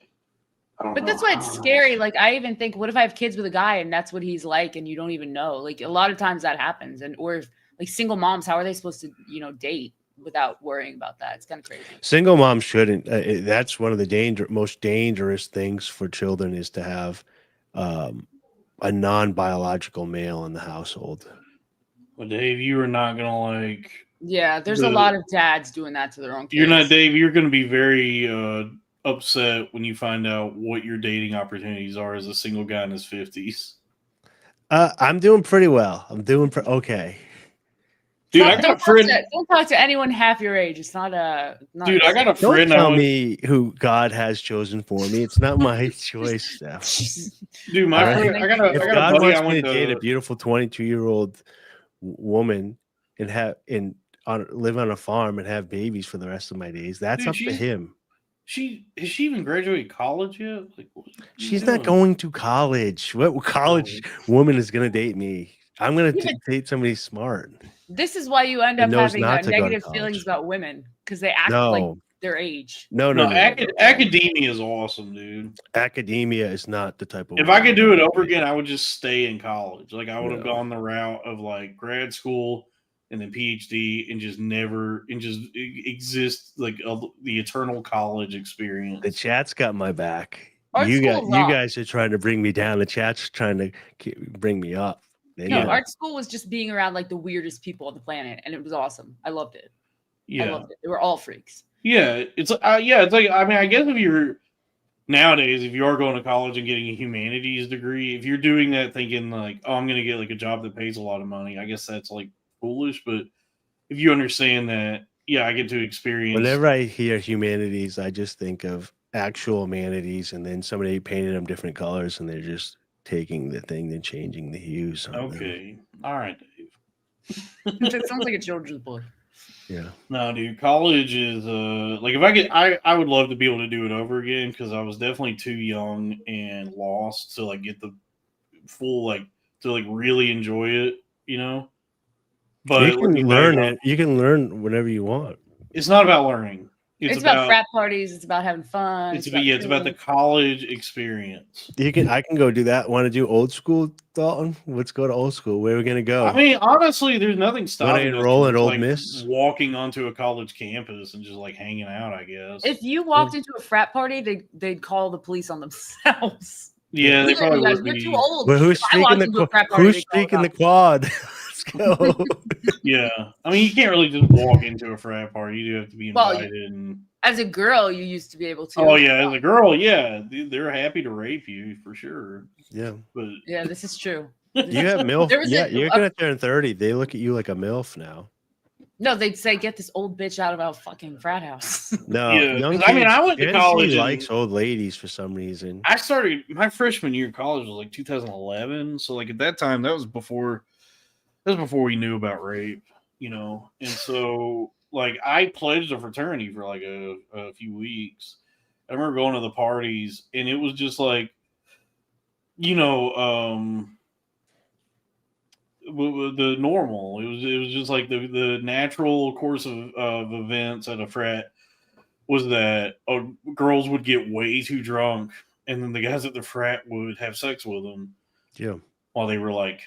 But that's why it's scary. Like, I even think, what if I have kids with a guy and that's what he's like, and you don't even know? Like, a lot of times that happens. And or if, like, single moms, how are they supposed to, you know, date without worrying about that? It's kind of crazy. Single moms shouldn't. That's one of the most dangerous things for children, is to have a non-biological male in the household. Well, Dave, you are not gonna like. Yeah, there's a lot of dads doing that to their own kids. You're not, Dave. You're going to be very upset when you find out what your dating opportunities are as a single guy in his 50s. I'm doing pretty well. I'm doing okay. Dude, I got a friend. Don't talk to anyone half your age. It's not a. Dude, I got a friend. Don't tell me who God has chosen for me. It's not my choice, Steph. Dude, my friend. If God wants me to date a beautiful 22-year-old woman and live on a farm and have babies for the rest of my days, that's up to him. Has she even graduated college yet? Like, she's not going to college. What college woman is going to date me? I'm going to date somebody smart. This is why you end up having negative feelings about women, because they act like their age. No. Academia is awesome, dude. Academia is not the type of. If I could do it over again, I would just stay in college. Like, I would have gone the route of like grad school and then PhD, and just exist like the eternal college experience. The chat's got my back. You guys are trying to bring me down. The chat's trying to bring me up. Art school was just being around like the weirdest people on the planet, and it was awesome. I loved it. Yeah, I loved it. They were all freaks. Yeah, it's like I mean, I guess if you're nowadays, if you are going to college and getting a humanities degree, if you're doing that thinking like, oh, I'm going to get like a job that pays a lot of money, I guess that's like foolish. But if you understand that, yeah, I get to experience. Whenever I hear humanities, I just think of actual humanities, and then somebody painted them different colors, and they're just taking the thing and changing the hues. Okay, all right, Dave. It sounds like a children's book. Yeah. No, dude, college is like, if I could, I would love to be able to do it over again, because I was definitely too young and lost to like get the full, like, to like really enjoy it, you know. But you can learn it. You can learn whatever you want. It's not about learning. It's about frat parties. It's about having fun. It's about the college experience. I can go do that. Want to do old school, Dalton? Let's go to old school. Where are we gonna go? I mean, honestly, there's nothing stopping us enroll in from, Old like, Miss, walking onto a college campus and just like hanging out, I guess. If you walked into a frat party, they'd call the police on themselves. Yeah, they probably would be. You're too old. Well, who's streaking the quad? Let's go. Yeah, I mean, you can't really just walk into a frat party. You do have to be invited. As a girl, you used to be able to. Oh yeah, as a girl, yeah, they're happy to rape you for sure. Yeah, but yeah, this is true. You have MILF. You're gonna turn 30. They look at you like a MILF now. No, they'd say, "Get this old bitch out of our fucking frat house." No, yeah, I mean, I went to college. Likes old ladies for some reason. I started my freshman year of college was like 2011. So like at that time, that was before we knew about rape, you know. And so like I pledged a fraternity for like a few weeks. I remember going to the parties, and it was just like, you know, the normal. It was just like the natural course of events at a frat was that girls would get way too drunk, and then the guys at the frat would have sex with them. Yeah, while they were like,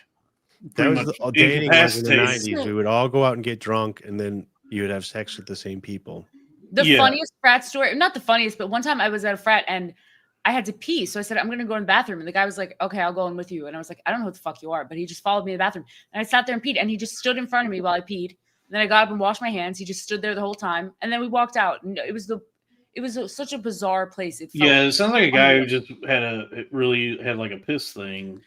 that was the dating was in the incapacitated. 90s. We would all go out and get drunk, and then you would have sex with the same people. The funniest frat story, not the funniest, but one time I was at a frat and I had to pee. So I said, I'm going to go in the bathroom. And the guy was like, okay, I'll go in with you. And I was like, I don't know who the fuck you are. But he just followed me in the bathroom. And I sat there and peed. And he just stood in front of me while I peed. And then I got up and washed my hands. He just stood there the whole time. And then we walked out. And it was such a bizarre place. It sounds like a guy who just really had like a piss thing.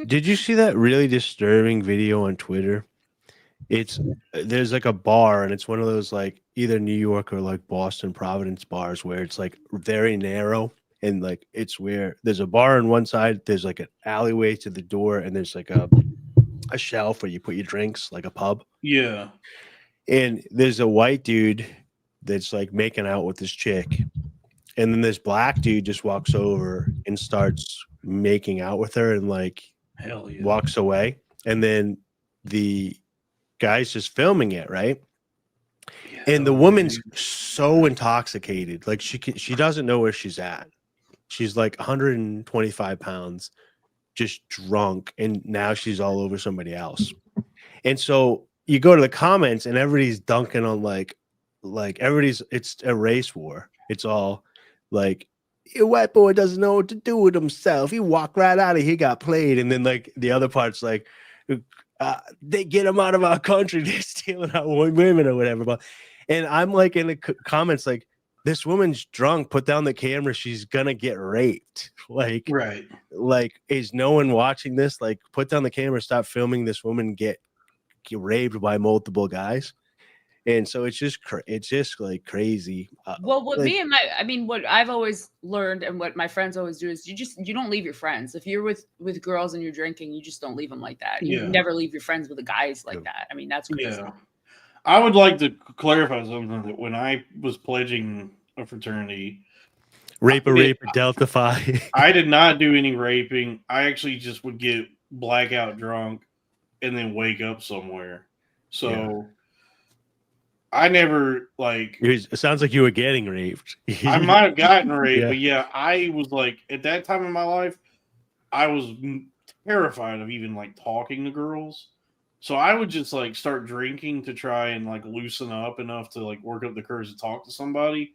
Did you see that really disturbing video on Twitter? There's like a bar, and it's one of those like either New York or like Boston, Providence bars where it's like very narrow, and like it's where there's a bar on one side, there's like an alleyway to the door, and there's like a shelf where you put your drinks, like a pub. Yeah. And there's a white dude that's like making out with this chick, and then this black dude just walks over and starts making out with her and like hell yeah. walks away, and then the guy's just filming it, right? Yeah, and the woman's so intoxicated, like she doesn't know where she's at. She's like 125 pounds, just drunk, and now she's all over somebody else. And so you go to the comments, and everybody's dunking on like it's a race war. It's all like, your white boy doesn't know what to do with himself. He walked right out of here, got played. And then like the other part's like, they get him out of our country. They're stealing our women or whatever. But and I'm like in the comments like, this woman's drunk. Put down the camera. She's gonna get raped. Like, right? Like, is no one watching this? Like, put down the camera. Stop filming this woman get raped by multiple guys. And so it's just like crazy. Well, what like, what I've always learned and what my friends always do is you don't leave your friends. If you're with girls and you're drinking, you just don't leave them like that. You never leave your friends with the guys like that. I mean, that's crazy. Yeah. I would like to clarify something that when I was pledging a fraternity, rape, Delta Phi. I did not do any raping. I actually just would get blackout drunk and then wake up somewhere. So. Yeah. I never like. It sounds like you were getting raped. I might have gotten raped, but yeah, I was like at that time in my life, I was terrified of even like talking to girls. So I would just like start drinking to try and like loosen up enough to like work up the courage to talk to somebody.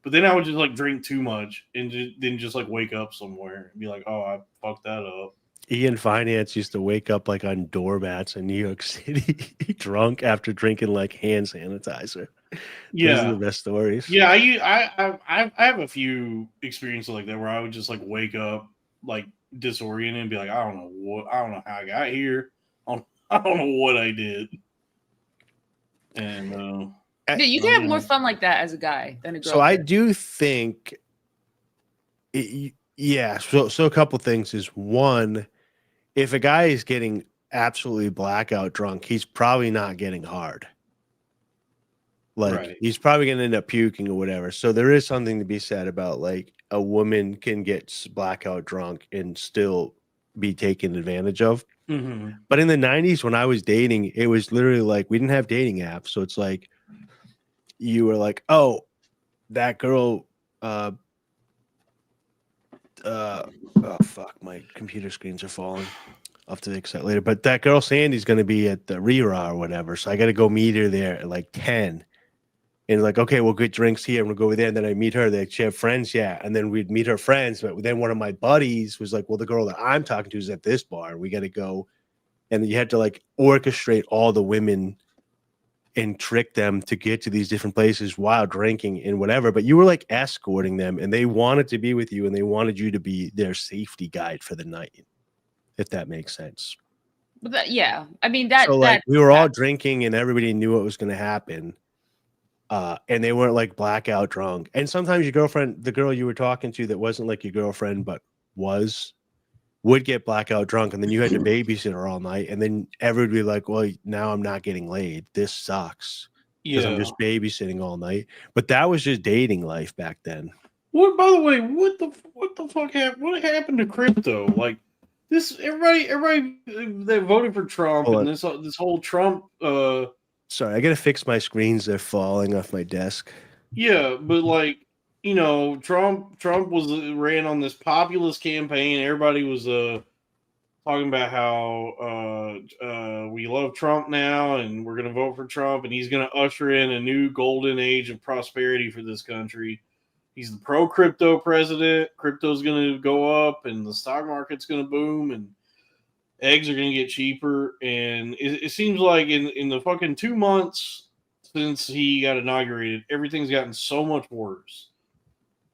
But then I would just like drink too much and then just like wake up somewhere and be like, oh, I fucked that up. Ian Finance used to wake up like on doormats in New York City, drunk after drinking like hand sanitizer. Yeah, those are the best stories. Yeah, I have a few experiences like that where I would just like wake up like disoriented and be like, I don't know how I got here. I don't know what I did. And you can have more fun like that as a guy than a girl. So I do think, yeah. So a couple things is one. If a guy is getting absolutely blackout drunk, he's probably not getting hard. Like he's probably going to end up puking or whatever. So there is something to be said about like a woman can get blackout drunk and still be taken advantage of. Mm-hmm. But in the 90s when I was dating, it was literally like we didn't have dating apps. So it's like you were like, oh, that girl oh fuck, my computer screens are falling. I'll have to fix that later. But that girl Sandy's going to be at the Rira or whatever, so I got to go meet her there at like 10. And like, okay, we'll get drinks here and we'll go over there. And then I meet her. They have friends, and then we'd meet her friends. But then one of my buddies was like, well, the girl that I'm talking to is at this bar. We got to go. And you had to like orchestrate all the women and trick them to get to these different places while drinking and whatever. But you were like escorting them, and they wanted to be with you, and they wanted you to be their safety guide for the night, if that makes sense. But I mean that. So like we were all drinking, and everybody knew what was going to happen, and they weren't like blackout drunk. And sometimes your girlfriend, the girl you were talking to, that wasn't like your girlfriend but would get blackout drunk, and then you had to babysit her all night, and then everybody would be like, well, now I'm not getting laid. This sucks. because I'm just babysitting all night. But that was just dating life back then. What, by the way, what the fuck happened? What happened to crypto? Like this, everybody that voted for Trump and this whole Trump. Sorry, I gotta fix my screens. They're falling off my desk. Yeah, but like, you know, Trump ran on this populist campaign. Everybody was talking about how we love Trump now and we're gonna vote for Trump and he's gonna usher in a new golden age of prosperity for this country. He's the pro-crypto president. Crypto's going to go up and the stock market's going to boom and eggs are going to get cheaper. And it seems like in the fucking 2 months since he got inaugurated, everything's gotten so much worse.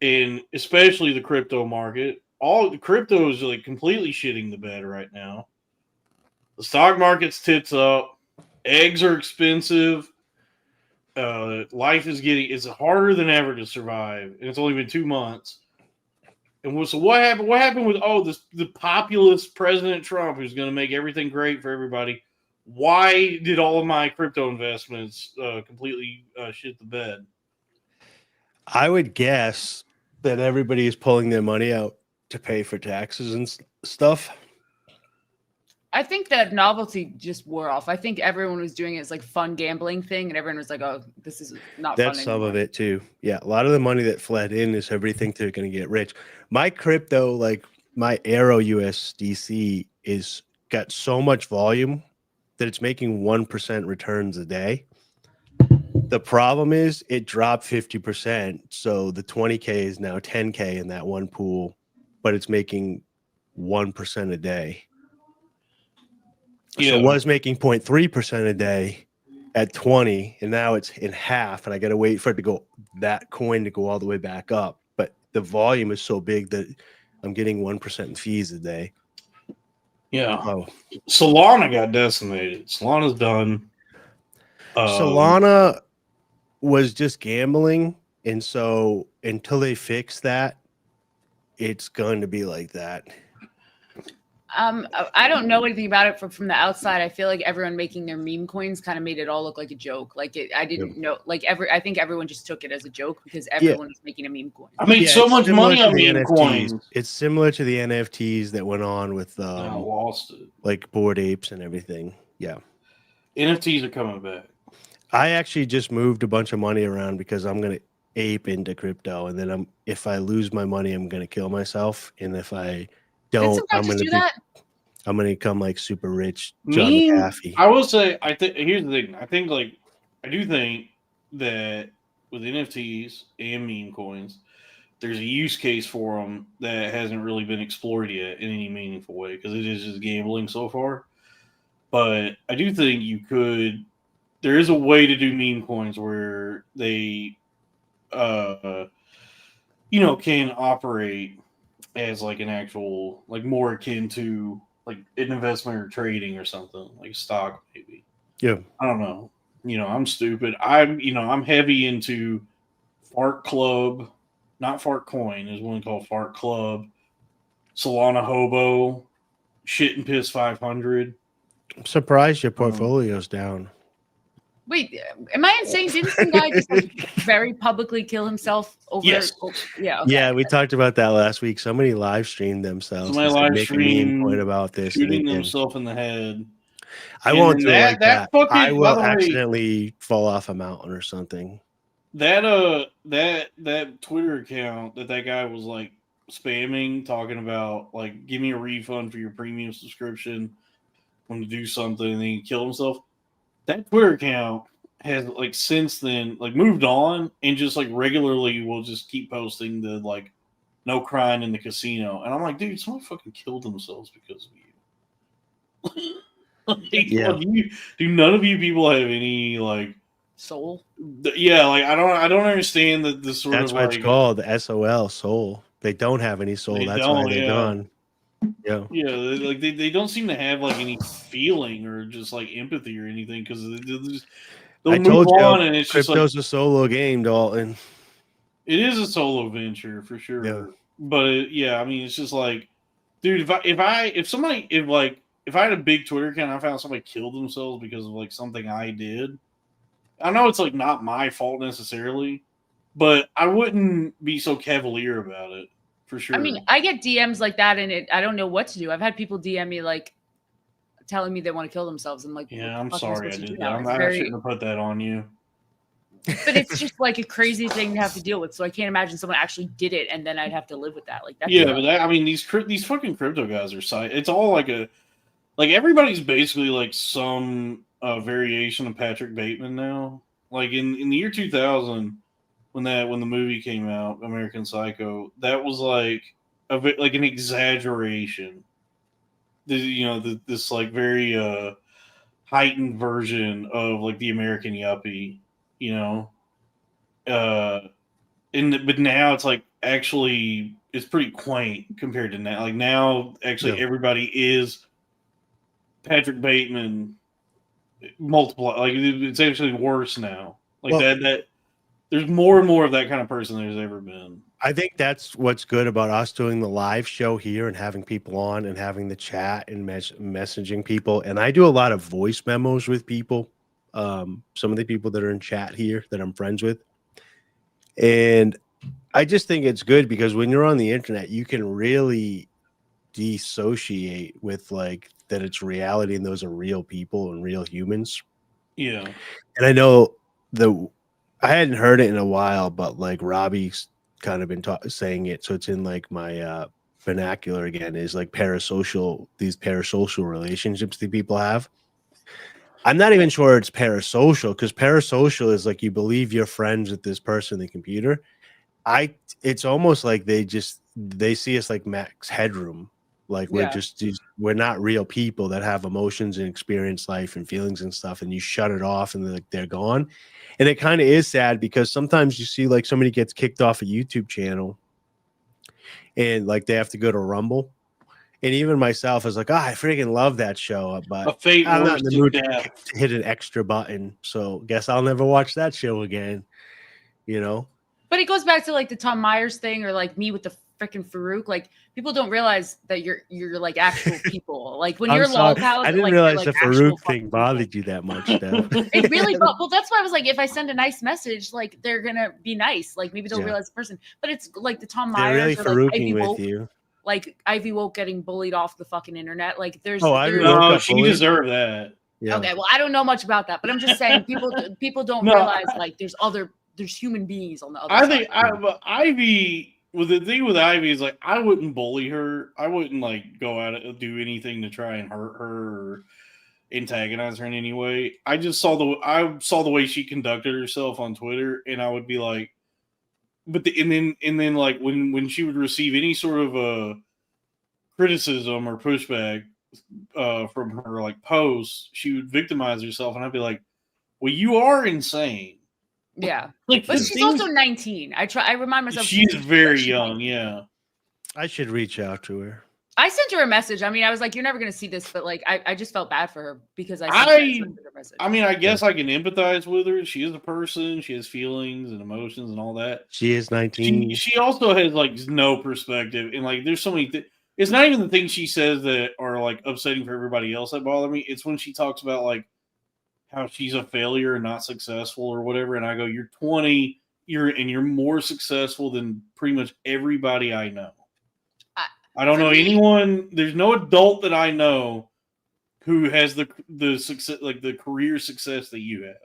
And especially the crypto market. All the crypto is like completely shitting the bed right now. The stock market's tits up. Eggs are expensive. Life is harder than ever to survive, and it's only been 2 months. And so what happened? What happened with the populist President Trump, who's going to make everything great for everybody? Why did all of my crypto investments completely shit the bed? I would guess that everybody is pulling their money out to pay for taxes and stuff. I think that novelty just wore off. I think everyone was doing it as like fun gambling thing, and everyone was like, "Oh, this is not fun." That's some of it too. Yeah, a lot of the money that fled in is everything they're going to get rich. My crypto, like my Arrow USDC, is got so much volume that it's making 1% returns a day. The problem is it dropped 50%, so the 20K is now 10K in that one pool, but it's making 1% a day. So it was making 0.3% a day at 20, and now it's in half, and I got to wait for it to go, that coin to go all the way back up. But the volume is so big that I'm getting 1% in fees a day. Yeah. Solana got decimated. Solana's done. Solana was just gambling, and so until they fix that, it's going to be like that. I don't know anything about it from the outside. I feel like everyone making their meme coins kind of made it all look like a joke. Like I didn't know. Like I think everyone just took it as a joke because everyone was making a meme coin. I made so much money on meme coins. It's similar to the NFTs that went on with I lost it. Like Bored Apes and everything. Yeah, NFTs are coming back. I actually just moved a bunch of money around because I'm gonna ape into crypto, and then if I lose my money, I'm gonna kill myself, and if I don't, I'm gonna become like super rich. John McAfee. I will say, here's the thing. I do think that with NFTs and meme coins, there's a use case for them that hasn't really been explored yet in any meaningful way because it is just gambling so far. But I do think there is a way to do meme coins where they, can operate as like an actual, like more akin to like an investment or trading or something, like stock maybe. Yeah. I don't know. I'm stupid. I'm heavy into Fart Club, not Fart Coin. There's one called Fart Club, Solana Hobo, Shit and Piss 500. I'm surprised your portfolio's down. Wait, am I insane? Didn't some guy just very publicly kill himself over? Yes. Yeah. Okay. Yeah, we talked about that last week. Somebody live streamed themselves. Somebody live streamed point about this, shooting themselves in the head. I won't do it like that. I will accidentally fall off a mountain or something. That Twitter account that guy was like spamming, talking about like, give me a refund for your premium subscription when you do something, and then he killed himself. That Twitter account has like since then like moved on and just like regularly will just keep posting the like no crying in the casino, and I'm like, dude, someone fucking killed themselves because of you. Do none of you people have any like soul? Yeah, like I don't understand the sort That's of what like, it's called, the SOL, soul. They don't have any soul. That's why they're gone. Yeah, like they don't seem to have like any feeling or just like empathy or anything because they'll move on, and it's just like crypto's a solo game, Dalton. It is a solo venture for sure. Yeah. But I mean, it's just like, dude, if I had a big Twitter account, and I found somebody killed themselves because of like something I did, I know it's like not my fault necessarily, but I wouldn't be so cavalier about it for sure. I mean, I get DMs like that, and I don't know what to do. I've had people DM me like telling me they want to kill themselves. I'm like, yeah, I'm sorry I did that. I shouldn't have put that on you. But it's just like a crazy thing to have to deal with. So I can't imagine someone actually did it, and then I'd have to live with that. Like, that's but I mean, these fucking crypto guys are it's all like everybody's basically like some variation of Patrick Bateman now. Like in the year 2000, when the movie came out, American Psycho, that was like an exaggeration. This like very heightened version of like the American yuppie, but now it's like actually it's pretty quaint compared to now. Like now, actually, everybody is Patrick Bateman multiply. Like it's actually worse now. Like that there's more and more of that kind of person there's ever been. I think that's what's good about us doing the live show here and having people on and having the chat and messaging people. And I do a lot of voice memos with people. Some of the people that are in chat here that I'm friends with. And I just think it's good because when you're on the internet, you can really dissociate with like that it's reality and those are real people and real humans. Yeah. And I know I hadn't heard it in a while, but like Robbie's kind of been saying it. So it's in like my vernacular again, is like these parasocial relationships that people have. I'm not even sure it's parasocial because parasocial is like you believe you're friends with this person in the computer. It's almost like they see us like Max Headroom. Like we're not real people that have emotions and experience life and feelings and stuff, and you shut it off and they're gone. And it kind of is sad because sometimes you see like somebody gets kicked off a YouTube channel and like they have to go to Rumble. And even myself is like, I freaking love that show, but I'm not in the mood to hit an extra button. So guess I'll never watch that show again, But it goes back to like the Tom Myers thing or like me with the freaking Farouk. Like people don't realize that you're like actual people. Like when you're low I didn't realize the Farouk thing bothered you that much, Steph. It really, well, that's why I was like, if I send a nice message, like they're gonna be nice. Like maybe they'll realize the person. But it's like the Tom Myers. They're really Farouking with you. Like Ivy Woke getting bullied off the fucking internet. Like there's she deserved that. Yeah. Okay, well I don't know much about that, but I'm just saying people don't realize like there's human beings on the other side. I think Ivy, with the thing with Ivy is like I wouldn't bully her. I wouldn't like go out and do anything to try and hurt her or antagonize her in any way. I saw the way she conducted herself on Twitter, and I would be like, and then like when she would receive any sort of criticism or pushback from her like posts, she would victimize herself, and I'd be like, well, you are insane. Yeah, but she's also 19. I remind myself she's very young. Yeah, I should reach out to her. I sent her a message. I mean, I was like, "You're never gonna see this," but like, I just felt bad for her because I sent her a message. I mean, I guess I can empathize with her. She is a person. She has feelings and emotions and all that. She is 19. She also has like no perspective, and like, there's so many. It's not even the things she says that are like upsetting for everybody else that bother me. It's when she talks about like how she's a failure and not successful or whatever, and I go, "You're 20. You're more successful than pretty much everybody I know." I don't know anyone. There's no adult that I know who has the success, like the career success that you have.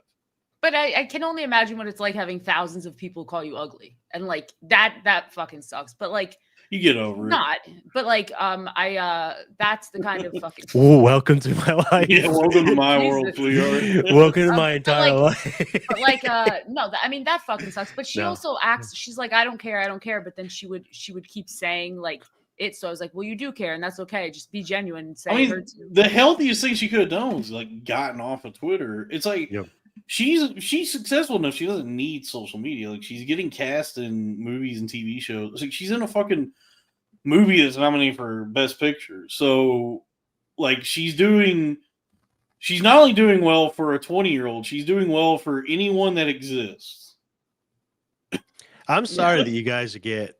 But I can only imagine what it's like having thousands of people call you ugly, and like that fucking sucks. But like, you get over it. But like, that's the kind of fucking. Oh, welcome to my life. Yeah, welcome to my world, sweetheart. Welcome to my entire life. But like, no, I mean that fucking sucks. But she also acts. She's like, I don't care. But then she would keep saying like. So I was like, well, you do care, and that's okay. Just be genuine and say it hurts you. The healthiest thing she could have done was like gotten off of Twitter. It's like she's successful enough. She doesn't need social media. Like she's getting cast in movies and TV shows. Like she's in a fucking movie that's nominated for Best Picture. So like she's not only doing well for a 20-year-old, she's doing well for anyone that exists. I'm sorry that you guys get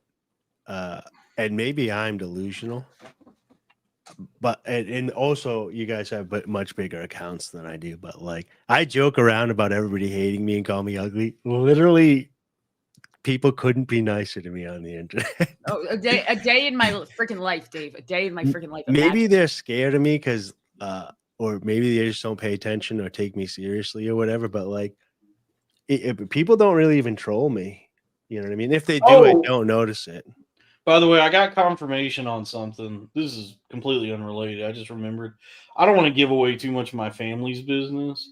and maybe I'm delusional. but and also you guys have much bigger accounts than I do. But like, I joke around about everybody hating me and call me ugly. Literally, people couldn't be nicer to me on the internet. Oh, a day in my freaking life, Dave. A day in my freaking life. Maybe they're scared of me because, or maybe they just don't pay attention or take me seriously or whatever. But like, people don't really even troll me. You know what I mean? If they do, I don't notice it. By the way, I got confirmation on something. This is completely unrelated. I just remembered. I don't want to give away too much of my family's business,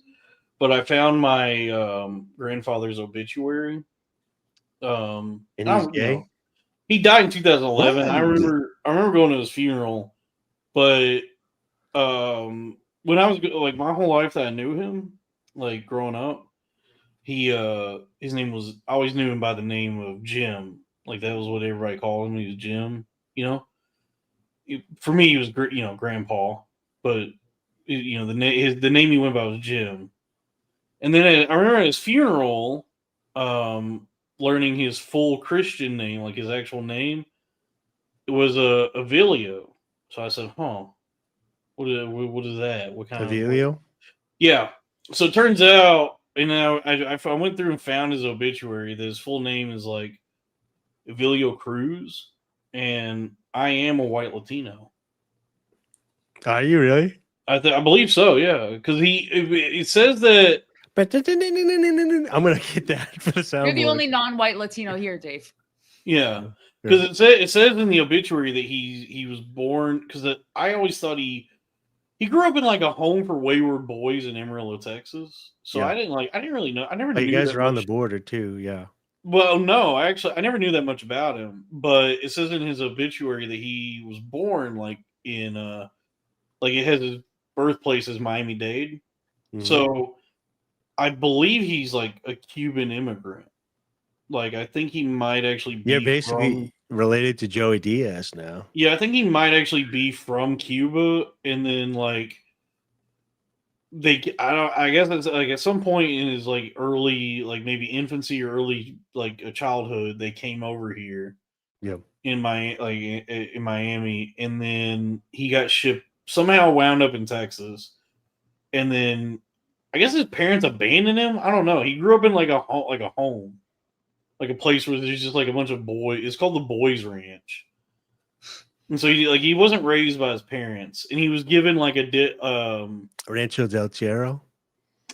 but I found my grandfather's obituary. And he's gay? He died in 2011. What? I remember going to his funeral, but when I was like my whole life that I knew him, like growing up, he his name was, I always knew him by the name of Jim. Like that was what everybody called him. He was Jim, you know. For me, he was Grandpa, but the name he went by was Jim. And then I remember at his funeral, learning his full Christian name, like his actual name, it was Avilio. So I said, "Huh, what is that? What kind Avilio?" Yeah. So it turns out, and I went through and found his obituary. That his full name is like Avilio Cruz, and I am a white Latino. Are you really? I believe so. Yeah, because it says that. I'm gonna get that for the sound. You're the only non-white Latino here, Dave. Yeah, because it says in the obituary that he was born, because I always thought he grew up in like a home for wayward boys in Amarillo, Texas. So I didn't really know. I never knew you guys that are on much. The border too, yeah. Well, no, I never knew that much about him, but it says in his obituary that he was born like in like it has his birthplace is Miami-Dade. Mm-hmm. So I believe he's like a Cuban immigrant. Like I think he might actually be basically related to Joey Diaz now. Yeah, I think he might actually be from Cuba, and then like I guess it's like at some point in his like early, like maybe infancy or early like a childhood, they came over here. Yep. In Miami, and then he got shipped, somehow wound up in Texas, and then I guess his parents abandoned him. I don't know. He grew up in like a home, like a place where there's just like a bunch of boys. It's called the Boys Ranch. And so he wasn't raised by his parents, and he was given like Rancho del Cerro.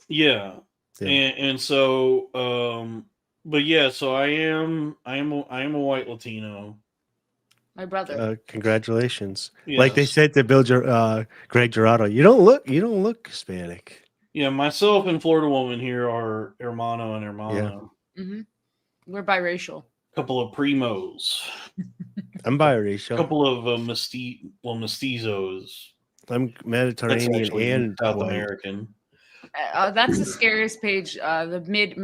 Yeah. And so but yeah, so I am a white Latino. My brother. Congratulations. Yes. Like they said to Greg Gerardo, you don't look Hispanic. Yeah, myself and Florida Woman here are hermano and hermano. Yeah. Mm-hmm. We're biracial. Couple of primos. I'm biracial. Couple of mestizos. I'm Mediterranean and South white. American. That's the scariest page. The mid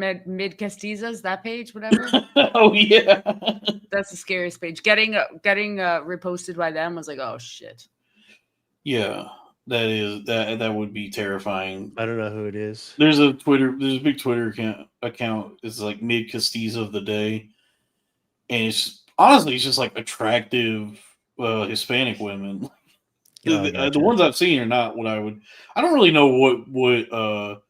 castizas, that page, whatever. Oh yeah, that's the scariest page. Getting reposted by them was like, oh shit. Yeah, that would be terrifying. I don't know who it is. There's a big Twitter account. It's like mid castiza of the day, and it's honestly just like attractive Hispanic women. The ones I've seen are not what I don't really know what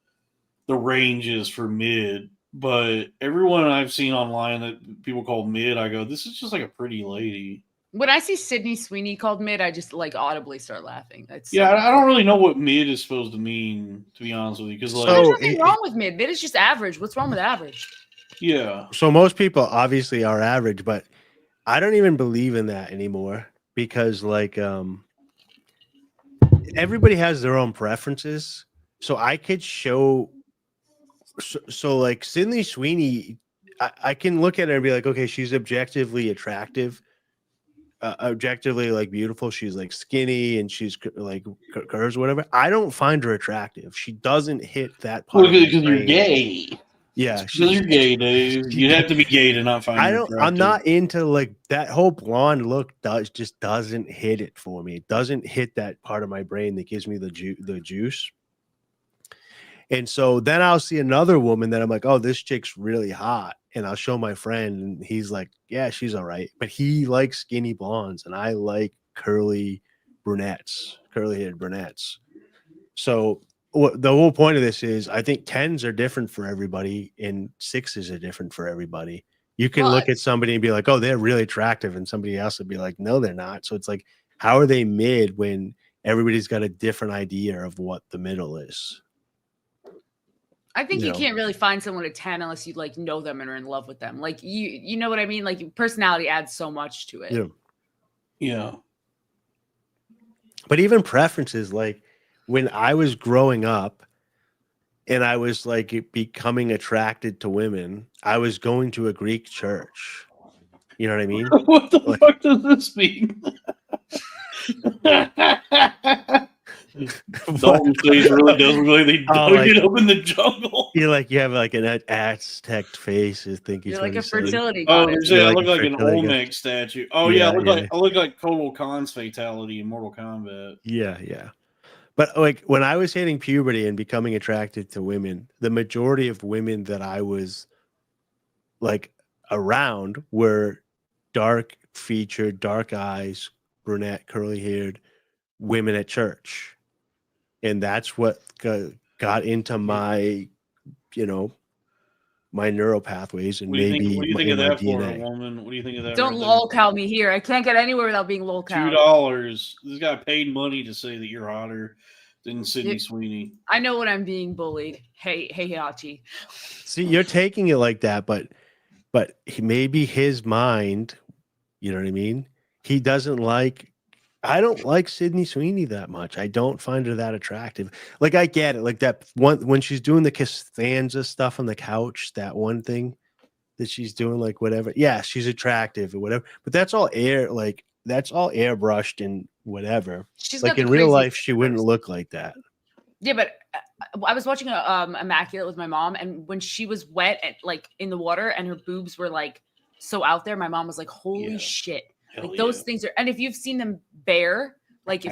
the range is for mid, but everyone I've seen online that people call mid, I go, this is just like a pretty lady. When I see Sydney Sweeney called mid, I just like audibly start laughing. I don't really know what mid is supposed to mean, to be honest with you, because like there's nothing wrong with mid. Mid is just average. What's wrong with average? Yeah. So most people obviously are average, but I don't even believe in that anymore because like everybody has their own preferences. So I could show so like Sydney Sweeney, I can look at her and be like, okay, she's objectively attractive. Objectively like beautiful. She's like skinny and she's like curves, whatever. I don't find her attractive. She doesn't hit that part. Because you're gay. Yeah, because you're gay, dude. You'd have to be gay to not find. I'm not into like that whole blonde look. Just doesn't hit it for me. It doesn't hit that part of my brain that gives me the juice. And so then I'll see another woman that I'm like, oh, this chick's really hot. And I'll show my friend and he's like, yeah, she's all right. But he likes skinny blondes and I like curly brunettes, curly-haired brunettes. So the whole point of this is, I think 10s are different for everybody, and 6s are different for everybody. You can look at somebody and be like, oh, they're really attractive, and somebody else would be like, no, they're not. So it's like, how are they mid when everybody's got a different idea of what the middle is? I think you can't really find someone at 10 unless you like know them and are in love with them. Like you know what I mean? Like personality adds so much to it. Yeah. But even preferences, like when I was growing up and I was like becoming attracted to women, I was going to a Greek church. You know what I mean? What the fuck does this mean? Dalton's face really does look like they dug it up in the jungle. You have like an Aztec face. I think you're like a fertility. Oh, I look like an Olmec statue. Oh yeah, I look like Total Khan's fatality in Mortal Kombat. Yeah. But like when I was hitting puberty and becoming attracted to women, the majority of women that I was like around were dark featured, dark eyes, brunette, curly haired women at church. And that's what got into my, my neural pathways and maybe what do you think of my that DNA. for a woman? What do you think of that? Don't lolcow me here. I can't get anywhere without being lolcowed. $2. This guy paid money to say that you're hotter than Sydney Sweeney. I know when I'm being bullied. Hey, Hachi. See, you're taking it like that, but maybe his mind, you know what I mean? He doesn't like. I don't like Sydney Sweeney that much. I don't find her that attractive. Like I get it, like that one when she's doing the Costanza stuff on the couch, that one thing that she's doing, like whatever. Yeah, she's attractive or whatever. But that's all airbrushed and whatever. She's like in real life, she wouldn't look like that. Yeah, but I was watching Immaculate with my mom, and when she was wet and like in the water, and her boobs were like so out there, my mom was like, "Holy shit!" Like those things are, and if you've seen them bare, like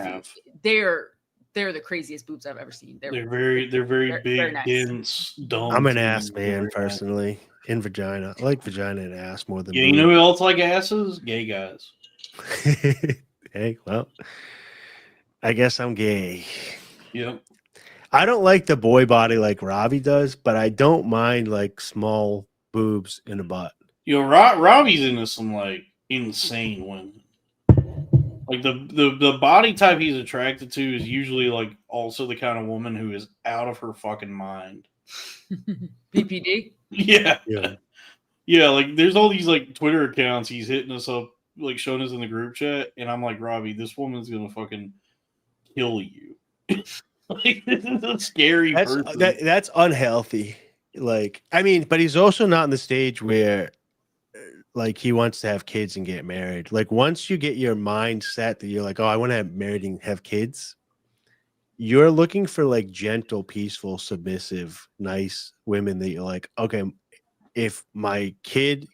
they're the craziest boobs I've ever seen. They're very big, very nice. Dense. I'm an ass man personally. In vagina, I like vagina and ass more than. Yeah, you know who else like asses? Gay guys. Hey, well, I guess I'm gay. Yep. I don't like the boy body like Robbie does, but I don't mind like small boobs in a butt. Robbie's into some like insane women. Like the body type he's attracted to is usually like also the kind of woman who is out of her fucking mind. PPD? Yeah. Like there's all these like Twitter accounts he's hitting us up, like showing us in the group chat, and I'm like, Robbie, this woman's gonna fucking kill you. Like this is a scary person. That's unhealthy. Like, I mean, but he's also not in the stage where like he wants to have kids and get married. Like once you get your mind set that you're like, oh, I want to have married and have kids, you're looking for like gentle, peaceful, submissive, nice women that you're like, okay, if my kid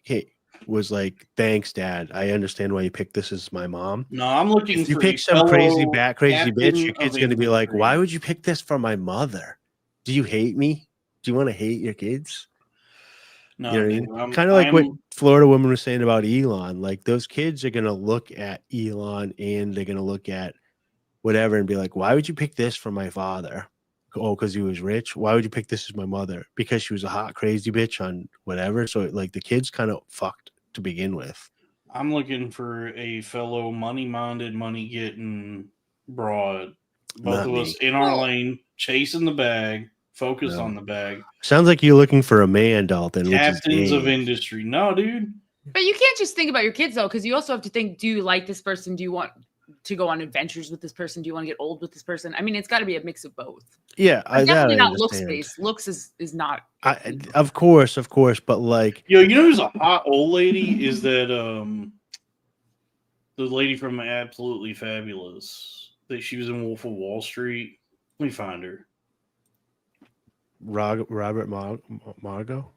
was like, thanks, Dad, I understand why you picked this as my mom. No, I'm looking if you pick some crazy bitch, your kid's gonna be like, why would you pick this for my mother? Do you hate me? Do you want to hate your kids? No, you know what I mean? Kind of like what Florida woman was saying about Elon. Like those kids are gonna look at Elon and they're gonna look at whatever and be like, why would you pick this for my father? Oh, because he was rich. Why would you pick this as my mother? Because she was a hot, crazy bitch on whatever. So like the kid's kind of fucked to begin with. I'm looking for a fellow money-minded, money-getting broad. Both of us in our lane, chasing the bag, focused on the bag. Sounds like you're looking for a man, Dalton. Captains of industry. No, dude. But you can't just think about your kids, though, because you also have to think, do you like this person? Do you want to go on adventures with this person? Do you want to get old with this person? I mean, it's got to be a mix of both. Yeah, definitely not looks-based. Looks is not. Of course, but like, you know who's a hot old lady is that the lady from Absolutely Fabulous. That she was in Wolf of Wall Street. Let me find her. Robert Margot.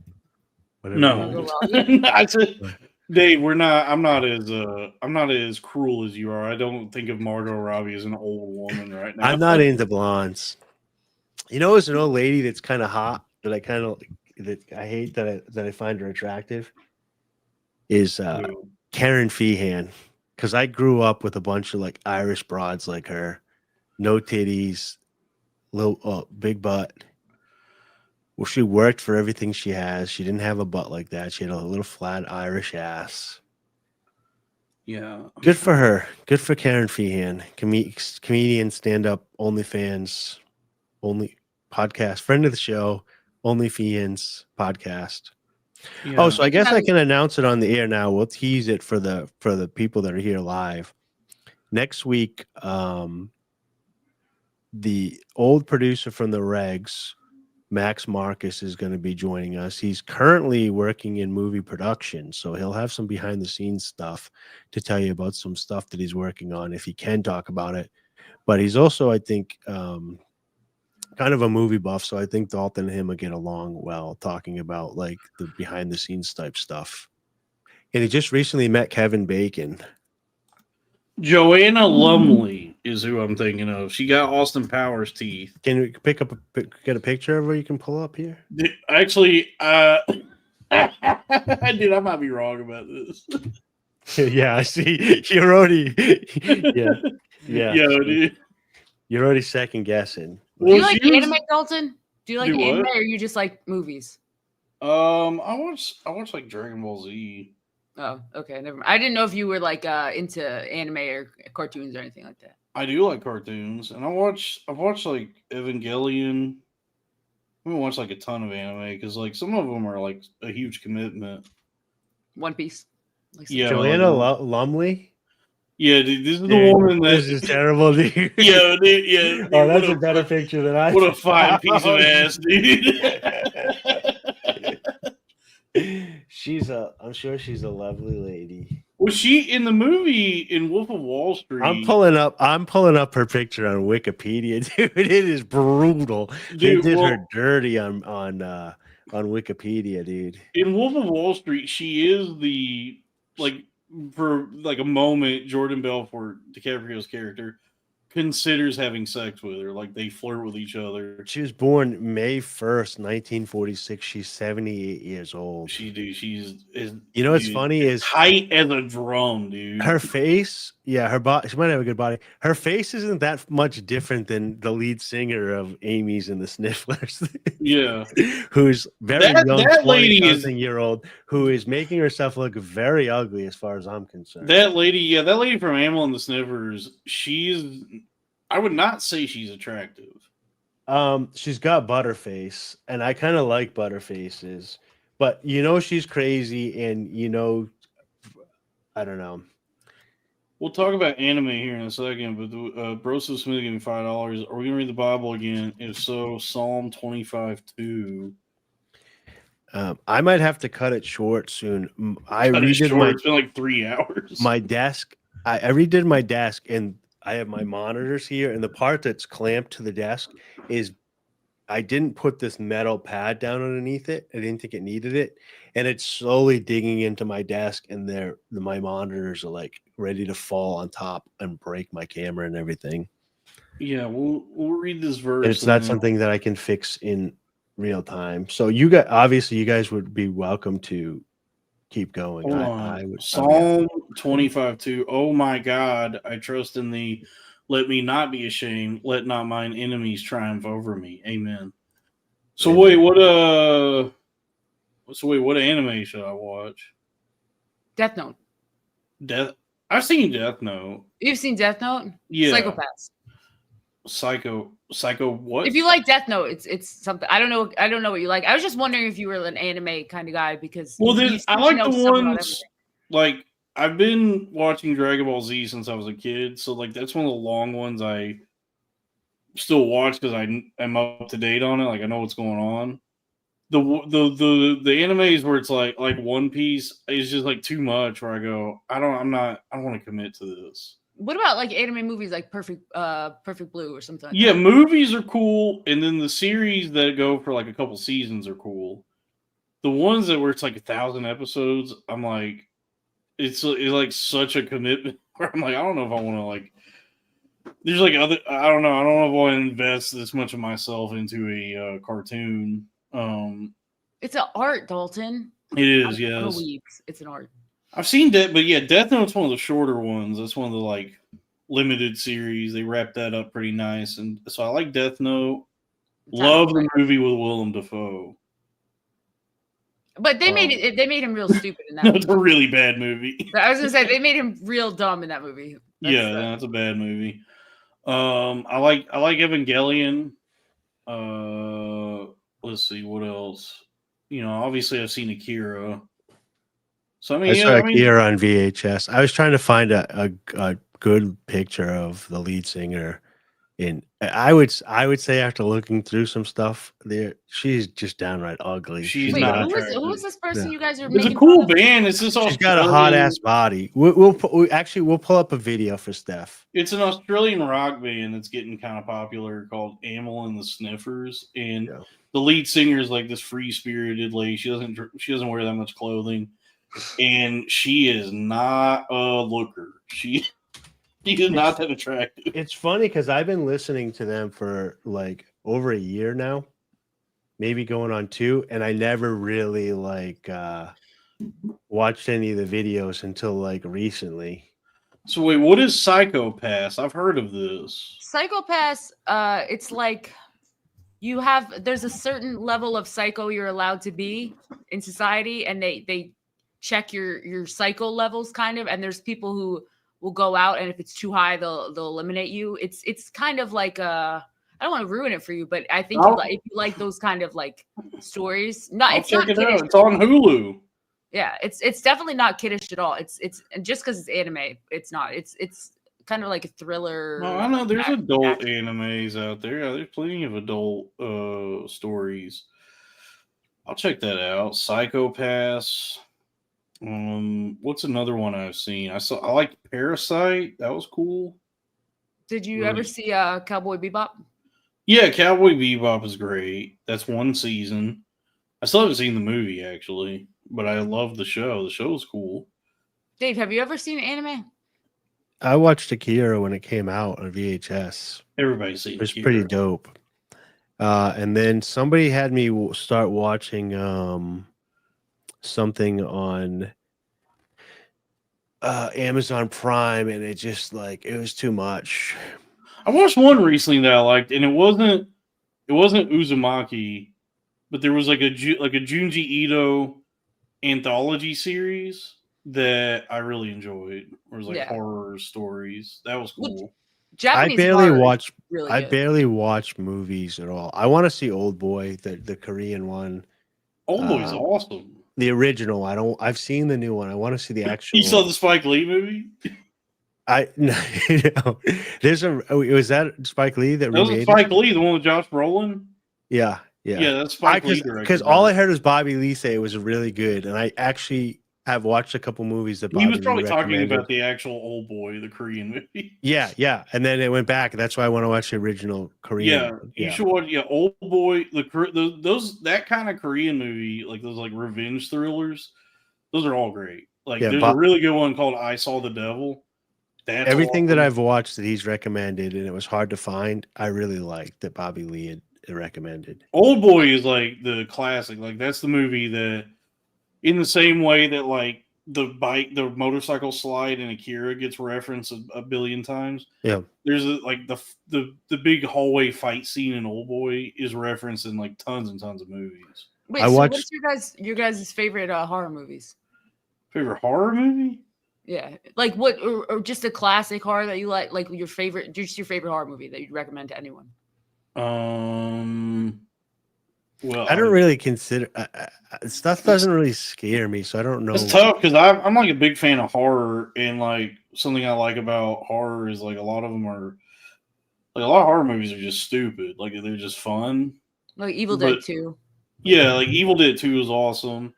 No, I said, Dave, I'm not as cruel as you are. I don't think of Margot Robbie as an old woman right now. I'm not into blondes. You know, there's an old lady that's kind of hot that I hate that I find her attractive. Is Karen Feehan. because I grew up with a bunch of like Irish broads like her, no titties, little big butt. Well, she worked for everything she has. She didn't have a butt like that. She had a little flat Irish ass. Yeah. Good for her. Good for Karen Feehan, comedian, stand-up, OnlyFans, only podcast, friend of the show, OnlyFans podcast. Yeah. Oh, so I guess I can announce it on the air now. We'll tease it for the people that are here live. Next week, the old producer from the Regs, Max Marcus, is going to be joining us. He's currently working in movie production, so he'll have some behind the scenes stuff to tell you about some stuff that he's working on if he can talk about it. But he's also, I think, kind of a movie buff, so I think Dalton and him will get along well talking about like the behind the scenes type stuff. And he just recently met Kevin Bacon. Joanna Lumley is who I'm thinking of. She got Austin Powers teeth. Can you get a picture of her you can pull up here? Actually, dude, I might be wrong about this. Yeah, I see. You're already, yeah, dude. You're already second guessing. Do you like anime, Dalton? Do you like Do anime, what? or you just like movies? I watch like Dragon Ball Z. Oh, okay. Never mind. I didn't know if you were like into anime or cartoons or anything like that. I do like cartoons, and I've watched like Evangelion. I haven't watched like a ton of anime because like some of them are like a huge commitment. One Piece. Like Yeah, Joanna Lumley. Yeah, dude, this is the woman that this is terrible, dude. Yeah, dude. Yeah. Oh, that's a better picture than I. What a fine piece of ass, dude. I'm sure she's a lovely lady. Was she in the movie in Wolf of Wall Street? I'm pulling up her picture on Wikipedia, dude. It is brutal. Dude, they did her dirty on Wikipedia, dude. In Wolf of Wall Street, she is the for like a moment, Jordan Belfort, DiCaprio's character, considers having sex with her. Like they flirt with each other. She was born May 1st, 1946. She's 78 years old. She's you know what's funny is tight as a drum, dude. Her face, her body, she might have a good body. Her face isn't that much different than the lead singer of Amy's and the Snifflers. Yeah. Who's very young, that lady is year old, who is making herself look very ugly as far as I'm concerned. That lady from Amyl and the Sniffers, I would not say she's attractive. She's got butterface, and I kind of like butterfaces, but she's crazy, and I don't know. We'll talk about anime here in a second, but Broso Smith gave me $5. Are we gonna read the Bible again? If so, Psalm 25:2. I might have to cut it short soon. It's been like 3 hours. My desk. I redid my desk, and I have my monitors here, and the part that's clamped to the desk is I didn't put this metal pad down underneath it. I didn't think it needed it, and it's slowly digging into my desk, and my monitors are like ready to fall on top and break my camera and everything. Yeah, we'll read this verse. And it's not something that I can fix in real time. So you guys would be welcome to keep going. I would. Psalm 25:2. Oh my God, I trust in thee. Let me not be ashamed. Let not mine enemies triumph over me. Amen. So wait, what anime should I watch? Death Note. I've seen Death Note. You've seen Death Note? Yeah. Psychopaths. Psycho what? If you like Death Note, it's something. I don't know what you like. I was just wondering if you were an anime kind of guy because I like the ones like I've been watching Dragon Ball Z since I was a kid, so like that's one of the long ones I still watch because I'm up to date on it. Like I know what's going on. The animes where it's like One Piece is just like too much. Where I go, I don't want to commit to this. What about like anime movies like Perfect Blue or something? Yeah, movies are cool, and then the series that go for like a couple seasons are cool. The ones that where it's like 1,000 episodes, I'm like, it's like such a commitment. Where I'm like, I don't know if I want to like. There's like other, I don't know if I want to invest this much of myself into a cartoon. It's an art, Dalton. It is, yes. It's an art. I've seen Death, but yeah, Death Note's one of the shorter ones. That's one of the like limited series. They wrapped that up pretty nice, and so I like Death Note. Love the movie with Willem Dafoe. But they made him real stupid in that. It's a really bad movie. I was gonna say they made him real dumb in that movie. That's a bad movie. I like Evangelion. Let's see what else. You know, obviously I've seen Akira. So I saw Akira on VHS. I was trying to find a good picture of the lead singer, and I would say after looking through some stuff there, she's just downright ugly. She's Wait, not. who was this person you guys are? It's a cool band. It's this. She's got a hot ass body. We'll pull up a video for Steph. It's an Australian rock band that's getting kind of popular called Amel and the Sniffers, and the lead singer is like this free spirited lady. She doesn't wear that much clothing. And she is not a looker. She is not that attractive. It's funny because I've been listening to them for like over a year now, maybe going on 2, and I never really like watched any of the videos until like recently. So wait, what is Psychopaths? I've heard of this. Psychopaths, it's like there's a certain level of psycho you're allowed to be in society, and they check your psycho levels kind of, and there's people who will go out, and if it's too high they'll eliminate you. It's kind of like I don't want to ruin it for you, but I think if you like those kind of like stories, it's not kiddish. It's on Hulu. Yeah, it's definitely not kiddish at all. It's just because it's anime, it's not. It's kind of like a thriller. No, I know there's adult animes out there. Yeah, there's plenty of adult stories. I'll check that out. Psychopaths. What's another one I've seen? I like Parasite. That was cool. Did you ever see Cowboy Bebop? Yeah, Cowboy Bebop is great. That's one season. I still haven't seen the movie actually, but I love the show. The show is cool. Dave, have you ever seen anime? I watched Akira when it came out on VHS. Everybody's seen it. It was pretty dope. And then somebody had me start watching something on Amazon Prime, and it just like it was too much. I watched one recently that I liked, and it wasn't Uzumaki, but there was like a Junji Ito anthology series that I really enjoyed. It was like horror stories. That was cool. Japanese I barely watch movies at all. I want to see Old Boy, the Korean one. Old Boy's awesome. The original. I've seen the new one. I want to see the actual. You saw the Spike Lee movie? Was that Spike Lee that was Spike Lee, the one with Josh Brolin? Yeah. That's Spike Lee. Because all I heard was Bobby Lee say it was really good, and I actually have watched a couple movies that Bobby he was probably Lee talking about the actual Old Boy, the Korean movie. Yeah, and then it went back. That's why I want to watch the original Korean. You should watch. Yeah, Old Boy, that kind of Korean movie, like those like revenge thrillers. Those are all great. Like there's a really good one called I Saw the Devil. That's everything that I've watched that he's recommended, and it was hard to find. I really liked that Bobby Lee had recommended. Old Boy is like the classic. Like that's the movie that, in the same way that like the motorcycle slide in Akira gets referenced a billion times. Yeah, there's the big hallway fight scene in Old Boy is referenced in like tons and tons of movies. Wait, what's your guys' favorite horror movies? Favorite horror movie? Yeah, like what, or just a classic horror that you like your favorite horror movie that you'd recommend to anyone. Well, I don't really consider stuff doesn't really scare me, so I don't know. It's tough because I'm like a big fan of horror, and like something I like about horror is like a lot of horror movies are just stupid, like they're just fun. Like Evil Dead 2. Yeah, like Evil Dead 2 is awesome.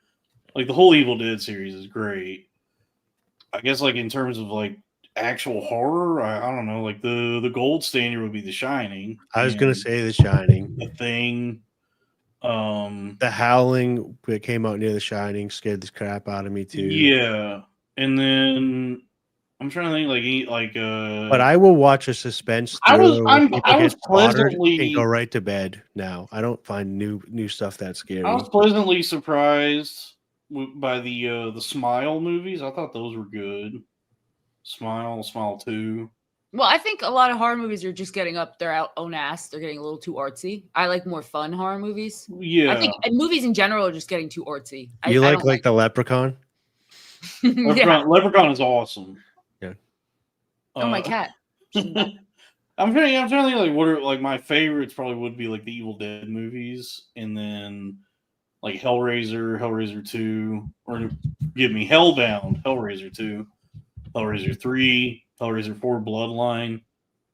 Like the whole Evil Dead series is great. I guess like in terms of like actual horror, I don't know. Like the gold standard would be The Shining. I was gonna say The Shining. The Thing. The Howling that came out near The Shining scared the crap out of me too. Yeah, and then I'm trying to think But I will watch a suspense. I was pleasantly and go right to bed now. I don't find new stuff that scary. I was pleasantly surprised by the Smile movies. I thought those were good. Smile 2. Well, I think a lot of horror movies are just getting up their own ass. They're getting a little too artsy. I like more fun horror movies. Yeah, I think movies in general are just getting too artsy. You like the Leprechaun? Leprechaun is awesome. Yeah. Oh, my cat. I'm trying to think like what are like my favorites probably would be like the Evil Dead movies, and then like Hellraiser 2, or give me Hellbound, Hellraiser 2, Hellraiser 3, Hellraiser 4 Bloodline.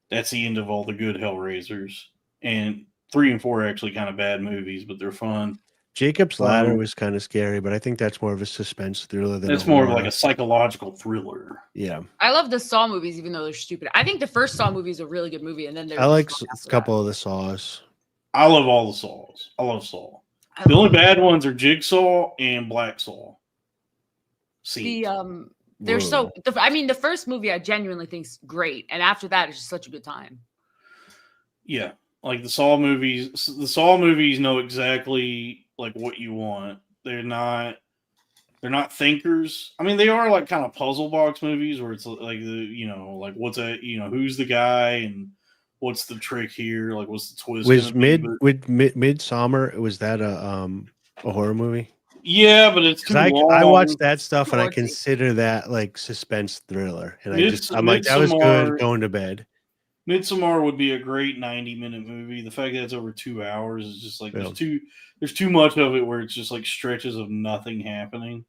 That's the end of all the good Hellraisers. And 3 and 4 are actually kind of bad movies, but they're fun. Jacob's Ladder was kind of scary, but I think that's more of a suspense thriller than it's more of like a psychological thriller. Yeah. I love the Saw movies, even though they're stupid. I think the first Saw movie is a really good movie, and then I like a couple of the Saws. I love all the Saws. I love Saw. The only bad ones are Jigsaw and Black Saw. They're the first movie I genuinely think's great, and after that, it's just such a good time. Yeah, like the Saw movies. The Saw movies know exactly like what you want. They're not thinkers. I mean, they are like kind of puzzle box movies where it's like like what's that? Who's the guy and what's the trick here? Like, what's the twist? Was Midsommar? Was that a horror movie? Yeah, but it's too long. I watched that stuff and I consider that like suspense thriller, and I'm like, that was good. Going to bed. Midsommar would be a great 90-minute movie. The fact that it's over 2 hours is just like there's too much of it where it's just like stretches of nothing happening.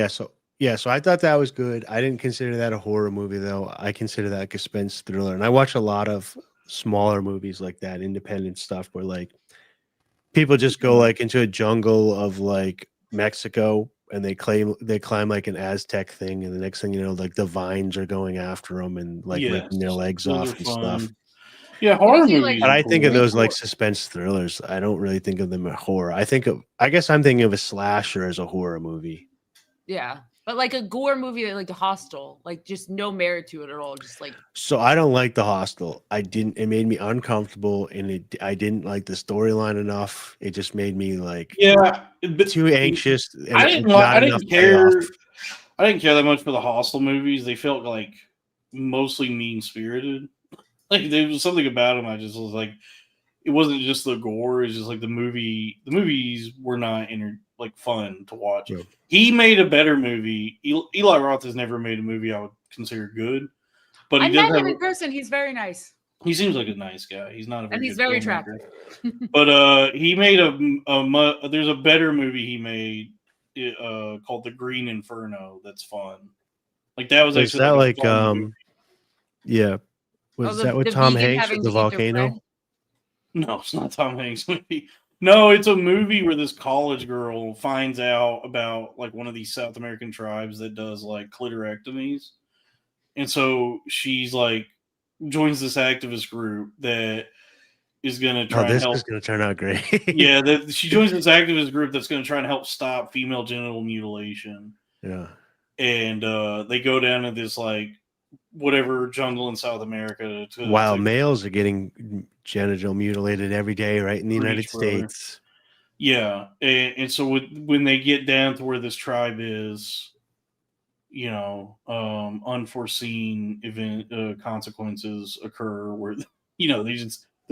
So I thought that was good. I didn't consider that a horror movie though. I consider that like a suspense thriller, and I watch a lot of smaller movies like that, independent stuff where like people just go like into a jungle of like Mexico and they climb like an Aztec thing, and the next thing you know, like the vines are going after them and like ripping their legs off and stuff. Yeah, horror movies. But I think of those like suspense thrillers. I don't really think of them as horror. I guess I'm thinking of a slasher as a horror movie. Yeah, but like a gore movie, like The Hostel, like just no merit to it at all. Just like. So I don't like The Hostel. It made me uncomfortable, and I didn't like the storyline enough. It just made me like too anxious. And I didn't care that much for the Hostel movies. They felt like mostly mean spirited. Like there was something about them. I just was like, it wasn't just the gore. It's just like the movies were not fun to watch. Yeah. He made a better movie. Eli Roth has never made a movie I would consider good, but I met him in person. He's very nice. He seems like a nice guy. He's not a very and he's very attractive. But he made there's a better movie he made called The Green Inferno. That's fun. Like that was actually yeah. Was that with Tom Hanks with the volcano? No, it's not Tom Hanks movie. No, it's a movie where this college girl finds out about like one of these South American tribes that does like clitorectomies. And so she's like joins this activist group that is going to try and help. This is going to turn out great. She joins this activist group that's going to try and help stop female genital mutilation. Yeah. And they go down to this like whatever jungle in South America. While males are getting genital mutilated every day, right in the United States. Yeah, and so when they get down to where this tribe is, unforeseen event consequences occur where the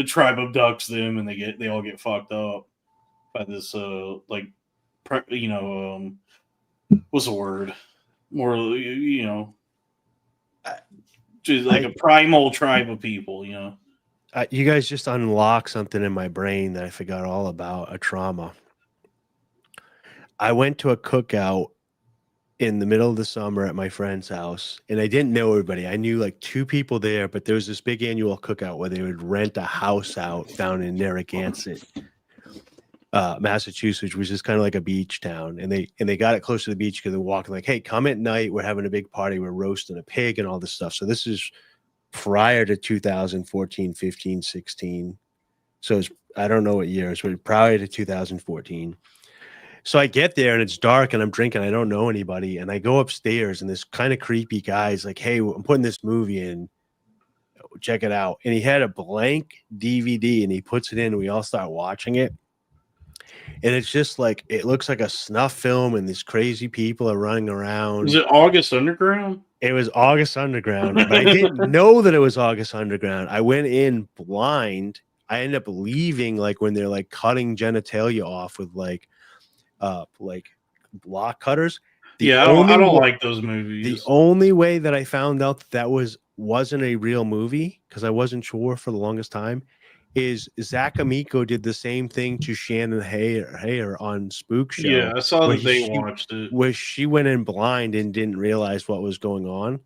tribe abducts them and they all get fucked up by this what's the word? More just like a primal tribe of people, You guys just unlocked something in my brain that I forgot all about, a trauma. I went to a cookout in the middle of the summer at my friend's house, and I didn't know everybody. I knew like 2 people there, but there was this big annual cookout where they would rent a house out down in Narragansett, Massachusetts, which is kind of like a beach town. And they got it close to the beach because they're walking like, hey, come at night. We're having a big party. We're roasting a pig and all this stuff. So this is prior to 2014, 15, 16. So I don't know what year it's, but prior to 2014. So I get there and it's dark and I'm drinking. I don't know anybody. And I go upstairs and this kind of creepy guy's like, hey, I'm putting this movie in. Check it out. And he had a blank DVD and he puts it in and we all start watching it. and it's just like it looks like a snuff film, and these crazy people are running around. Was it August Underground? It was August Underground, but I didn't know that it was August Underground. I went in blind. I ended up leaving like when they're like cutting genitalia off with like block cutters. I don't like those movies. The only way that I found out that wasn't a real movie, because I wasn't sure for the longest time, is Zach Amico did the same thing to Shannon Hayer on Spook Show. Yeah, I saw that they watched it. Where she went in blind and didn't realize what was going on.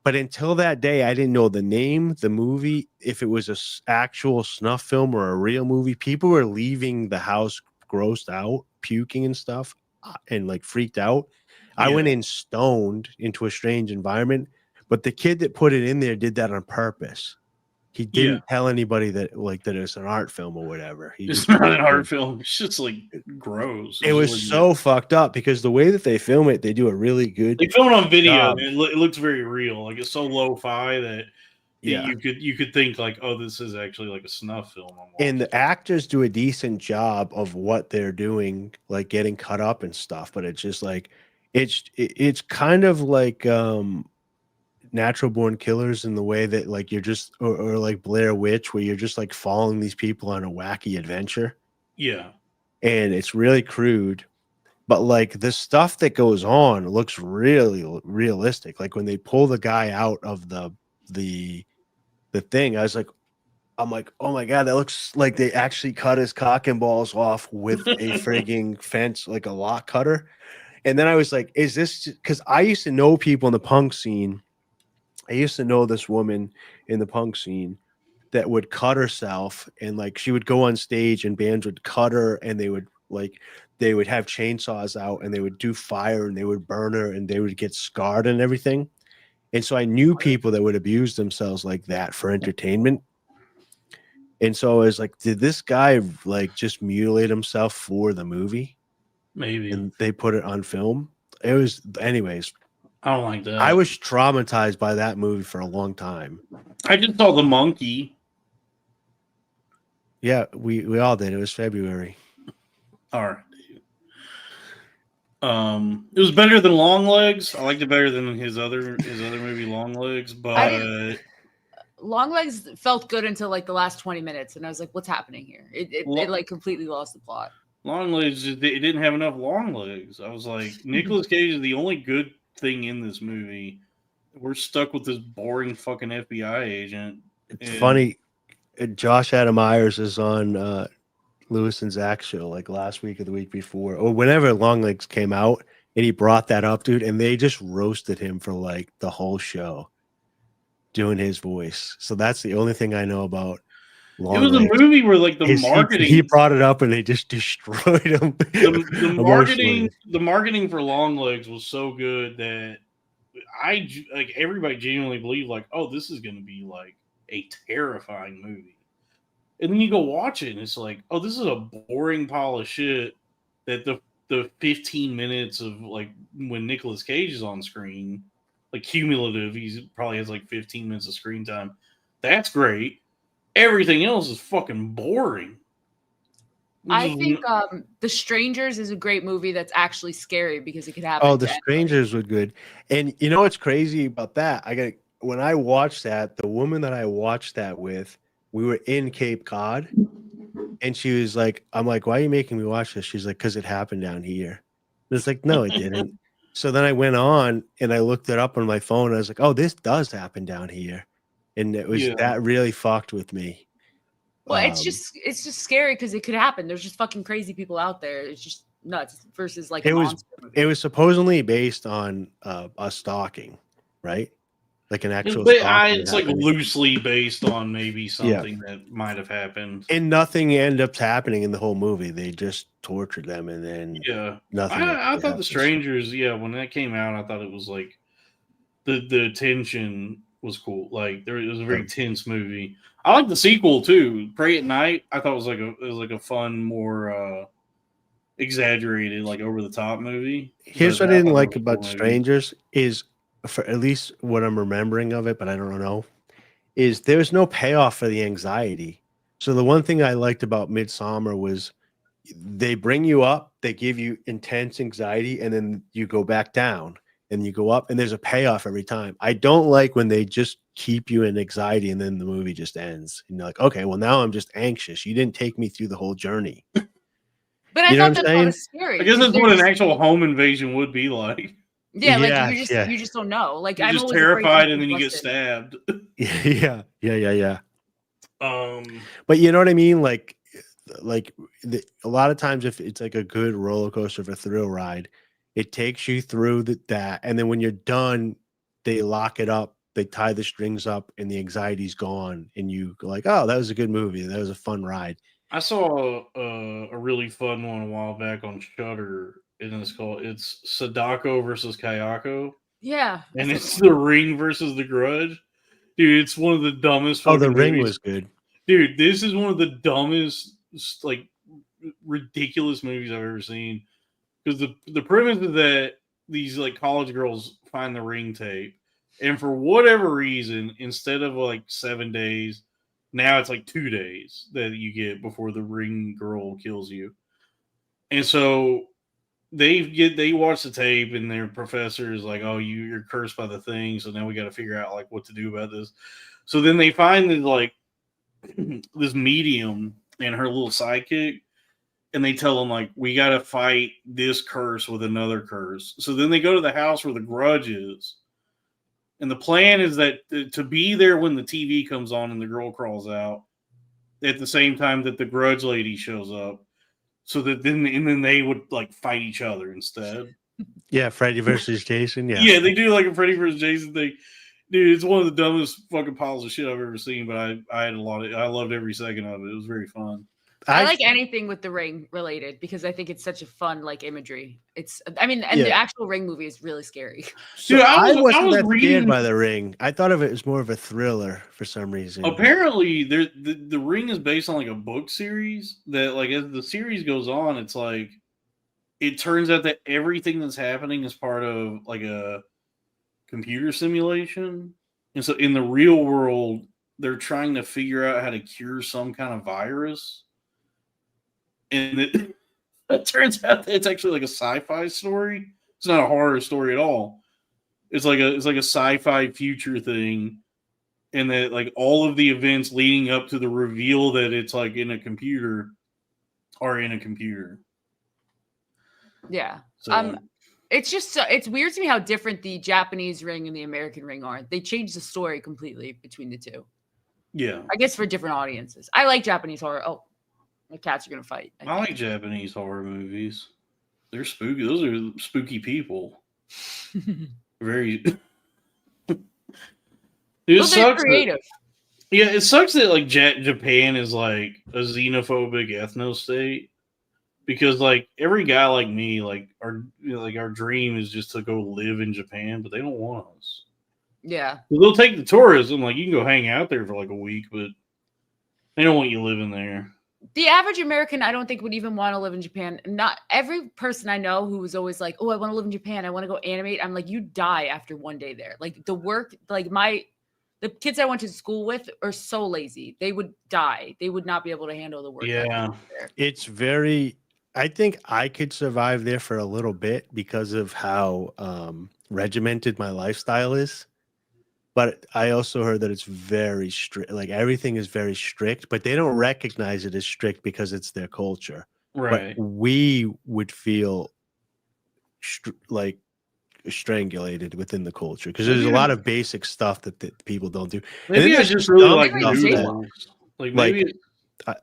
But until that day, I didn't know the name, the movie, if it was an actual snuff film or a real movie. People were leaving the house grossed out, puking and stuff, and like freaked out. I went in stoned into a strange environment, but the kid that put it in there did that on purpose. He didn't tell anybody that it's an art film or whatever. It's not an art film. It's just like gross. It was so fucked up because the way that they film it, they do a really good. They film it on video. It looks very real. Like it's so lo-fi that you could think like, oh, this is actually like a snuff film. And the actors do a decent job of what they're doing, like getting cut up and stuff. But it's just like it's kind of like Natural Born Killers in the way that like you're just or like Blair Witch, where you're just like following these people on a wacky adventure. Yeah. And it's really crude, but like the stuff that goes on looks really realistic. Like when they pull the guy out of the thing, I'm like, oh my God, that looks like they actually cut his cock and balls off with a frigging fence, like a lock cutter. And then I was like, is this because I used to know people in the punk scene? I used to know this woman in the punk scene that would cut herself, and like she would go on stage and bands would cut her, and they would have chainsaws out and they would do fire and they would burn her and they would get scarred and everything. And so I knew people that would abuse themselves like that for entertainment. And so I was like, did this guy like just mutilate himself for the movie? Maybe. And they put it on film. It was, anyways. I don't like that. I was traumatized by that movie for a long time. I just saw The Monkey. Yeah, we all did. It was February. All right. It was better than Long Legs. I liked it better than his other movie, Long Legs. But Long Legs felt good until like the last 20 minutes, and I was like, "What's happening here?" It like completely lost the plot. Long Legs, it didn't have enough long legs. I was like, Nicolas Cage is the only good thing in this movie. We're stuck with this boring fucking FBI agent. It's funny. Josh Adam Myers is on Lewis and Zach show like last week or the week before, or whenever Long Legs came out, and he brought that up, dude, and they just roasted him for like the whole show doing his voice. So that's the only thing I know about Long It was Legs. a movie where like the marketing he brought it up and they just destroyed him. The marketing for Long Legs was so good that everybody genuinely believed like, oh, this is going to be like a terrifying movie. And then you go watch it and it's like, oh, this is a boring pile of shit that the 15 minutes of like when Nicolas Cage is on screen, like cumulative, he probably has like 15 minutes of screen time. That's great. Everything else is fucking boring. I think The Strangers is a great movie that's actually scary because it could happen. Oh, The Strangers was good. And you know what's crazy about that? When I watched that, the woman that I watched that with, we were in Cape Cod, and she was like, I'm like, why are you making me watch this? She's like, because it happened down here. And it's like, no, it didn't. So then I went on and I looked it up on my phone. And I was like, oh, this does happen down here. And it was that really fucked with me. Well, it's just scary because it could happen. There's just fucking crazy people out there. It's just nuts versus like it was supposedly based on a stalking, right? Like an actual it's like loosely based on maybe something that might have happened. And nothing ended up happening in the whole movie. They just tortured them and then nothing. I thought The Strangers, when that came out, I thought it was like the tension was cool. Like it was a very tense movie. I like the sequel too. Pray at Night. I thought it was like a fun, more exaggerated, like over the top movie. Here's what I didn't like about Strangers is, for at least what I'm remembering of it, but I don't know, is there's no payoff for the anxiety. So the one thing I liked about Midsommar was they bring you up, they give you intense anxiety, and then you go back down and you go up, and there's a payoff every time. I don't like when they just keep you in anxiety and then the movie just ends. And you're like, okay, well, now I'm just anxious. You didn't take me through the whole journey. But I thought that's what was scary. I guess that's what an actual home invasion would be like. Yeah, like you just don't know. Like you're I'm just always terrified, and then you get stabbed. Yeah. But you know what I mean? Like a lot of times, if it's like a good roller coaster of a thrill ride, it takes you through that, and then when you're done, they lock it up, they tie the strings up, and the anxiety's gone, and you go like, "Oh, that was a good movie. That was a fun ride." I saw a really fun one a while back on Shudder, and it's Sadako versus Kayako. Yeah, and it's The Ring versus The Grudge. Dude, it's one of the dumbest. Oh, The Ring movies. was good. Dude, this is one of the dumbest, like, ridiculous movies I've ever seen. Because the premise is that these like college girls find the ring tape, and for whatever reason, instead of like 7 days, now it's like 2 days that you get before the ring girl kills you. And so they watch the tape, and their professor is like, "Oh, you're cursed by the thing, so now we got to figure out like what to do about this." So then they find this like this medium and her little sidekick, and they tell them like, "We got to fight this curse with another curse." So then they go to the house where the grudge is, and the plan is that to be there when the TV comes on and the girl crawls out at the same time that the grudge lady shows up. So that then they would like fight each other instead. Yeah, Freddy versus Jason. Yeah, they do like a Freddy versus Jason thing. Dude, it's one of the dumbest fucking piles of shit I've ever seen, but I had I loved every second of it. It was very fun. I like anything with the ring related because I think it's such a fun like imagery. The actual Ring movie is really scary. So dude, I wasn't that scared by The Ring. I thought of it as more of a thriller for some reason. Apparently, the Ring is based on like a book series that, like, as the series goes on, it's like it turns out that everything that's happening is part of like a computer simulation, and so in the real world, they're trying to figure out how to cure some kind of virus. And it turns out that it's actually like a sci-fi story. It's not a horror story at all. It's like a sci-fi future thing, and that like all of the events leading up to the reveal that it's like in a computer are in a computer. Yeah. So, it's weird to me how different the Japanese Ring and the American Ring are. They changed the story completely between the two. Yeah. I guess for different audiences. I like Japanese horror. Oh. The cats are gonna fight. I like Japanese horror movies. They're spooky. Those are spooky people. Very. It sucks. Creative. It sucks that like Japan is like a xenophobic ethno state, because like every guy like me, like our dream is just to go live in Japan, but they don't want us. Yeah. They'll take the tourism. Like you can go hang out there for like a week, but they don't want you living there. The average American, I don't think, would even want to live in Japan. Not every person I know who was always like, "Oh, I want to live in Japan. I want to go animate." I'm like, you die after one day there. Like the work, like the kids I went to school with are so lazy. They would die. They would not be able to handle the work. Yeah, it's very. I think I could survive there for a little bit because of how regimented my lifestyle is. But I also heard that it's very strict. Like everything is very strict, but they don't recognize it as strict because it's their culture. Right. But we would feel like strangulated within the culture because there's a lot of basic stuff that people don't do. Maybe I just really like noodles. Like maybe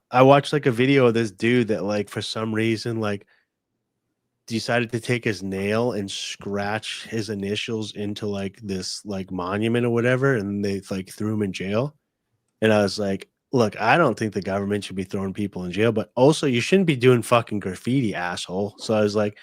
I watched like a video of this dude that like for some reason like decided to take his nail and scratch his initials into like this like monument or whatever, and they like threw him in jail. And I was like, look, I don't think the government should be throwing people in jail, but also you shouldn't be doing fucking graffiti, asshole. So I was like,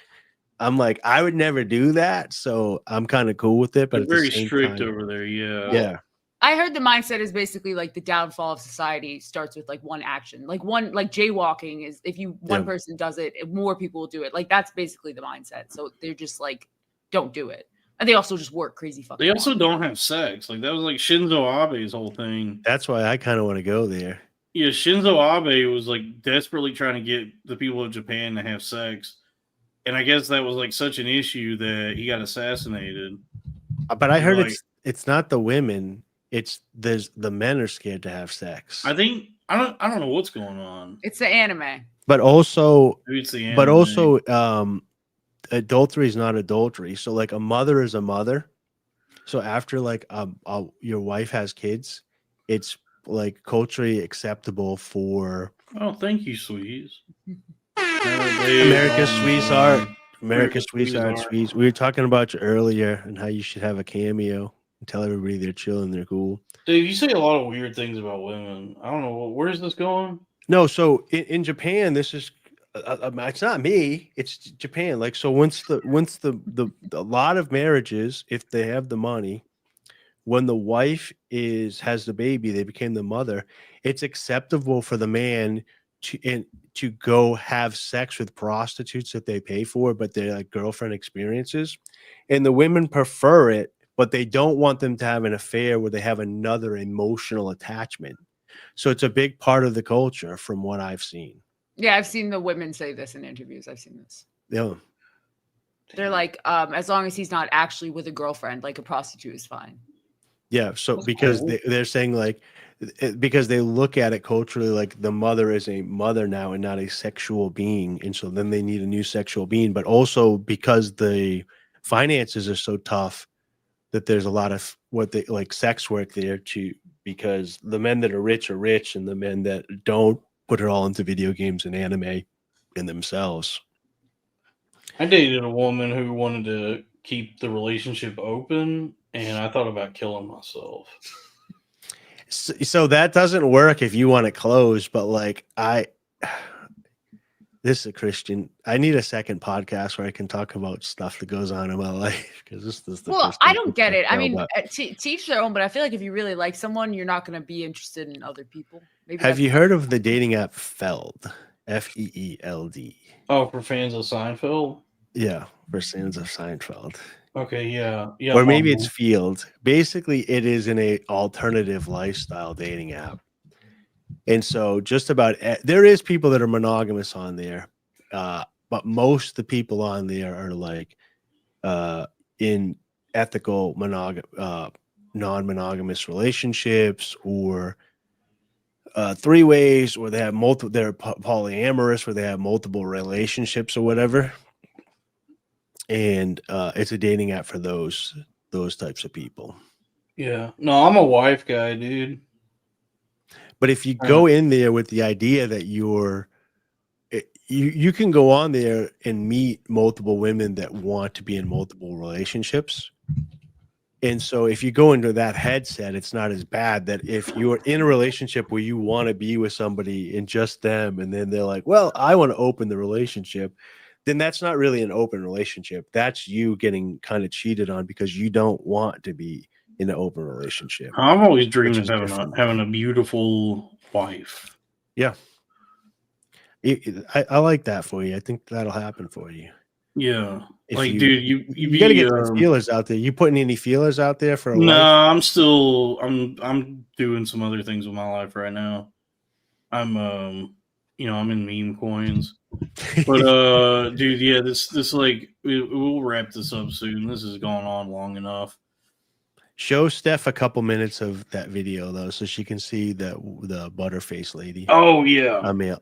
I would never do that, so I'm kind of cool with it. But they're very strict over there. Yeah. I heard the mindset is basically like the downfall of society starts with like one action, like jaywalking is if one person does it, more people will do it. Like that's basically the mindset. So they're just like, don't do it. And they also just work crazy fucking. They also don't have sex. Like that was like Shinzo Abe's whole thing. That's why I kind of want to go there. Yeah, Shinzo Abe was like desperately trying to get the people of Japan to have sex, and I guess that was like such an issue that he got assassinated. But I heard like, it's not the women; it's the men are scared to have sex. I think I don't know what's going on. It's the anime. But also, Maybe it's the anime. but also, adultery is not adultery. So like a mother is a mother. So after like your wife has kids, it's like culturally acceptable for thank you, sweeties. America's sweetheart. America's sweetheart, sweets. We were talking about you earlier and how you should have a cameo and tell everybody they're chill and they're cool. Dave, you say a lot of weird things about women. I don't know. Where is this going? No, so in Japan, this is it's not me. It's Japan. Like, so once the a lot of marriages, if they have the money, when the wife has the baby, they became the mother. It's acceptable for the man to go have sex with prostitutes that they pay for, but they're like girlfriend experiences, and the women prefer it, but they don't want them to have an affair where they have another emotional attachment. So it's a big part of the culture, from what I've seen. Yeah, I've seen the women say this in interviews. I've seen this. Yeah. They're like, as long as he's not actually with a girlfriend, like a prostitute is fine. Yeah. So because they're saying like, because they look at it culturally like the mother is a mother now and not a sexual being. And so then they need a new sexual being, but also because the finances are so tough that there's a lot of what they like sex work there too, because the men that are rich and the men that don't put it all into video games and anime in themselves. I dated a woman who wanted to keep the relationship open, and I thought about killing myself. So that doesn't work if you want it closed, but like this is a Christian. I need a second podcast where I can talk about stuff that goes on in my life, because this is the well, I don't get it. I mean, to each their own, but I feel like if you really like someone, you're not going to be interested in other people. Maybe have you heard of the dating app Feld? F-E-E-L-D. Oh, for fans of Seinfeld? Yeah, for fans of Seinfeld. Okay, yeah. Or maybe it's Field. Basically, it is an alternative lifestyle dating app. And so just about there is people that are monogamous on there, but most of the people on there are like in ethical non-monogamous relationships, or three-ways, or they have multiple, they're polyamorous, where they have multiple relationships or whatever. And it's a dating app for those types of people. Yeah. No, I'm a wife guy, dude. But if you go in there with the idea that you can go on there and meet multiple women that want to be in multiple relationships. And so if you go into that headset, it's not as bad that if you're in a relationship where you want to be with somebody and just them, and then they're like, well, I want to open the relationship, then that's not really an open relationship. That's you getting kind of cheated on because you don't want to be in an open relationship. I've always dreamed of having a beautiful wife. Yeah. I like that for you. I think that'll happen for you. Yeah. If like, you, dude, you got to get some feelers out there. You putting any feelers out there for a No, life? I'm doing some other things with my life right now. I'm I'm in meme coins. But dude, yeah, this like we'll wrap this up soon. This has gone on long enough. Show Steph a couple minutes of that video though, so she can see the butterface lady. Oh yeah. I mean,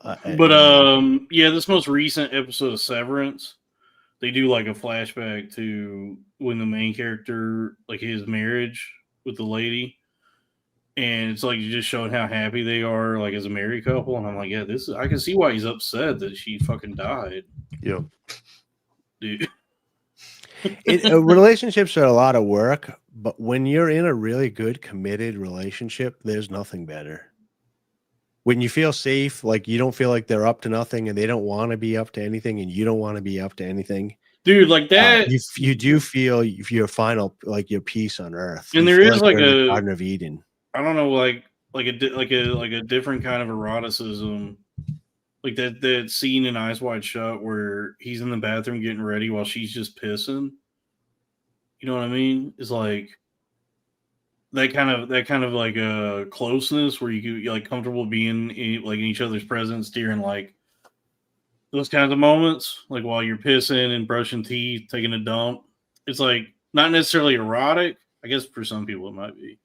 yeah, this most recent episode of Severance, they do like a flashback to when the main character, like his marriage with the lady, and it's like just showing how happy they are, like as a married couple. And I'm like, yeah, I can see why he's upset that she fucking died. Yeah, dude. Relationships are a lot of work, but when you're in a really good committed relationship, there's nothing better. When you feel safe, like you don't feel like they're up to nothing and they don't want to be up to anything and you don't want to be up to anything. Dude, like that, you do feel your final, like your peace on earth. And there is like a Garden of Eden. I don't know, like a different kind of eroticism, like that scene in Eyes Wide Shut where he's in the bathroom getting ready while she's just pissing. You know what I mean? It's like that kind of like a closeness where you're like comfortable being in each other's presence during like those kinds of moments, like while you're pissing and brushing teeth, taking a dump. It's like not necessarily erotic. I guess for some people it might be,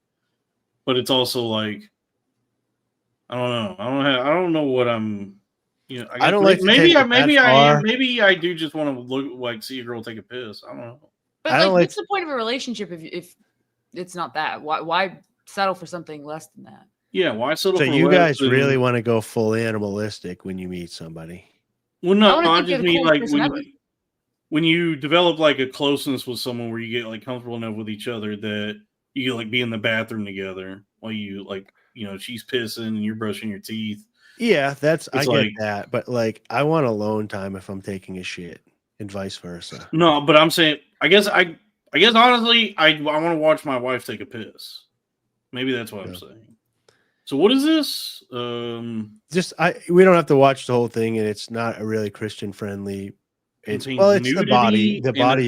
but it's also like I don't know. I don't know what I'm. You know, I don't like maybe I do just want to look like see a girl take a piss. I don't know. But like, what's the point of a relationship if it's not that? Why settle for something less than that? Yeah, why settle? So for you less guys really want to go full animalistic when you meet somebody? Well, no, I just mean like when you develop like a closeness with someone where you get like comfortable enough with each other that you like be in the bathroom together while you like she's pissing and you're brushing your teeth. Yeah, I get that, but like I want alone time if I'm taking a shit, and vice versa. No, but I'm saying I guess honestly I want to watch my wife take a piss. Maybe that's what I'm saying. So what is this? We don't have to watch the whole thing, and it's not a really Christian friendly. It's the body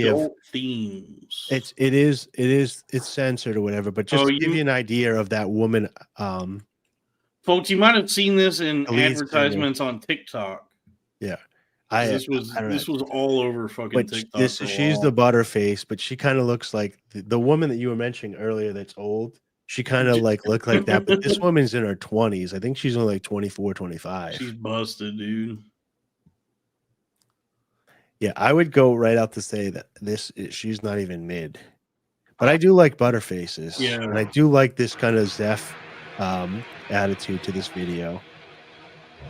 of themes. It's censored or whatever, but just to give you an idea of that woman. Folks, you might have seen this in advertisements on TikTok. Yeah, this was all over fucking TikTok. She's the butterface, but she kind of looks like the woman that you were mentioning earlier. That's old. She kind of like looked like that, but this woman's in her 20s. I think she's only like 24, 25. She's busted, dude. Yeah, I would go right out to say that she's not even mid. But I do like butterfaces. Yeah. And I do like this kind of Zeph attitude to this video.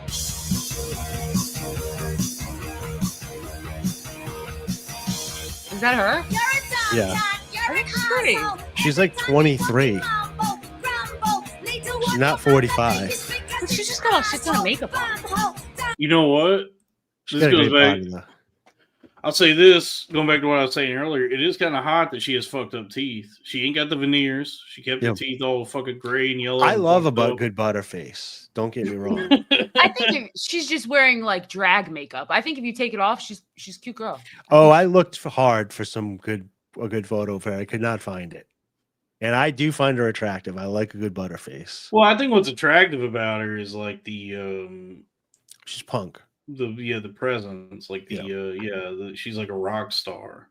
Is that her? Yeah. I think she's pretty. She's like 23. She's not 45. But she just got a shit ton of makeup on. You know what? This goes back. I'll say this, going back to what I was saying earlier, it is kind of hot that she has fucked up teeth. She ain't got the veneers. She kept the teeth all fucking gray and yellow. I love a good butterface. Don't get me wrong. I think she's just wearing like drag makeup. I think if you take it off, she's a cute girl. I looked hard for a good photo of her. I could not find it. And I do find her attractive. I like a good butterface. Well, I think what's attractive about her is like the she's punk. The presence, like she's like a rock star.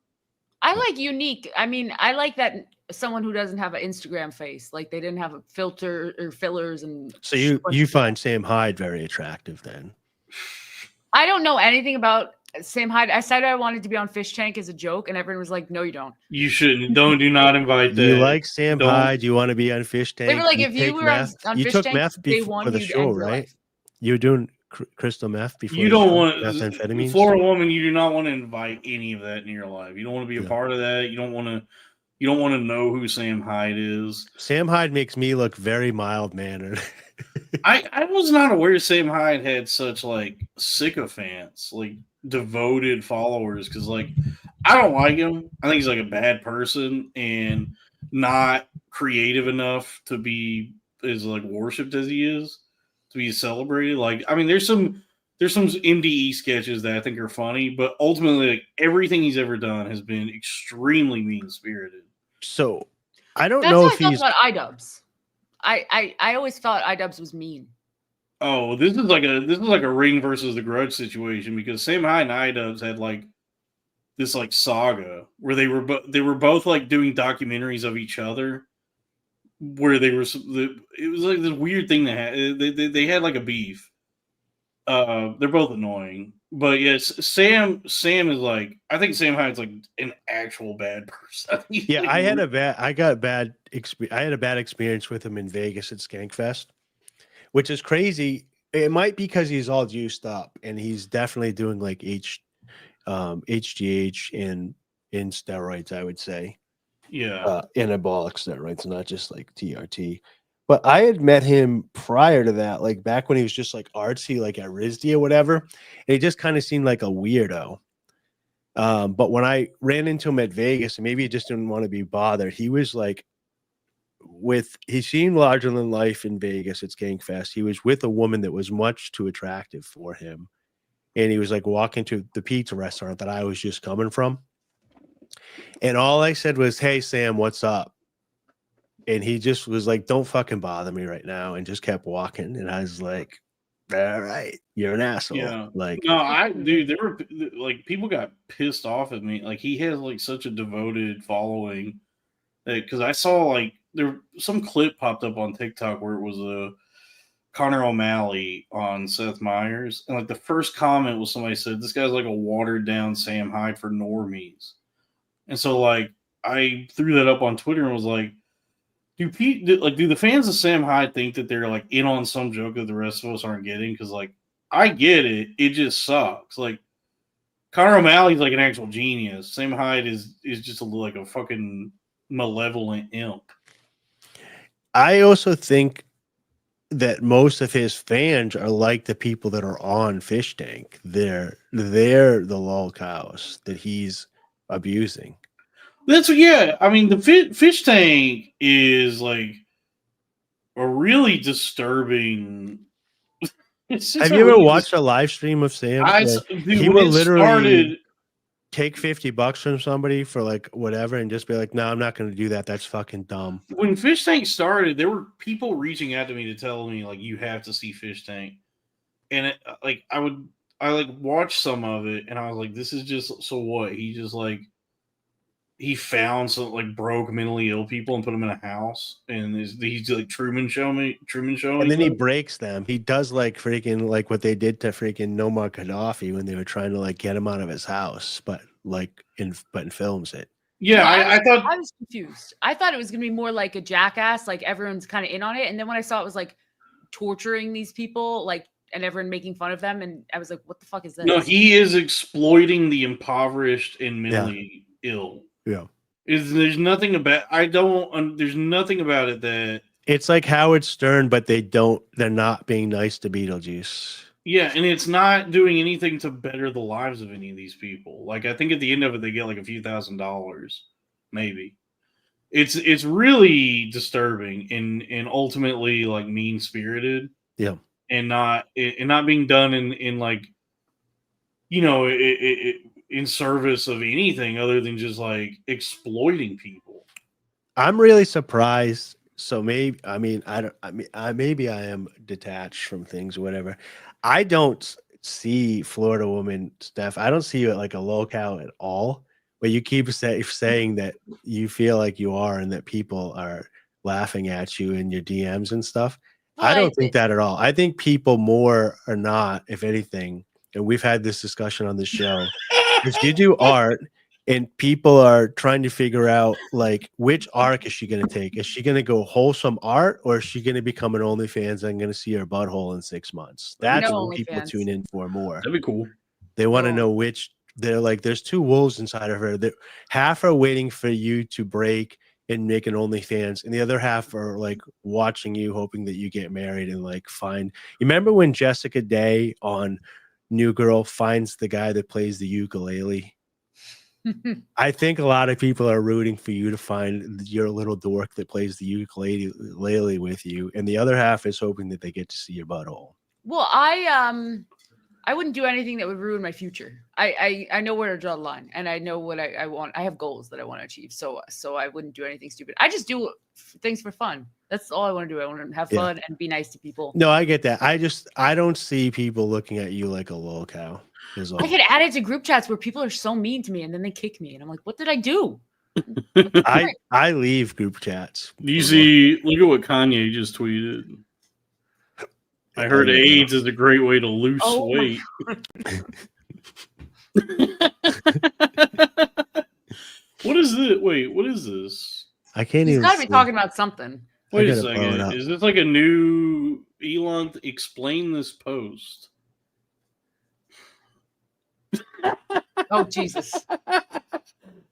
I like unique. I mean, I like that someone who doesn't have an Instagram face, like they didn't have a filter or fillers and. So you find Sam Hyde very attractive then? I don't know anything about Sam Hyde. I said I wanted to be on Fish Tank as a joke, and everyone was like, "No, you don't. You shouldn't. Do not invite that." You like Sam Hyde? You want to be on Fish Tank? They were like, if you were on Fish Tank, meth before the show, right? You were doing crystal meth before. You don't want methamphetamines for a woman. You do not want to invite any of that in your life. You don't want to be a part of that. You don't want to know who Sam Hyde is. Sam Hyde makes me look very mild mannered. I was not aware Sam Hyde had such like sycophants, like devoted followers. Because like I don't like him. I think he's like a bad person and not creative enough to be as like worshipped as he is. To be celebrated, like I mean, there's some MDE sketches that I think are funny, but ultimately, like everything he's ever done has been extremely mean spirited. So I don't know if he's about iDubbbz. I always thought iDubbbz was mean. Oh, this is like a Ring versus the Grudge situation because Sam Hyde and iDubbbz had like this like saga where they were both like doing documentaries of each other. Where it was like this weird thing they had like a beef. They're both annoying, but yes, Sam is like I think Sam Hyde's like an actual bad person. Yeah, I had a bad experience with him in Vegas at Skankfest, which is crazy. It might be because he's all juiced up and he's definitely doing like HGH in steroids, I would say. Yeah, anabolic steroids, not just like TRT. But I had met him prior to that, like back when he was just like artsy, like at RISD or whatever. And he just kind of seemed like a weirdo. But when I ran into him at Vegas, and maybe he just didn't want to be bothered, he was like he seemed larger than life in Vegas at Skankfest. He was with a woman that was much too attractive for him. And he was like walking to the pizza restaurant that I was just coming from. And all I said was, "Hey, Sam, what's up?" and he just was like, "Don't fucking bother me right now," and just kept walking. And I was like, "All right, you're an asshole." Yeah. Like, No, dude, there were like people got pissed off at me. Like he has like such a devoted following because I saw like some clip popped up on TikTok where it was a Connor O'Malley on Seth Meyers, and like the first comment was somebody said this guy's like a watered down Sam Hyde for normies, and so like I threw that up on Twitter and was like, do the fans of Sam Hyde think that they're like in on some joke that the rest of us aren't getting? Because like I get it, it just sucks. Like Connor O'Malley's like an actual genius. Sam Hyde is just like a fucking malevolent imp. I also think that most of his fans are like the people that are on Fish Tank. They're the lol cows that he's abusing. I mean, the Fish Tank is like a really disturbing. Have you ever watched a live stream of Sam? He will literally take $50 from somebody for like whatever and just be like, "No, I'm not going to do that. That's fucking dumb." When Fish Tank started, there were people reaching out to me to tell me like, "You have to see Fish Tank," and I watched some of it and I was like, "This is just so what?" He just like. He found some like broke mentally ill people and put them in a house, and he's like Truman Show. And then he breaks them. He does like freaking like what they did to freaking Muammar Gaddafi when they were trying to like get him out of his house, but films it. Yeah, I thought I was confused. I thought it was gonna be more like a Jackass, like everyone's kind of in on it, and then when I saw it was like torturing these people, like and everyone making fun of them, and I was like, "What the fuck is this?" No, he is exploiting the impoverished and mentally ill. Yeah. There's nothing about there's nothing about it that it's like Howard Stern, but they're not being nice to Beetlejuice. Yeah, and it's not doing anything to better the lives of any of these people. Like I think at the end of it they get like a few $1,000s, maybe. It's really disturbing and ultimately like mean spirited. Yeah. And not being done in like in service of anything other than just like exploiting people. I'm really surprised. So maybe maybe I am detached from things or whatever. I don't see Florida Woman Steph. I don't see you like a locale at all. But you keep saying that you feel like you are and that people are laughing at you in your DMs and stuff. Well, I don't think that at all. I think people more or not, if anything, and we've had this discussion on the show. If you do art and people are trying to figure out like which arc is she going to take? Is she going to go wholesome art or is she going to become an OnlyFans and going to see her butthole in 6 months? That's what people tune in for more. That'd be cool. They want to know which. They're like, there's two wolves inside of her. That half are waiting for you to break and make an OnlyFans, and the other half are like watching you, hoping that you get married and like find. You remember when Jessica Day on New Girl finds the guy that plays the ukulele? I think a lot of people are rooting for you to find your little dork that plays the ukulele with you, and the other half is hoping that they get to see your butthole. Well, I wouldn't do anything that would ruin my future. I know where to draw the line, and I know what I want. I have goals that I want to achieve, so I wouldn't do anything stupid. I just do things for fun. That's all I want to do. I want to have fun and be nice to people. No, I get that. I don't see people looking at you like a lol cow. I get added to group chats where people are so mean to me, and then they kick me, and I'm like, what did I do? I leave group chats. You see, look at what Kanye just tweeted. I heard AIDS is a great way to lose weight. What is it? Wait, what is this? I can't even. He's got to be talking about something. Wait a second. Is this like a new Elon? Explain this post. Oh, Jesus.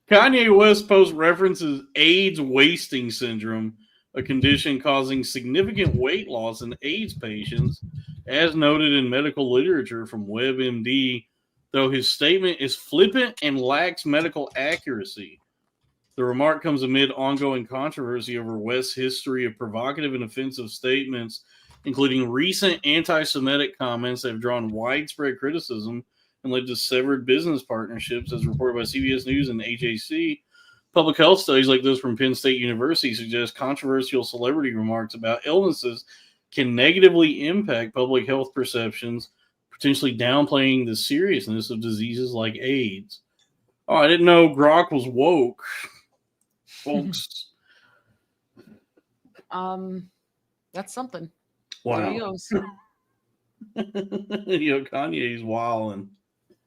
Kanye West post references AIDS wasting syndrome, a condition causing significant weight loss in AIDS patients, as noted in medical literature from WebMD, though his statement is flippant and lacks medical accuracy. The remark comes amid ongoing controversy over West's history of provocative and offensive statements, including recent anti-Semitic comments that have drawn widespread criticism and led to severed business partnerships, as reported by CBS News and AJC. Public health studies like those from Penn State University suggest controversial celebrity remarks about illnesses can negatively impact public health perceptions, potentially downplaying the seriousness of diseases like AIDS. Oh, I didn't know Grok was woke, folks. That's something. Wow. There he goes. Kanye's wildin',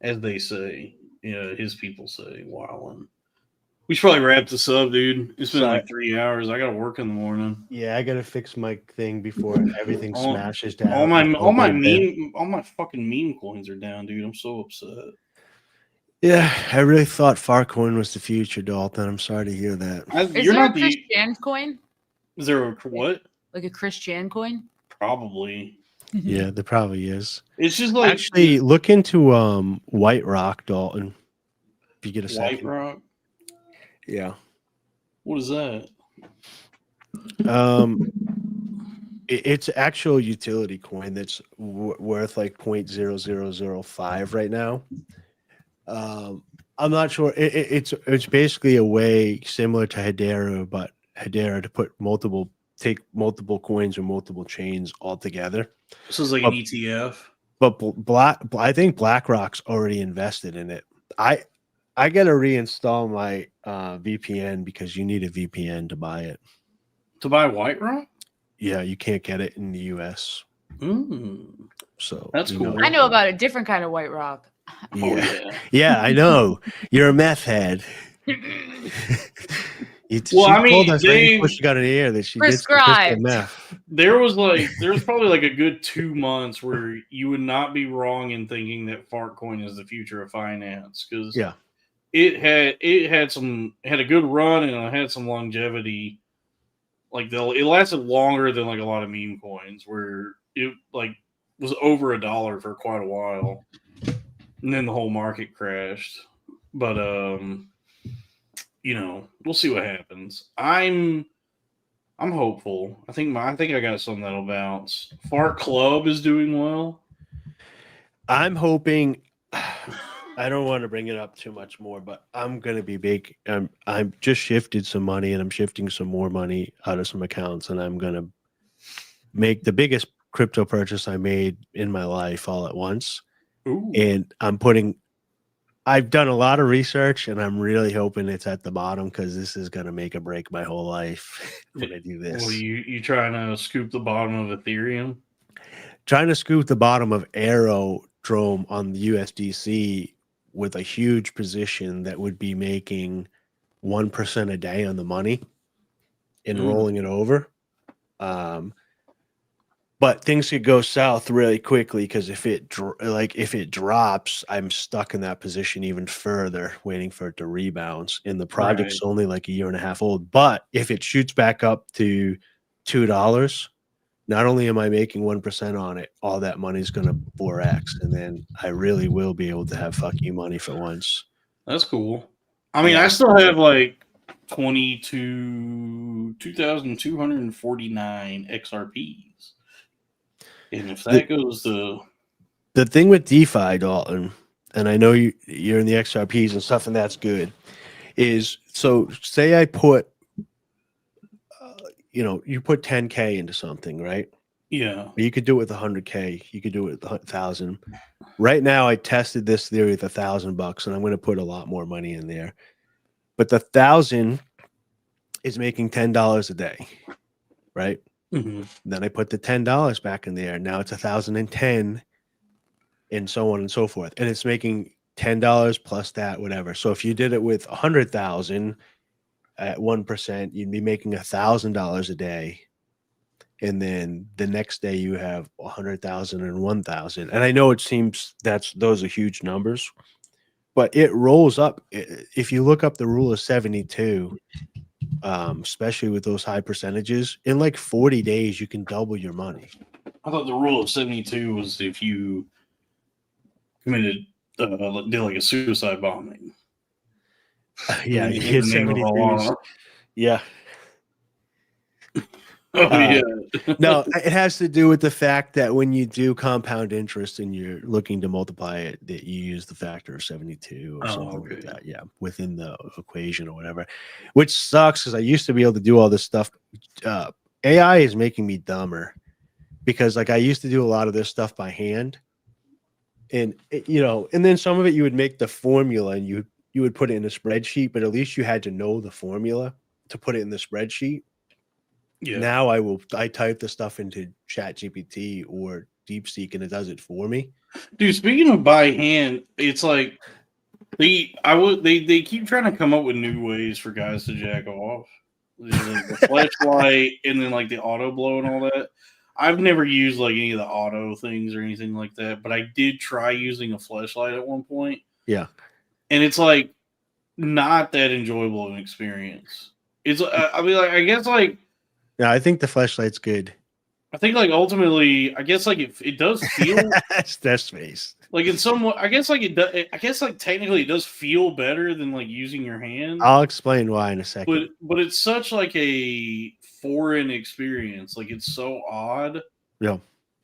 as they say. His people say wildin'. We should probably wrap this up, dude. It's been like 3 hours. I gotta work in the morning. Yeah, I gotta fix my thing before everything smashes down. All my fucking meme coins are down, dude. I'm so upset. Yeah, I really thought Farcoin was the future, Dalton. I'm sorry to hear that. Is there a Christian coin? Is there a what? Like a Christian coin? Probably. Yeah, there probably is. It's just like actually look into White Rock, Dalton. If you get a second. White Rock. Yeah. What is that? It's actual utility coin that's worth like 0.0005 right now. I'm not sure. It's basically a way similar to Hedera, but Hedera to take multiple coins or multiple chains all together. This is like an ETF. But I think BlackRock's already invested in it. I gotta reinstall my VPN because you need a VPN to buy it. To buy White Rock? Yeah, you can't get it in the US. So that's cool. I know about a different kind of White Rock. Yeah, yeah, I know. You're a meth head. She told us right before she got in the air that she prescribed did meth. There was probably like a good 2 months where you would not be wrong in thinking that Fartcoin is the future of finance because it had a good run and it had some longevity. Like it lasted longer than like a lot of meme coins where it like was over $1 for quite a while. And then the whole market crashed. But we'll see what happens. I'm hopeful. I think I got something that'll bounce. Fart Club is doing well. I'm hoping. I don't want to bring it up too much more, but I'm gonna be big. I'm just shifted some money, and I'm shifting some more money out of some accounts, and I'm gonna make the biggest crypto purchase I made in my life all at once. Ooh. And I've done a lot of research, and I'm really hoping it's at the bottom because this is gonna make or break my whole life when I do this. Well, you trying to scoop the bottom of Ethereum? Trying to scoop the bottom of Aerodrome on the USDC with a huge position that would be making 1% a day on the money and rolling it over. But things could go south really quickly because if it drops, I'm stuck in that position even further, waiting for it to rebound. And the project's only like a year and a half old. But if it shoots back up to $2, not only am I making 1% on it, all that money is going to 4x, and then I really will be able to have fuck you money for once. That's cool. I mean, I still have like 2,249 XRPs. And if that goes to the thing with DeFi, Dalton, and I know you're in the XRPs and stuff, and that's good, is so say I put, you put 10K into something, right? Yeah. You could do it with 100K. You could do it with 1,000. Right now, I tested this theory with $1,000, and I'm going to put a lot more money in there. But the 1,000 is making $10 a day, right? Mm-hmm. Then I put the $10 back in there. Now it's 1,010, and so on and so forth. And it's making $10 plus that, whatever. So if you did it with 100,000 at 1%, you'd be making $1,000 a day. And then the next day you have 100,000 and 1,000. And I know it seems those are huge numbers, but it rolls up. If you look up the rule of 72, especially with those high percentages, in like 40 days, you can double your money. I thought the rule of 72 was if you committed, did like a suicide bombing. Yeah, you hit 72. Yeah. yeah. No, it has to do with the fact that when you do compound interest and you're looking to multiply it, that you use the factor of 72 or something like that. Yeah, within the equation or whatever, which sucks because I used to be able to do all this stuff. AI is making me dumber because like I used to do a lot of this stuff by hand, and and then some of it you would make the formula and you would put it in a spreadsheet, but at least you had to know the formula to put it in the spreadsheet. Yeah. Now I type the stuff into Chat GPT or DeepSeek and it does it for me. Dude, speaking of by hand, it's like they keep trying to come up with new ways for guys to jack off. Like the flashlight and then like the auto blow and all that. I've never used like any of the auto things or anything like that, but I did try using a flashlight at one point. Yeah. And it's like not that enjoyable of an experience. It's I mean like I guess like yeah, I think the flashlight's good. I think like ultimately, I guess like it does feel that's space. Like in some way, I guess like it does. I guess like technically it does feel better than like using your hand. I'll explain why in a second. But it's such like a foreign experience. Like it's so odd. Yeah.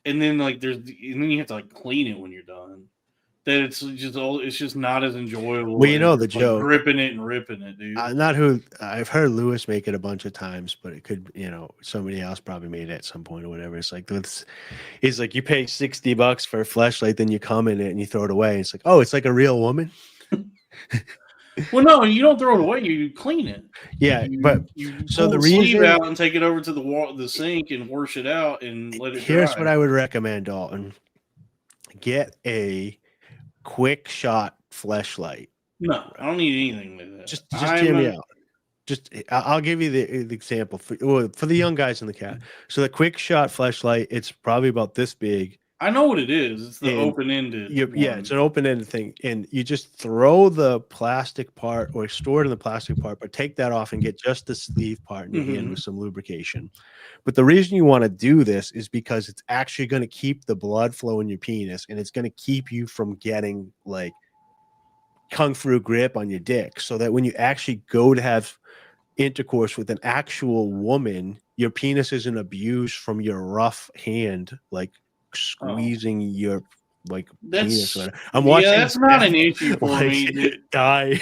And then like and then you have to like clean it when you're done. That it's just not as enjoyable. Well, you know the joke, gripping it and ripping it, dude. Not who I've heard Lewis make it a bunch of times, but it could, somebody else probably made it at some point or whatever. It's like he's like you pay $60 for a flashlight, then you come in it and you throw it away. It's like, oh, it's like a real woman. Well, no, you don't throw it away. You clean it. Yeah, but so the reason out and take it over to the sink and wash it out and let it. Here's dry. what I would recommend, Dalton: get a quick shot flashlight. No, I don't need anything with that. Just hear me out. I'll give you the example for the young guys in the cat. So the quick shot flashlight, it's probably about this big. I know what it is. It's the open-ended. Yeah, it's an open-ended thing, and you just throw the plastic part or store it in the plastic part, but take that off and get just the sleeve part in your hand with some lubrication. But the reason you want to do this is because it's actually going to keep the blood flow in your penis, and it's going to keep you from getting like kung fu grip on your dick, so that when you actually go to have intercourse with an actual woman, your penis isn't abused from your rough hand, like squeezing your like penis. I'm watching. Yeah, that's not an issue for me. Die,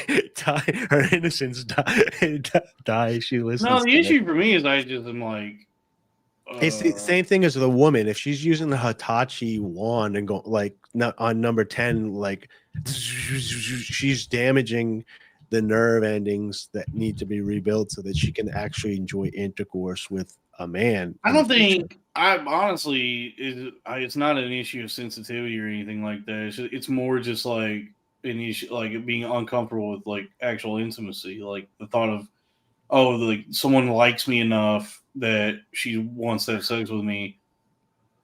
her innocence die. She listens. No, the issue for me is I just am like. It's the same thing as the woman. If she's using the Hitachi wand and go like on number 10, like she's damaging the nerve endings that need to be rebuilt so that she can actually enjoy intercourse with a man. I don't think it's not an issue of sensitivity or anything like that. It's more just like an issue, like being uncomfortable with like actual intimacy, like the thought of, oh, like someone likes me enough that she wants to have sex with me.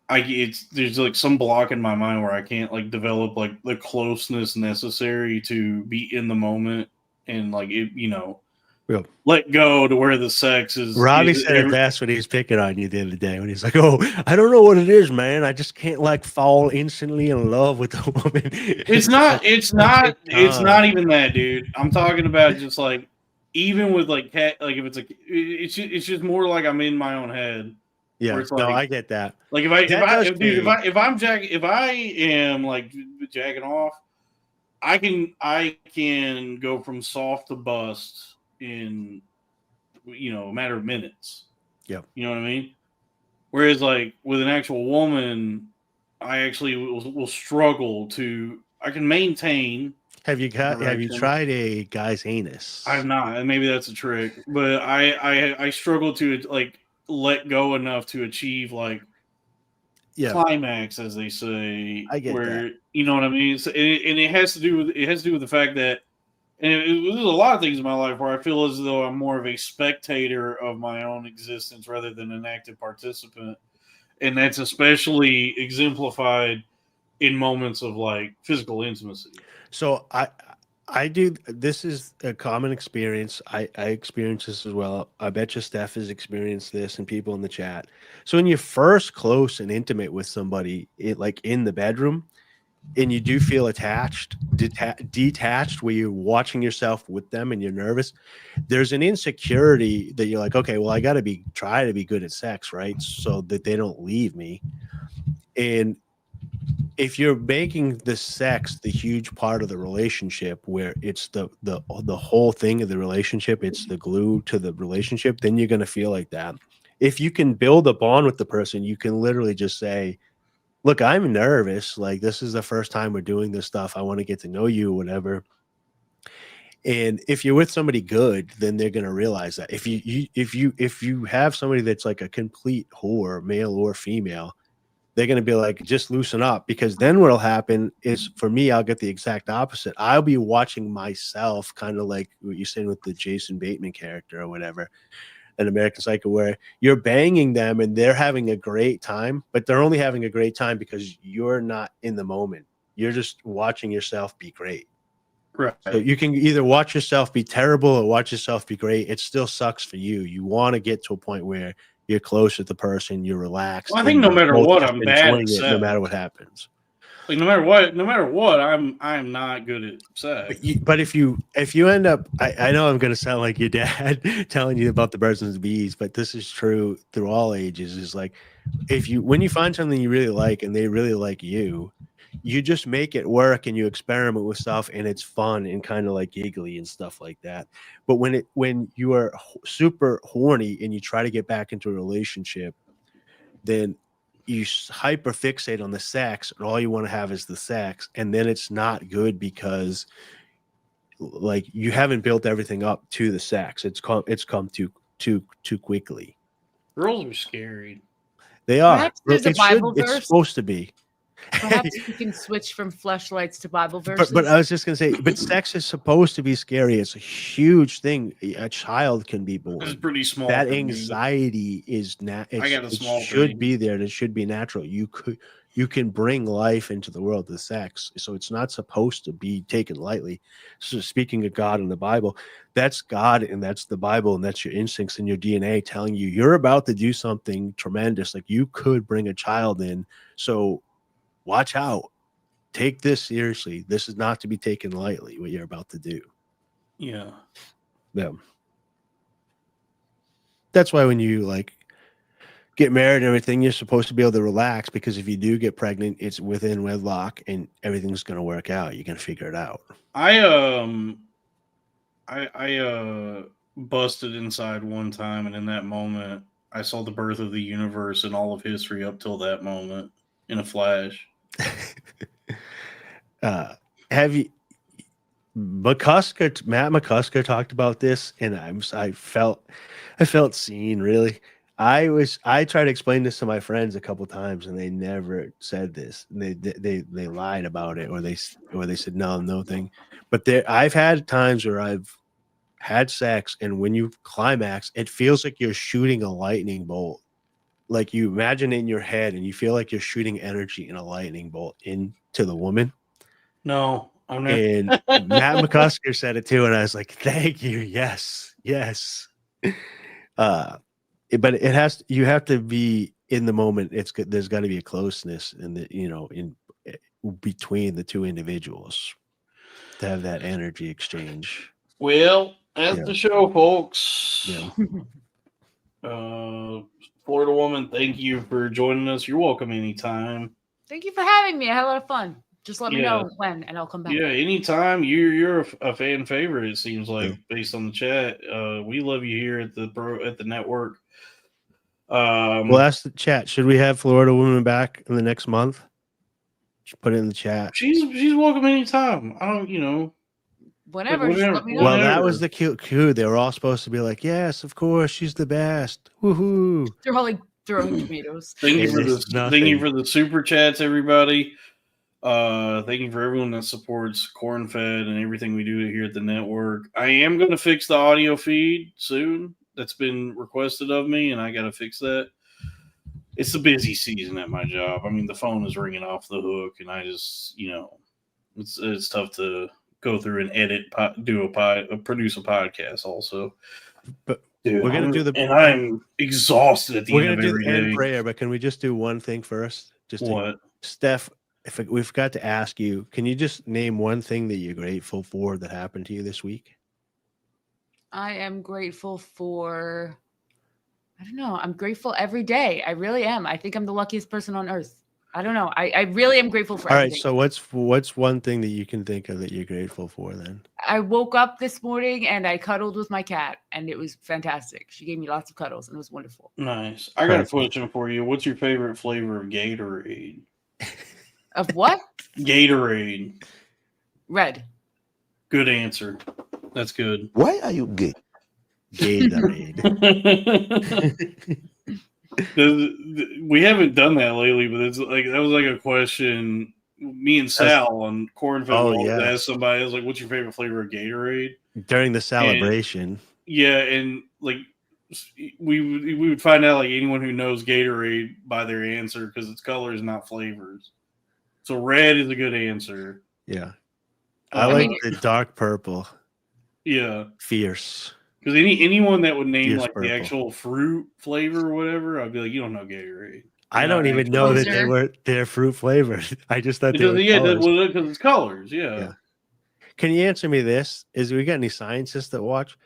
There's like some block in my mind where I can't like develop like the closeness necessary to be in the moment and like it, let go to where the sex is. Robbie said it best when he was picking on you the other day when he's like, "Oh, I don't know what it is, man. I just can't like fall instantly in love with a woman." It's not even that, dude. I'm talking about just like even with like cat, like if it's like it's just more like I'm in my own head. Yeah, like, no, I get that. Like if I am like jacking off, I can go from soft to bust in a matter of minutes. Yeah, you know what I mean. Whereas like with an actual woman, I actually will struggle to. I can maintain. Have you tried a guy's anus? I've not, and maybe that's a trick. But I struggle to like let go enough to achieve like climax, as they say. I get that. You know what I mean. So, and it has to do with the fact that, and there's a lot of things in my life where I feel as though I'm more of a spectator of my own existence rather than an active participant, and that's especially exemplified in moments of like physical intimacy. So I do. This is a common experience. I experience this as well. I bet you Steph has experienced this and people in the chat. So when you're first close and intimate with somebody, like in the bedroom, and you do feel detached, where you're watching yourself with them and you're nervous, there's an insecurity that you're like, okay, well, I got to try to be good at sex, right? So that they don't leave me. And if you're making the sex the huge part of the relationship, where it's the whole thing of the relationship, it's the glue to the relationship, then you're going to feel like that. If you can build a bond with the person, you can literally just say, look, I'm nervous. Like, this is the first time we're doing this stuff. I want to get to know you, whatever. And if you're with somebody good, then they're going to realize that. If you have somebody that's like a complete whore, male or female, they're going to be like, just loosen up, because then what'll happen is, for me, I'll get the exact opposite. I'll be watching myself, kind of like what you're saying with the Jason Bateman character or whatever, an American Psycho, where you're banging them and they're having a great time, but they're only having a great time because you're not in the moment. You're just watching yourself be great. Right. So you can either watch yourself be terrible or watch yourself be great. It still sucks for you. You want to get to a point where you're close with the person, you're relaxed. Well, I think no matter what, I'm bad at sex. No matter what happens. Like no matter what, I'm not good at sex. But if you end up, I know I'm going to sound like your dad telling you about the birds and the bees, but this is true through all ages. Is like, when you find something you really like and they really like you, you just make it work and you experiment with stuff and it's fun and kind of like giggly and stuff like that. But when you are super horny and you try to get back into a relationship, then you hyper fixate on the sex and all you want to have is the sex, and then it's not good because like you haven't built everything up to the sex. It's come too quickly. Girls are scary. They are. Perhaps there's a Bible verse. It's supposed to be. Perhaps you can switch from fleshlights to Bible verses. But I was just going to say, but sex is supposed to be scary. It's a huge thing. A child can be born. It's pretty small. That anxiety is should be there. And it should be natural. You can bring life into the world with sex. So it's not supposed to be taken lightly. So speaking of God and the Bible, that's God and that's the Bible and that's your instincts and your DNA telling you you're about to do something tremendous. Like you could bring a child in. So watch out. Take this seriously. This is not to be taken lightly, what you're about to do. Yeah. Yeah. That's why when you like get married and everything, you're supposed to be able to relax, because if you do get pregnant, it's within wedlock and everything's going to work out. You can figure it out. I busted inside one time, and in that moment, I saw the birth of the universe and all of history up till that moment in a flash. Have you Matt McCusker talked about this, and I felt seen, really. I tried to explain this to my friends a couple times and they never said this. They lied about it, or they said no thing. But I've had times where I've had sex, and when you climax, it feels like you're shooting a lightning bolt. Like you imagine it in your head and you feel like you're shooting energy in a lightning bolt into the woman. No, I'm not. And Matt McCusker said it too. And I was like, thank you. Yes. But you have to be in the moment. There's got to be a closeness in between the two individuals to have that energy exchange. Well, that's the show, folks. Yeah. Florida Woman, thank you for joining us. You're welcome anytime. Thank you for having me. I had a lot of fun. Just let me know when, and I'll come back. Yeah, anytime. You're a fan favorite, it seems like, based on the chat. We love you here at the network. Well, ask the chat. Should we have Florida Woman back in the next month? Just put it in the chat. She's welcome anytime. I don't, Whenever. Just let me know. Well, that was the cue. They were all supposed to be like, yes, of course, she's the best. Woohoo! They're all like throwing tomatoes. Thank you for the super chats, everybody. Thank you for everyone that supports Corn Fed and everything we do here at the network. I am going to fix the audio feed soon. That's been requested of me, and I got to fix that. It's the busy season at my job. I mean, the phone is ringing off the hook, and I just, it's tough to go through and edit, produce a podcast also. But dude, we're gonna do and I'm exhausted at the end of every day. Prayer, but can we just do one thing first? Just what? Steph, we forgot to ask you, can you just name one thing that you're grateful for that happened to you this week? I am grateful for, I don't know. I'm grateful every day. I really am. I think I'm the luckiest person on earth. I don't know. I really am grateful for everything. All right. So what's one thing that you can think of that you're grateful for then? I woke up this morning and I cuddled with my cat, and it was fantastic. She gave me lots of cuddles, and it was wonderful. Nice. I got a question for you. What's your favorite flavor of Gatorade? Of what? Gatorade. Red. Good answer. That's good. Why are you gay? Gatorade. We haven't done that lately, but it's like that was like a question. Me and Sal on Cornfield asked somebody, I was like, "What's your favorite flavor of Gatorade?" During the celebration. And like we would find out like anyone who knows Gatorade by their answer because it's colors, not flavors. So red is a good answer. Yeah, I like the dark purple. Yeah, fierce. Because anyone that would name Fierce like purple. the actual fruit flavor or whatever, I'd be like, you don't know Gatorade. I don't even know that they're fruit flavored. I just thought they were colors. Because it's colors. Yeah. Can you answer me this? Is we got any scientists that watch?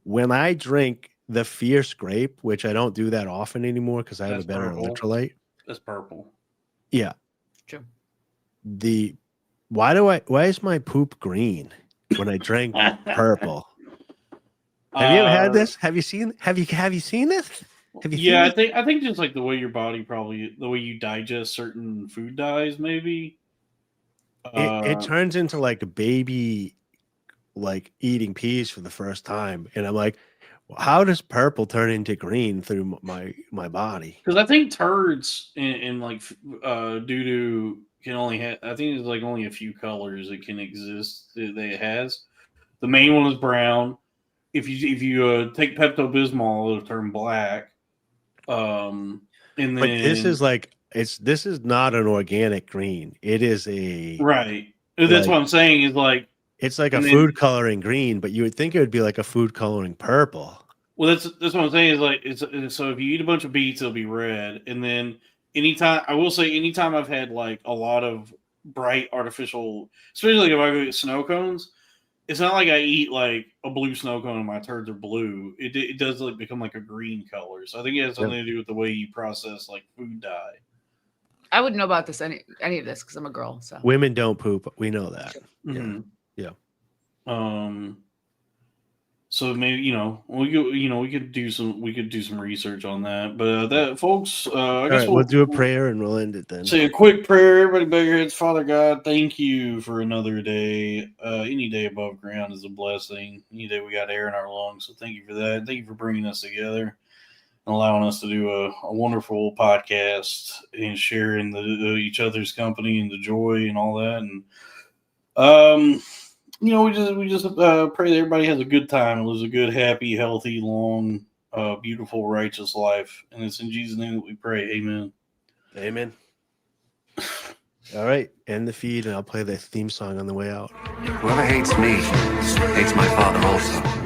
When I drink the fierce grape, which I don't do that often anymore because I have a better electrolyte. That's purple. Yeah. True. Why is my poop green when I drink purple? Have you ever had this? Have you seen this? Have you seen this? I think just like the way your body the way you digest certain food dyes, maybe. It turns into like a baby, like eating peas for the first time, and I'm like, how does purple turn into green through my body? Because I think turds and like doo doo can only have. I think there's like only a few colors that can exist that it has. The main one is brown. If you take Pepto-Bismol, it'll turn black. And then, but this is not an organic green. It is a right. That's what I'm saying. Is like it's like a food coloring green, but you would think it would be like a food coloring purple. Well, that's what I'm saying. Is like it's so if you eat a bunch of beets, it'll be red. And then anytime I've had like a lot of bright artificial, especially if I go get snow cones. It's not like I eat like a blue snow cone and my turds are blue. It does like become like a green color. So I think it has something to do with the way you process like food dye. I wouldn't know about this any of this because I'm a girl. So women don't poop. We know that. Mm-hmm. Yeah. So maybe we could do some research on that. But that folks, I guess we'll do a prayer and we'll end it then. Say a quick prayer. Everybody bow your heads. Father God, thank you for another day. Any day above ground is a blessing. Any day we got air in our lungs. So thank you for that. Thank you for bringing us together and allowing us to do a wonderful podcast and sharing each other's company and the joy and all that. And we just pray that everybody has a good time and lives a good, happy, healthy, long, beautiful, righteous life. And it's in Jesus' name that we pray. Amen. Amen. All right. End the feed and I'll play the theme song on the way out. Whoever hates me hates my father also.